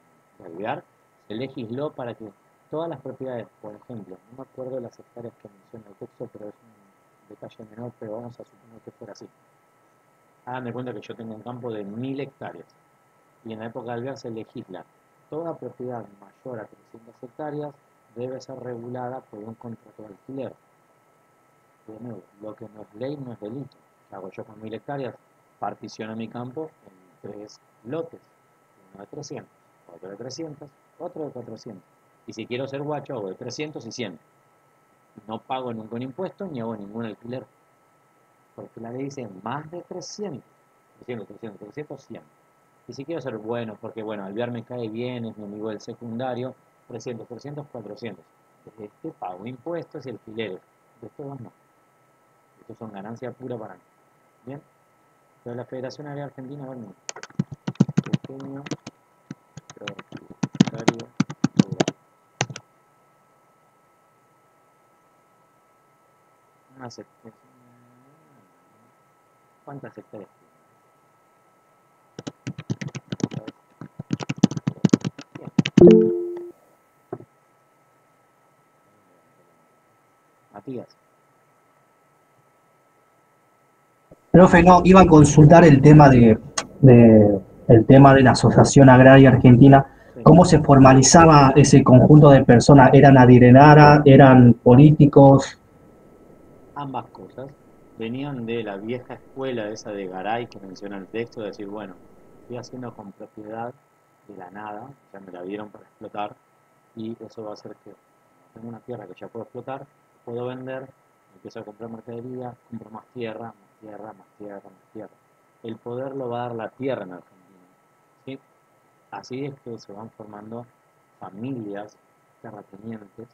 Alvear se legisló para que todas las propiedades, por ejemplo, no me acuerdo de las hectáreas que menciona el texto, pero es un detalle menor, pero vamos a suponer que fuera así. Hagan de cuenta que yo tengo un campo de 1000 hectáreas y en la época de Alvear se legisla toda propiedad mayor a 300 hectáreas debe ser regulada por un contrato de alquiler. De nuevo, lo que no es ley no es delito. ¿Qué hago yo con 1000 hectáreas? Particiono mi campo en 3 lotes, uno de 300, otro de 300, otro de 400. Y si quiero ser guacho, hago de 300 y 100. No pago ningún impuesto ni hago ningún alquiler. Porque la ley dice más de 300, 300, 300, 300, 100. Y si quiero ser bueno, porque bueno, Alvear me cae bien, es mi amigo del secundario, 300, 300, 400. De este pago impuestos y alquileres. De estos no. Estos son ganancia pura para mí. Bien. Pero la Federación Agraria Argentina, bueno, pequeño propietario rural. Unas hectáreas. ¿Cuántas hectáreas tiene? Matías. Profe, no, iba a consultar el tema el tema de la Asociación Agraria Argentina. Sí. ¿Cómo se formalizaba ese conjunto de personas? ¿Eran adinerara? ¿Eran políticos? Ambas cosas venían de la vieja escuela esa de Garay que menciona el texto, de decir, bueno, estoy haciendo con propiedad de la nada, ya me la dieron para explotar, y eso va a hacer que tengo una tierra que ya puedo explotar, puedo vender, empiezo a comprar mercadería, compro más tierra, más tierra, más tierra, más tierra. El poder lo va a dar la tierra en Argentina, ¿sí? Así es que se van formando familias terratenientes,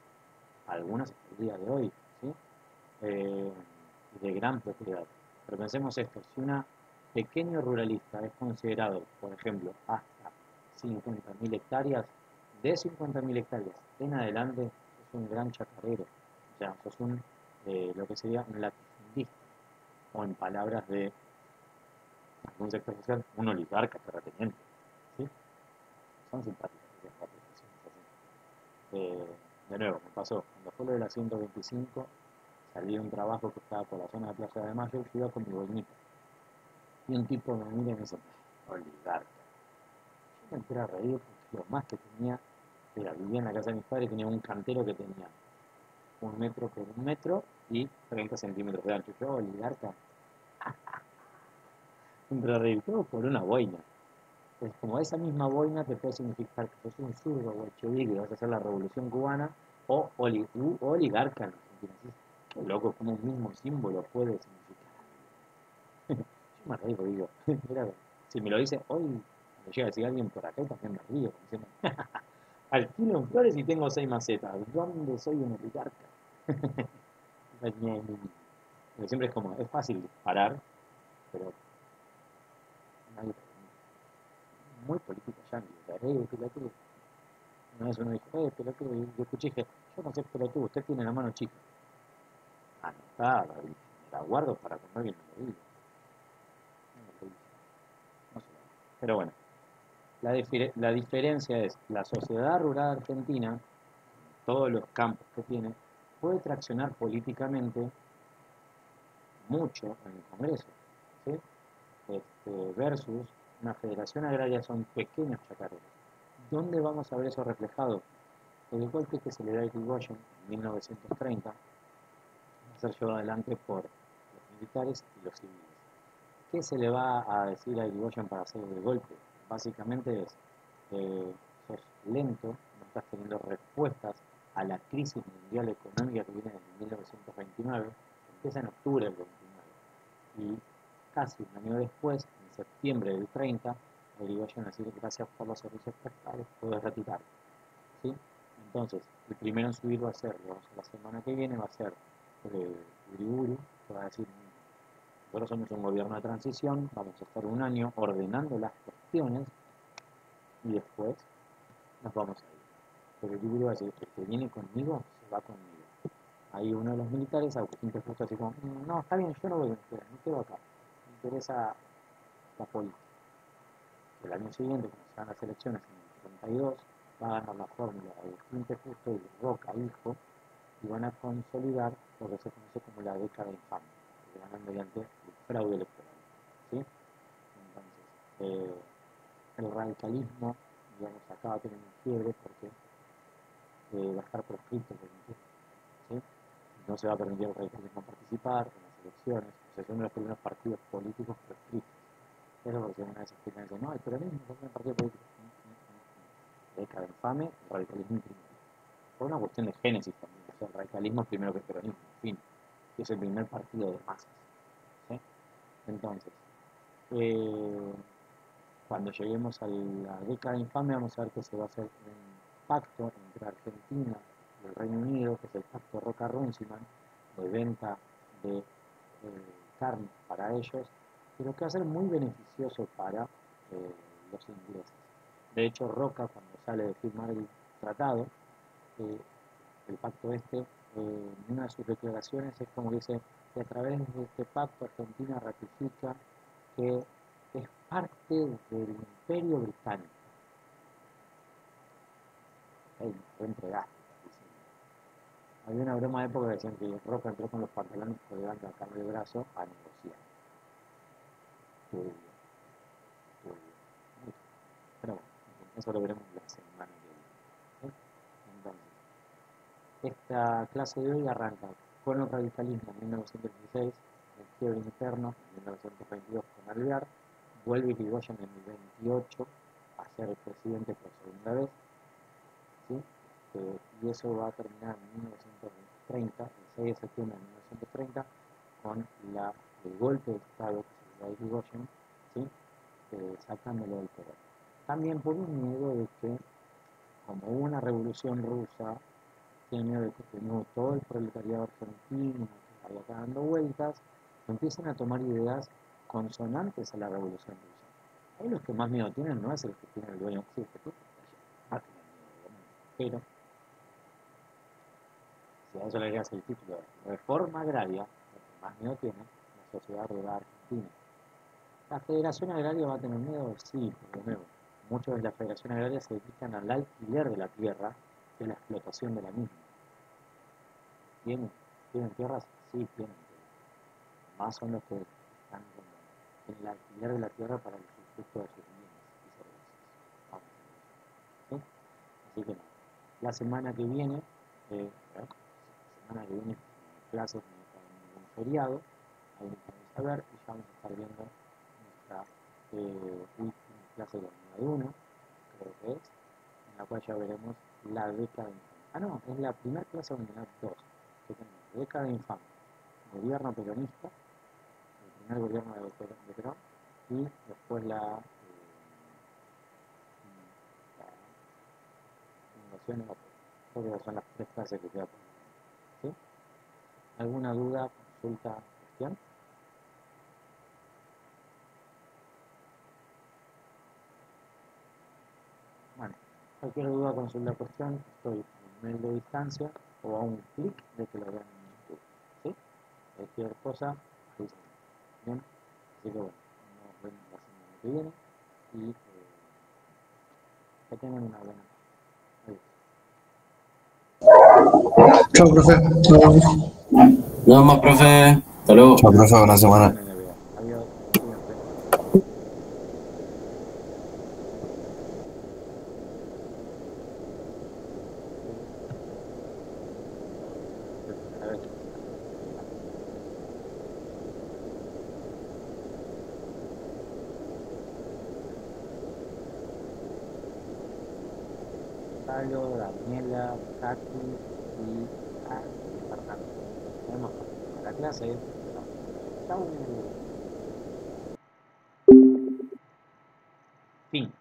algunas hasta el día de hoy, ¿sí? eh, de gran propiedad. Pero pensemos esto, si un pequeño ruralista es considerado, por ejemplo, hasta 50.000 hectáreas, de 50.000 hectáreas en adelante es un gran chacarero, o sea, sos lo que sería un latifundista, o en palabras de algún sector social, un oligarca terrateniente, ¿sí? Son simpáticas las aplicaciones así. De nuevo, me pasó, cuando fue lo de la 125, salí de un trabajo que estaba por la zona de Plaza de Mayo y yo iba con mi boinita. Y un tipo me mira y me dice, oligarca. Yo me entré a reír porque lo más que tenía era, vivía en la casa de mis padres y tenía un cantero que tenía 1 metro por 1 metro y 30 centímetros de ancho. Yo, oligarca, entré a reír todo por una boina. Pues como esa misma boina te puede significar que sos un zurdo bolchevique y vas a hacer la revolución cubana o oligarca en Argentina. Qué loco, como un mismo símbolo puede significar. Yo me río, digo, mira, si me lo dice hoy, me llega a decir alguien por acá y también me río, diciendo, alquilo en Flores y tengo 6 macetas, ¿dónde soy un oligarca? Pero siempre es como, es fácil disparar, pero nadie muy político yanqui, o sea, pelotudo. Una vez uno dijo, pelotudo, y yo escuché, dije, yo no sé pelotudo, usted tiene la mano chica. Anotada, me la guardo para cuando alguien me lo diga. No sé. Pero bueno, la diferencia es, la sociedad rural argentina, todos los campos que tiene, puede traccionar políticamente mucho en el Congreso, ¿sí? Versus una federación agraria son pequeños chacareros. ¿Dónde vamos a ver eso reflejado? El golpe que se le da a Irigoyen en 1930 va a ser llevado adelante por los militares y los civiles. ¿Qué se le va a decir a Irigoyen para hacer el golpe? Básicamente es, sos lento, no estás teniendo respuestas a la crisis mundial económica que viene desde 1929, que empieza en octubre del 29. Y casi un año después, en septiembre del 30, a Irigoyen decir gracias por los servicios prestados, puedes retirar. ¿Sí? Entonces, el primero en subir va a ser, digamos, la semana que viene va a ser Uriburu, que va a decir, nosotros somos un gobierno de transición, vamos a estar un año ordenando las cuestiones y después nos vamos a ir. Pero Uriburu va a decir, el que viene conmigo, se va conmigo. ahí uno de los militares, Agustín P. Justo, así como, no, está bien, yo no voy a Venezuela, me quedo acá, me interesa la política. El año siguiente, cuando se dan las elecciones en el 32, va a ganar la fórmula Agustín P. Justo y Roca, hijo, y van a consolidar lo que se conoce como la década infame, que ganan mediante el fraude electoral. ¿Sí? Entonces, el radicalismo, digamos, acá va a tener un quiebre porque va a estar proscrito por un tiempo. ¿Sí? No se va a permitir al radicalismo participar en las elecciones, o sea, es uno de los primeros partidos políticos proscritos. Eso porque una de esas que dicen, no, el peronismo es un partido político. Década infame, el radicalismo primero. Por una cuestión de génesis también, o sea, el radicalismo es primero que el peronismo, en fin, que es el primer partido de masas. ¿Sí? Entonces, cuando lleguemos a la década infame vamos a ver que se va a hacer un pacto entre Argentina y el Reino Unido, que es el pacto Roca-Runciman, de venta de carne para ellos, pero que va a ser muy beneficioso para los ingleses. De hecho, Roca, cuando sale de firmar el tratado, el pacto en una de sus declaraciones es como que dice que a través de este pacto Argentina ratifica que es parte del imperio británico. Fue entregado. Había una broma de época que decían que Roca entró con los pantalones colgando acá del brazo a negociar. Pero bueno, eso lo veremos la semana que viene. Entonces, esta clase de hoy arranca con el radicalismo en 1916, el quiebre interno en 1922 con Alvear, vuelve Irigoyen en el 28 a ser presidente por segunda vez, ¿sí? Y eso va a terminar en 1930, el 6 de septiembre de 1930, con el golpe de Estado que se le da a Irigoyen, ¿sí? Sacándolo del poder. También por un miedo de que, como hubo una revolución rusa, tiene miedo de que tenemos todo el proletariado argentino que vaya dando vueltas, empiezan a tomar ideas consonantes a la revolución rusa. Ahí los que más miedo tienen no es el que tiene el dueño, sí, que tú, pero si a eso le agregas el título de reforma agraria, lo que más miedo tiene la sociedad rural argentina. ¿La Federación Agraria va a tener miedo? Sí, por lo nuevo. Muchos de la Federación Agraria se dedican al alquiler de la tierra y a la explotación de la misma. ¿Tienen tierras? Sí, tienen. Más son los que están en el alquiler de la tierra para el usufructo de sus bienes y servicios. Vamos a ver. ¿Sí? Así que no. La semana que viene, clases, no está ningún feriado, ahí nos vamos a ver y ya vamos a estar viendo nuestra última clase de la unidad 1, creo que es, en la cual ya veremos la década infame. Ah, no, es la primera clase de la unidad 2, que tenemos década infame, gobierno peronista, el primer gobierno de Perón, y después la innovación en la creo que son las tres clases que queda por ¿sí? ¿Alguna duda, consulta, cuestión? Bueno, cualquier duda, consulta, cuestión, estoy a un mail de distancia o a un clic de que lo vean en YouTube. ¿Sí? Cualquier cosa, avísenme. Bien, así que bueno, nos vemos la semana que viene y que tengan una buena noche. Adiós. Chao, profe. Nos vemos. Nos vemos, profe. Hasta luego. Chao, profe, buena semana. Adiós, cuídense. Pablo, Daniela, Katy y Fernando. Tenemos la clase. Chau. Fin.